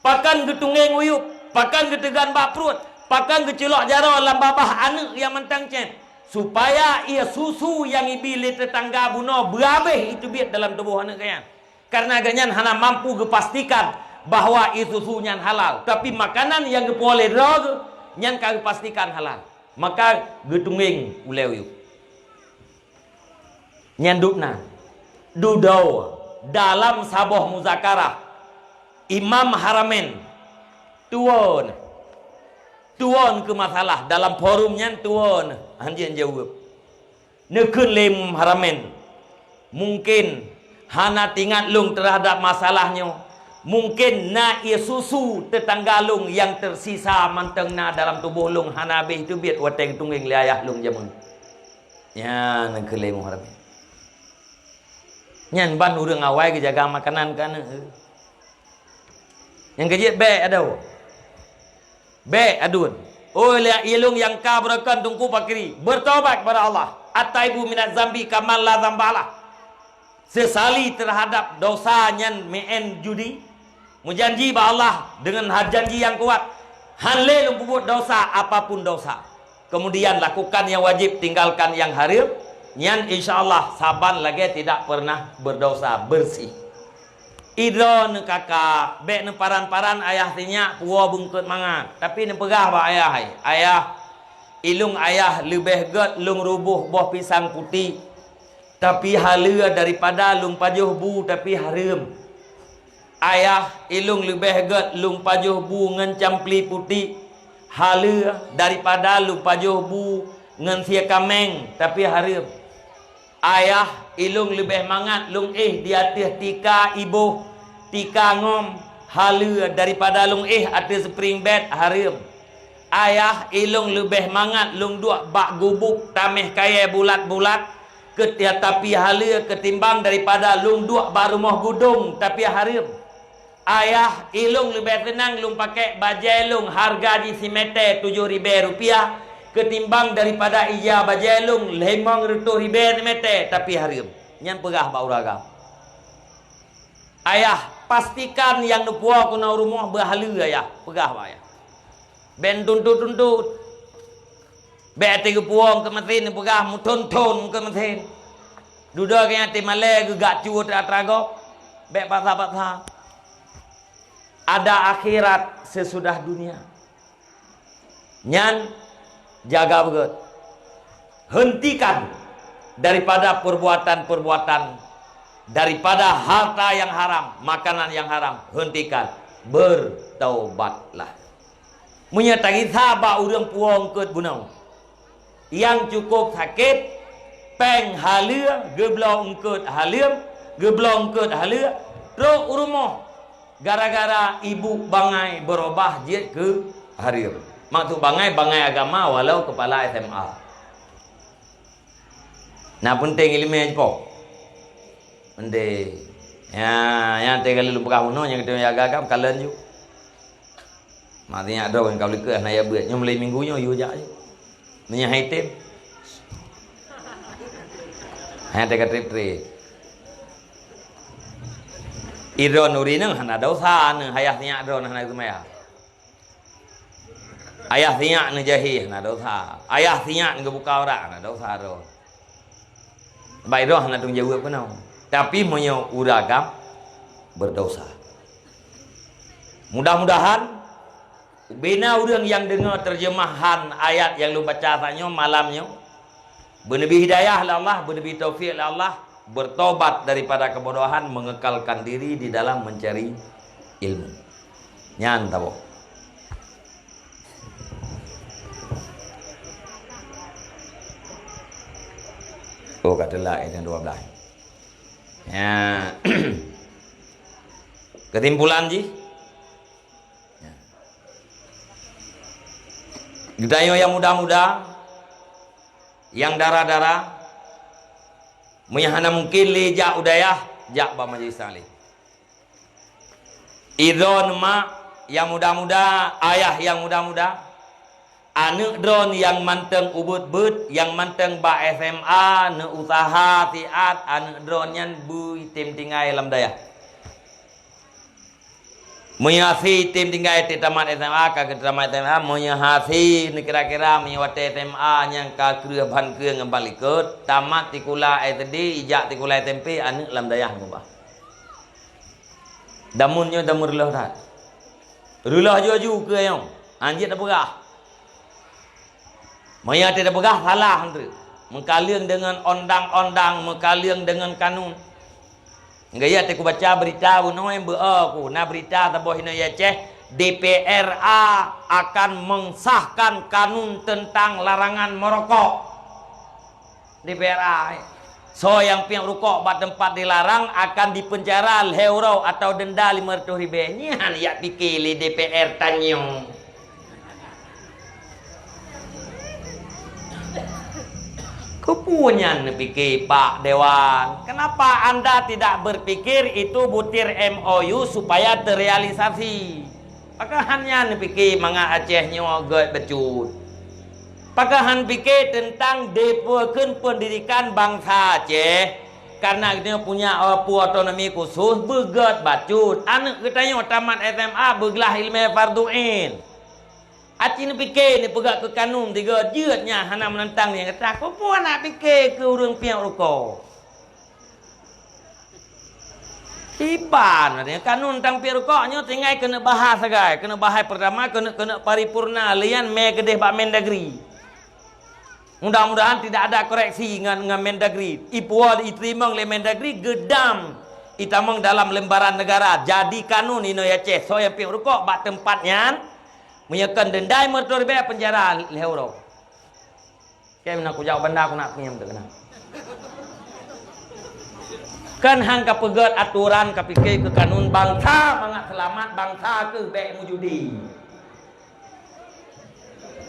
pakan getungeng uyup pakan getegan bak perut pakan geculok jaro alam babah anak yang mentang cen supaya ia susu yang ibili tetangga buno berabeh itu biar dalam tubuh anak kalian. Karena ganyan hana mampu gepastikan bahwa itu susunya halal. Tapi makanan yang boleh drog nyan kau pastikan halal. Maka getungeng uleu yuk. Nyandukna dudau dalam saboh muzakarah Imam Haramen tuon ke masalah dalam forumnya tuon anjian jawab nekun lem Haramen mungkin hana tingkat lung terhadap masalahnya mungkin na ia susu tetangga lung yang tersisa manteng na dalam tubuh lung hana be itu biat wateng tunggeng liayah lung jamun ya nekun lem Haramen Nyan ban urang awai ke jaga makanan kan. Yang kejit be ada. Be adun. Oh lihat ilung yang kabrekan tungku pakiri. Bertobat kepada Allah. Ataibu minaz zambi kamal la zambalah. Sesali terhadap dosa nyan meen judi. Menjanji ba Allah dengan janji yang kuat. Hanle buat dosa apapun dosa. Kemudian lakukan yang wajib, tinggalkan yang haram. Nyan insyaallah saban lagi tidak pernah berdosa, bersih. Idro ne kakak, bek ne paran-paran ayah tinya puwa bungkut mangat. Tapi ne pegah ba ayah hai. Ayah ilung ayah lebih get lung rubuh boh pisang putih. Tapi halua daripada lung pajuh bu tapi haram. Ayah ilung lebih get lung pajuh bu ngan campli putih. Halua daripada lung pajuh bu ngan sia kameng tapi haram. Ayah ilung lebih mangat lung dia tika ibu tika ngom halua daripada lung atas spring bed haram. Ayah ilung lebih mangat lung dua bak gubuk tameh kaya bulat-bulat ketia tapi halua ketimbang daripada lung dua bak rumah gudung tapi haram. Ayah ilung lebih tenang lung pakai bajai lung harga di simete 7.000 rupiah ketimbang daripada iya bajai lung 5.000 mete tapi haram. Nyan pegah ba uragam. Ayah pastikan yang nupuah kuna rumah berhala ayah pegah ba ayah. Ben tuntut-tuntut. Be tiga puang ke mesin pegah mu tonton ke mesin. Duda kaya ti male gegak cuut atrago. Be pasal-pasal. Ada akhirat sesudah dunia. Nyan jaga begut. Hentikan daripada perbuatan-perbuatan, daripada harta yang haram, makanan yang haram. Hentikan. Bertaubatlah. Menyatakan sabak urang puang ket bunau. Yang cukup sakit, peng halia, geblong ket halim, geblong ket halia, terus rumah. Gara-gara ibu bangai berubah jid ke harim. Maksud bangai agama walau kepala SMA. Nah penting ilmu po. Penting. Ya, yang tinggal lu buka uno yang kita jaga agam kalian ju. Matinya ada yang kau lihat naya buat nyomlai minggunya yu aja. Nya haitem. Hanya teka trip. Idron uri nang hana dosa nang hayah tinya idron hana kumaya. Ayah tinya nang jahi hana dosa. Ayah tinya nang buka ora hana dosa ro. Baik ro hana tung jawab penau. Tapi monyo uragam berdosa. Mudah-mudahan bina urang yang dengar terjemahan ayat yang lu baca tanya malamnya berlebih hidayah Allah, berlebih taufik Allah. Bertobat daripada kebodohan, mengekalkan diri di dalam mencari ilmu. Nyan tabo. Oh katalah yang 12. Ya. Kesimpulan ji. Ya. Gedayo yang muda-muda, yang darah-darah. Menyahana mungkin li jak udayah jak ba majlis salih. Idron mak yang muda-muda, ayah yang muda-muda, anak drone yang manteng ubud bud, yang manteng ba SMA, ne usaha tiat, anak drone nyan bui tim tinggai lam dayah. Menyasi tim tinggai ti tamat SMA ka tamat SMA menyahasi ni kira-kira menyawate SMA yang ka kreuh ban kreuh ngambalikut tamat tikula tadi ijak tikula tempe anu lam dayah ngubah. Damunnya damur lah rat. Rulah ju ke yang anjit dah pegah. Maya tidak pegah salah hangre. Mengkaliang dengan ondang-ondang, mengkaliang dengan kanun. Gaya aku baca berita buno yang aku na berita taboh hina ya ceh DPRA akan mensahkan kanun tentang larangan merokok. DPRA so yang piang rokok bat tempat dilarang akan dipenjara €1 atau denda RM500.000. Nyan ya pikir li DPR tanyong. Kepunya pikir Pak Dewan, kenapa Anda tidak berpikir itu butir MOU supaya terrealisasi? Pakahannya pikir manga Acehnya agak becut. Pakahan pikir tentang depokan pendidikan bangsa Aceh. Karena kita punya otonomi khusus begat bacut. Anak kita tamat SMA bergelah ilmu farduin. Aceh ni fikir ni pegak ke kanun tiga jeutnya hana menentang yang kata aku pun nak fikir ke urang pihak rokok. Iban ni kanun tentang pihak rokoknya tinggal kena bahas sagai, kena bahas pertama kena paripurna lian me kedeh Pak Mendagri. Mudah-mudahan tidak ada koreksi dengan Mendagri. Ipual diterima oleh Mendagri gedam itamang dalam lembaran negara jadi kanun ino Aceh. So yang pihak rokok bak tempatnya menyekan dendai mertua be penjara lehoro. Kayak nak aku jawab benda aku nak pinjam tu kena. Kan hang ka pegat aturan ka fikir ke kanun bangsa mangat selamat bangsa ke be mujudi.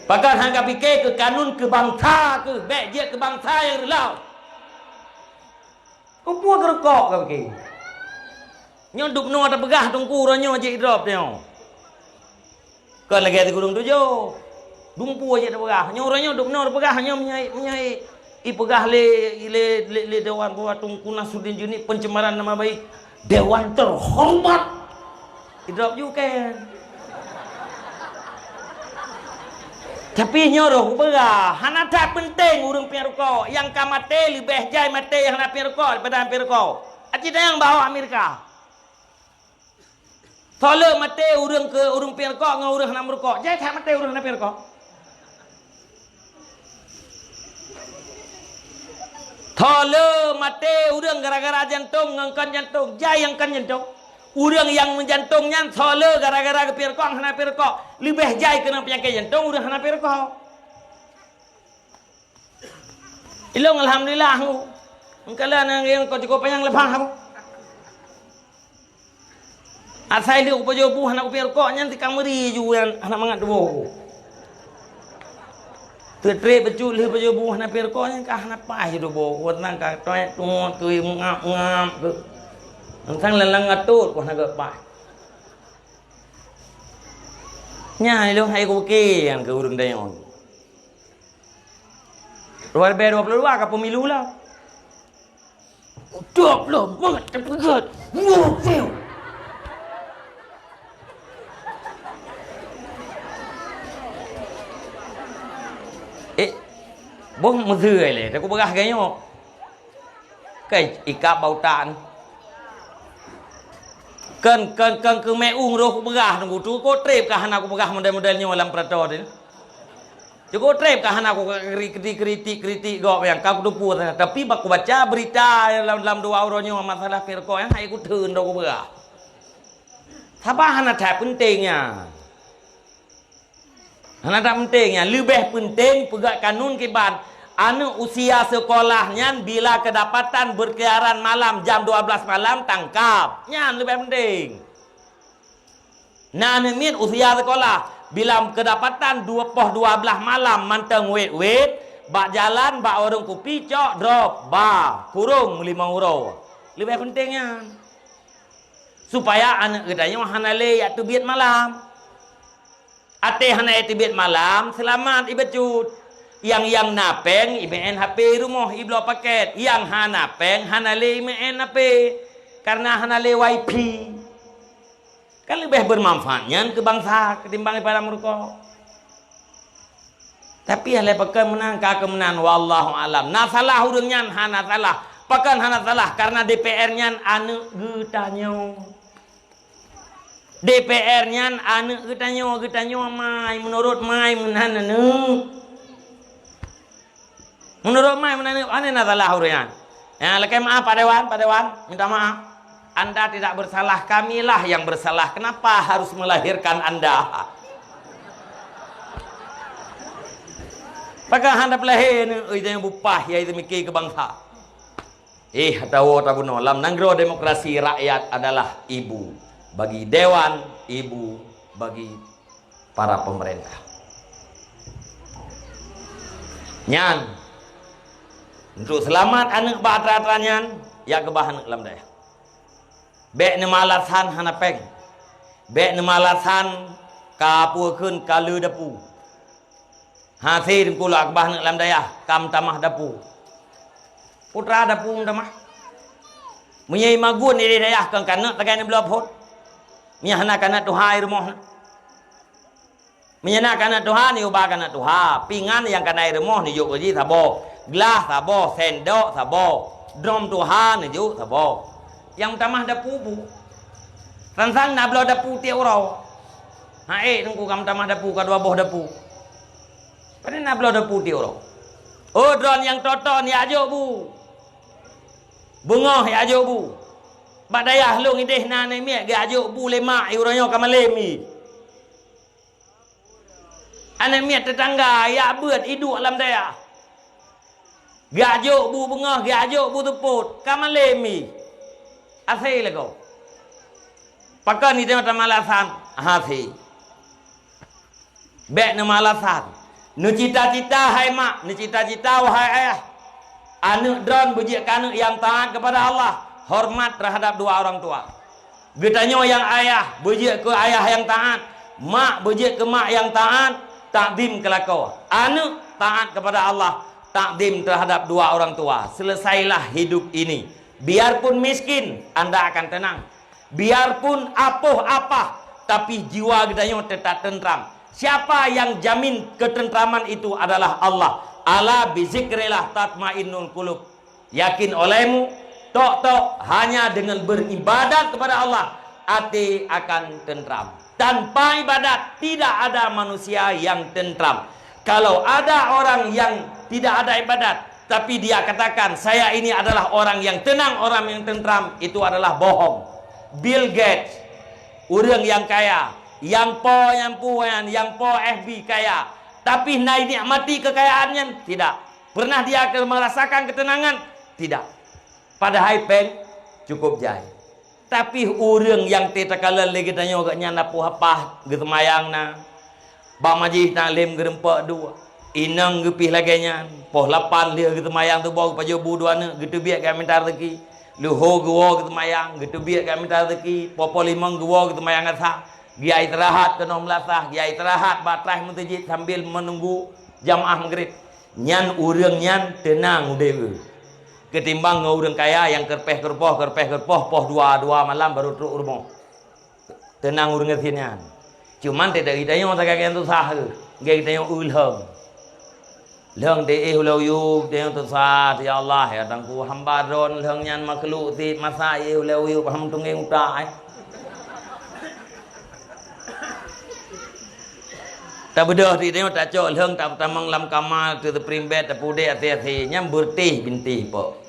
Pakan hang ka fikir ke kanun ke bangsa ke be je ke bangsa yang relau. Kau puak rekok ka fikir. Nyoduk no ada begah tungku ronyo je drop nyo. Kan lagi ada gurung tujuh, dumpu aja dah pegah. Nyoranya duk nor pegah hanya menyai pegah le dewan buat tungku Nasruddin Juni pencemaran nama baik dewan terhormat. Idrop juga kan. Tapi nyoroh pegah, hana tak penting urang pirko yang kamate lebih jai mate yang hana pirko daripada pirko. Acih yang bawa Amerika. Tole mate urang ke urang pirko ngau urang hana merko. Jai tak mate urang hana pirko. Tole mate urang gara-gara jantung ngangkan jantung. Jai yang kan jantung. Urang yang menjantungnya tole gara-gara ke pirko hana pirko. Lebih jai kena penyakit jantung urang hana pirko. Ilong alhamdulillah aku. Engkala nang yang kau cukup panjang lepas aku. Asal dia upajo buah nak upir kok nyan ti kameri ju yang anak mangat dua. Tetre betul le upajo buah nak upir kok nyan kah nak pai do bo. Wat nang ka toy tuot kui ngap ke. Nang lelang ngatut ko nak pai. Nya lu hai ko ke yang ke urang dayon. Luar be 22 ka pemilu lah. Udah belum mangat tepegat. Ngopeu. Bông một rưỡi này, tôi có bác cái nhau cái ikap bautan kan ke me ungro ko begah nunggu tu ko trip ka hana ko begah model-modelnya dalam prato ni. Joko trip ka hana ko kritik go yang ka ku pu tapi bak baca berita dalam 2 euronya masalah Firko yang hai ku theun do ko begah. Thapa hana tak pentingnya. Hana tak pentingnya, lebih penting pegak kanun kiban anu usia sekolahnya bila kedapatan berkeliaran malam jam 12 malam tangkap. Nyan lebih penting. Nah min usia sekolah bila kedapatan 12 malam manteng wet bak jalan bak orang kopi cok drop ba kurung 5 euro. Lebih pentingnya supaya anak gedanya hana le ya tubit malam. Ate hana etibet malam selamat ibecut. Yang napeng IMN HP rumah iblo paket. Yang hanapeng hanale IMN HP karena hanale WiFi. Kan lebih bermanfaatnya ke bangsa ketimbang daripada mereka. Tapi hale pakai menang ka kemenang wallahu alam. Nah salah urangnya hana salah. Pakan hana salah karena DPR-nya anu getanyo. DPR-nya anu getanyo mai menurut mai menhananu. Menurut mai menhananu ane na salah urangnya. Ya lekai maaf Pak Dewan, minta maaf. Anda tidak bersalah, kamilah yang bersalah. Kenapa harus melahirkan Anda? Pakai handap lahir ni, jangan bupah ya itu mikir ke bangsa. Tahu tabuno lam nanggro demokrasi rakyat adalah ibu bagi dewan, ibu bagi para pemerintah. Nyan, Untuk selamat anak batratranyan ya kebahan lam daya. Bek nama alasan hanapeng. Bek nama alasan kapu kun kalu dapu. Hasil kula kebahan lam daya kam tamah dapu. Putra dapu tamah. Menyai magun ini daya kang kana tagai ni belapot. Menyahna kana tuhai rumah. Menyana kana tuha ni ubah kana tuha. Pingan yang kana rumah ni juk uji sabo. Gelas sabo, sendok sabo. Drom tuha ni juk sabo. Yang tamah dapu bu. Sansang nak belo dapu tiap orang. Tunggu kam tamah dapu kedua boh dapu. Pada nak belo dapu tiap orang. Oh dron yang toton ya ajuk bu. Bengah ya ajuk bu. Badayah long ideh na ni miak ge ajuk bu lemak iuranyo kamalemi. Anak miat tetangga ya buat hidup alam daya. Gajuk bu bengah, gajuk bu teput, kamalemi. Asai lego. Pakai ni tengok malasan, hafi. Bek na malasan. Nu cita-cita hai mak, nu cita-cita wahai ayah. Anak dron bujik anak yang taat kepada Allah, hormat terhadap dua orang tua. Getanyo yang ayah bujik ke ayah yang taat, mak bujik ke mak yang taat. Takdim kelakau. Anak taat kepada Allah, takdim terhadap dua orang tua. Selesailah hidup ini. Biarpun miskin, anda akan tenang. Biarpun apoh apa, tapi jiwa kita tetap tentram. Siapa yang jamin ketentraman itu adalah Allah. Ala bizikrillah tatmainnul qulub. Yakin olehmu, tok hanya dengan beribadat kepada Allah, hati akan tentram. Tanpa ibadat tidak ada manusia yang tentram. Kalau ada orang yang tidak ada ibadat, tapi dia katakan saya ini adalah orang yang tenang, orang yang tentram, itu adalah bohong. Bill Gates, orang yang kaya, yang po FB kaya, tapi naik nikmati kekayaannya tidak. Pernah dia merasakan ketenangan? Tidak. Padahal pen cukup jaya. Tapi orang yang tetakala lagi tanya agaknya napu hapah gitu mayang na. Bang majih taklim gerempak dua. Inang gepih lagi nya. Poh lapan dia gitu mayang tu bawa paju bu dua na gitu biak kami minta rezeki. Luho gua gitu mayang gitu biak kami minta rezeki. Popo limang gua gitu mayang asah. Dia istirahat ke nom lasah, dia istirahat batrah mutajid sambil menunggu jamaah maghrib. Nyan urang nyan tenang dewe. Ketimbang orang kaya yang kerpeh kerpoh poh dua malam baru turun rumah. Tenang urang ngertinya. Cuman tidak kita yang tak kaya tu sah. Kita yang ulham. Leng de ulau yuk de yang tu sah ya Allah ya tangku hamba ron leng nyan makhluk ti masa ulau yuk paham tungeng utai. Tak bedah di tengok tak cok leng tak tamang lam kamal tu primbet tak pude ati nyam bertih bintih po.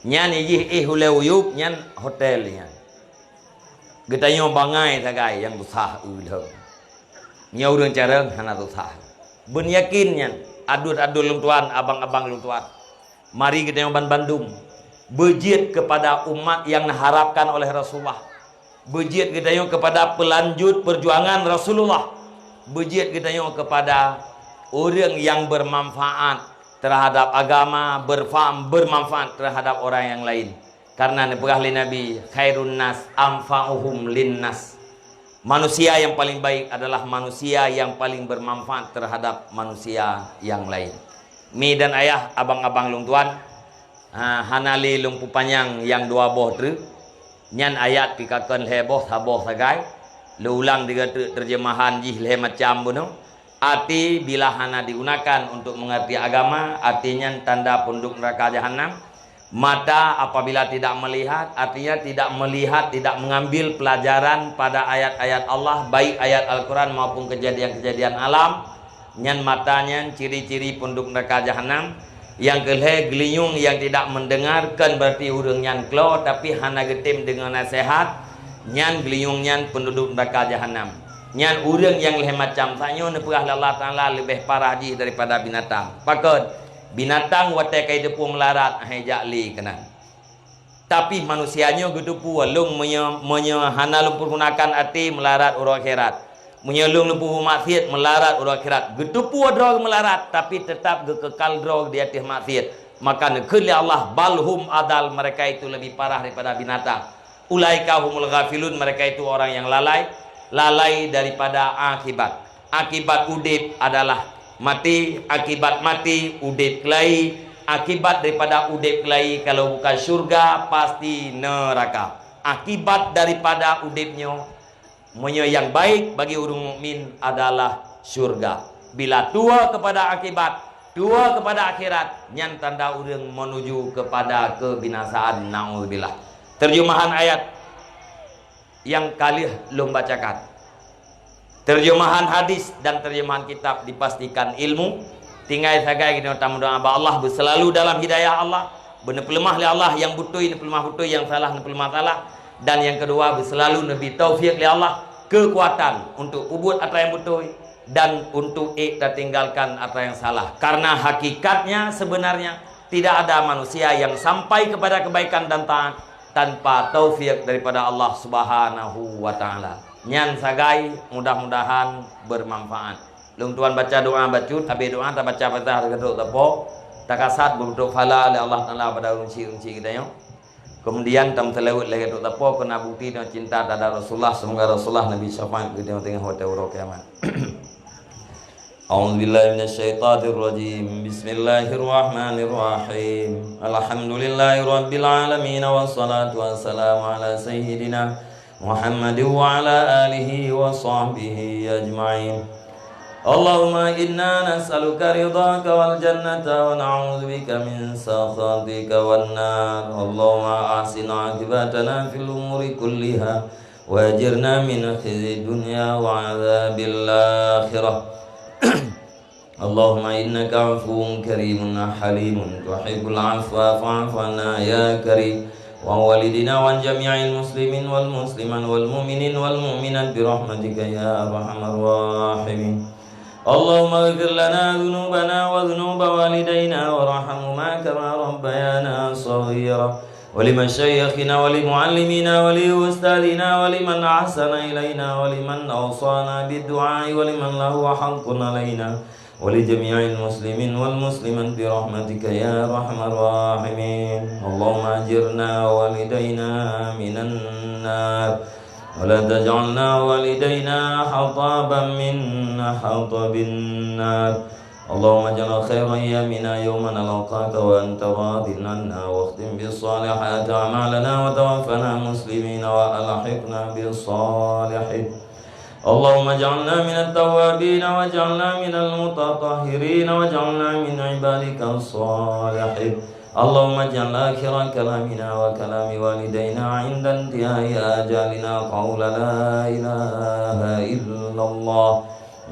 Nyan ijih ulau yuk nyan hotel nyan. Getanyo bangai sagai yang usah ulheng. Nyau urang careng hana usah. Ben yakin nyan adul lung tuan abang-abang lung tuan. Mari getanyo Bandung. Bejit kepada umat yang diharapkan oleh Rasulullah. Bejit getanyo kepada pelanjut perjuangan Rasulullah. Bejit getanyo kepada orang yang bermanfaat terhadap agama, bermanfaat terhadap orang yang lain. Karena nepegahli Nabi khairun nas anfa'uhum linnas. Manusia yang paling baik adalah manusia yang paling bermanfaat terhadap manusia yang lain. Mi dan ayah, abang-abang lung tuan, hanali lung pupanyang yang dua boh ter, nyan ayat pikakan heboh saboh sagai, ulang tiga terjemahan jih leh macam bunuh. Arti bila hana digunakan untuk mengerti agama, artinya tanda punduk neraka jahanam. Mata apabila tidak melihat, artinya tidak melihat, tidak mengambil pelajaran pada ayat-ayat Allah, baik ayat Al-Quran maupun kejadian-kejadian alam. Nyan matanya ciri-ciri punduk neraka jahanam. Yang kelih geliung yang tidak mendengarkan berarti urang nyan klo, tapi hana getim dengan nasihat. Nyan geliung nyan penduduk neraka jahanam. Nyan urang yang leh macam sanyo nepegah Allah Taala lebih parah ji daripada binatang. Pakon binatang watai kai depu melarat hai jakli kena. Tapi manusianya gedepu walung hana lumpur gunakan hati melarat uro akhirat. menyelung lepuh maksiat melarat urang akhirat getupu drog melarat tapi tetap kekal drog di atas maksiat. Maka nekeli Allah balhum adal, mereka itu lebih parah daripada binatang. Ulaika humul ghafilun, mereka itu orang yang lalai daripada akibat. Akibat udip adalah mati, akibat mati udip kelai, akibat daripada udip kelai kalau bukan surga pasti neraka. Akibat daripada udipnya yang baik bagi orang mukmin adalah surga. Bila tua kepada akibat, tua kepada akhirat, nyan tanda orang menuju kepada kebinasaan. Naudzubillah. Terjemahan ayat yang kali belum bacakan, terjemahan hadis dan terjemahan kitab dipastikan ilmu. Tinggal sagai kita doa Allah berselalu dalam hidayah Allah, benar pelemah li Allah, yang butuh ini pelemah butuh, yang salah ini pelemah salah. Dan yang kedua berselalu nabi taufiq li Allah, kekuatan untuk ubud apa yang butuh dan untuk tak tinggalkan apa yang salah. Karena hakikatnya sebenarnya tidak ada manusia yang sampai kepada kebaikan dan taat tanpa taufik daripada Allah Subhanahu wa taala. Nyan sagai mudah-mudahan bermanfaat. Lung tuan baca doa bacut, habis doa tak baca Fatihah keduk tapo, tak kasat berdoa fala oleh Allah taala pada unci-unci kita yo. Kemudian tam telewut lagi keduk tapo kena bukti dan cinta terhadap Rasulullah, semoga Rasulullah Nabi syafaat kita tengah hotel kiamat. أعوذ بالله من الشيطان الرجيم بسم الله الرحمن الرحيم الحمد لله رب العالمين والصلاة والسلام على سيدنا محمد وعلى آله وصحبه أجمعين اللهم إنا نسألك رضاك والجنة ونعوذ بك من سخطك والنار اللهم أحسن عاقبتنا في الأمور كلها وأجرنا من خزي الدنيا وعذاب الآخرة اللهم إنك عفو كريم حليم تحب العفو فاعف عنا يا كريم وعن والدنا وعن جميع المسلمين والمسلمات والمؤمنين والمؤمنات برحمتك يا أرحم الراحمين اللهم اغفر لنا ذنوبنا وذنوب والدينا وارحمهما كما ربيانا صغيرا ولمشايخنا ولمعلمينا ولأستاذنا ولمن أحسن إلينا ولمن أوصانا بالدعاء ولمن له حق علينا ولجميع المسلمين والمسلمات برحمتك يا أرحم الراحمين اللهم أجرنا والدينا من النار ولا تجعلنا والدينا حطابا من حطب النار اللهم اجعل خير أيامنا يوم نلقاك وأنت راض عنا واختم بالصالحات أعمالنا وتوفنا مسلمين وألحقنا بالصالحين اللهم اجعلنا من التوابين واجعلنا من المتطهرين واجعلنا من عبادك الصالحين اللهم اجعل آخر كلامنا وكلام والدينا عند انتهاء آجالنا قول لا إله إلا الله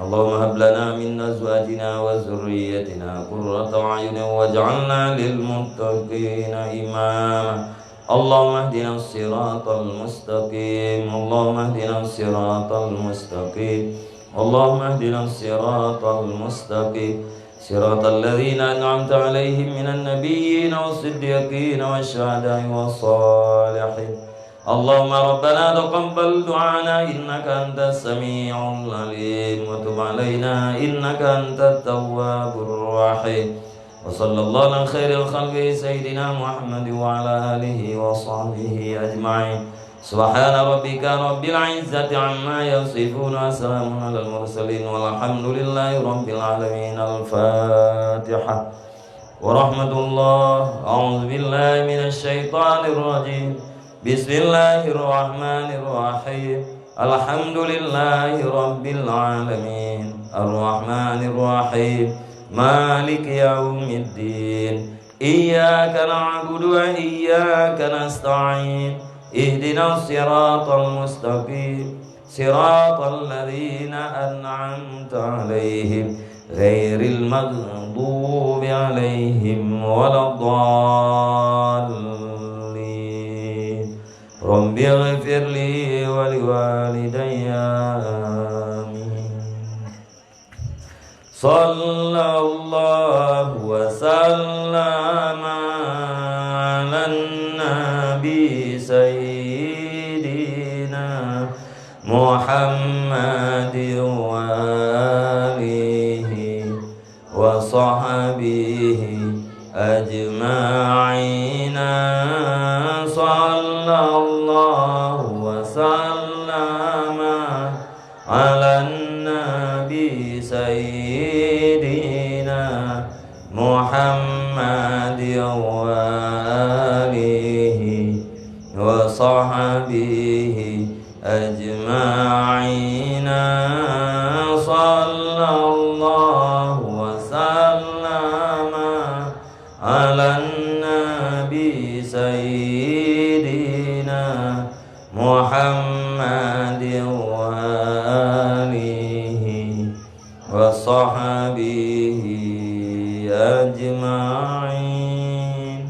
اللهم هب لنا من أزواجنا وذريتنا قرة أعين واجعلنا للمتقين إماما اللهم اهدنا الصراط المستقيم اللهم اهدنا الصراط المستقيم اللهم اهدنا الصراط المستقيم صراط الذين أنعمت عليهم من النبيين والصديقين والشهداء والصالحين اللهم ربنا تقبل دعانا إنك أنت السميع العليم وتب علينا إنك أنت التواب الرحيم وصلى الله على خير الخلق سيدنا محمد وعلى آله وصحبه أجمعين سبحان ربك رب العزة عما يصفون وسلام على المرسلين والحمد لله رب العالمين الفاتحة ورحمة الله أعوذ بالله من الشيطان الرجيم بسم الله الرحمن الرحيم الحمد لله رب العالمين الرحمن الرحيم مالك يوم الدين إياك نعبد وإياك نستعين اهدنا الصراط المستقيم صراط الذين أنعمت عليهم غير المغضوب عليهم ولا الضالين رب اغفر لي ولوالدي آمين صلى الله وسلم على النبي سيدنا محمد وآله وصحبه أجمعين صلى الله وسلم على النبي سيدنا محمد وآله وصحبه أجمعين صلى الله وسلم على النبي سيدنا محمد وآله وصحبه أجمعين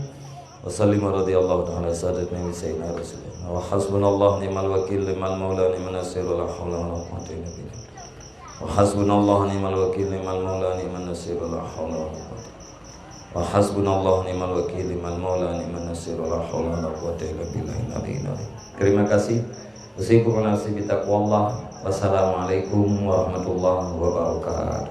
وسلم رضي الله تعالى سادتنا سيدنا رسول الله وحسبنا الله نعم الوكيل نعم المولى نعم النصير ولا حول ولا قوة إلا بالله وحسبنا الله نعم الوكيل نعم المولى نعم النصير ولا حول ولا قوة وحسبنا الله نعم الوكيل نعم المولى نعم النصير ولا حول ولا قوة إلا بالله العلي العظيم. Terima kasih. Usikum nasibi taqwallah. Wassalamualaikum warahmatullahi wabarakatuh.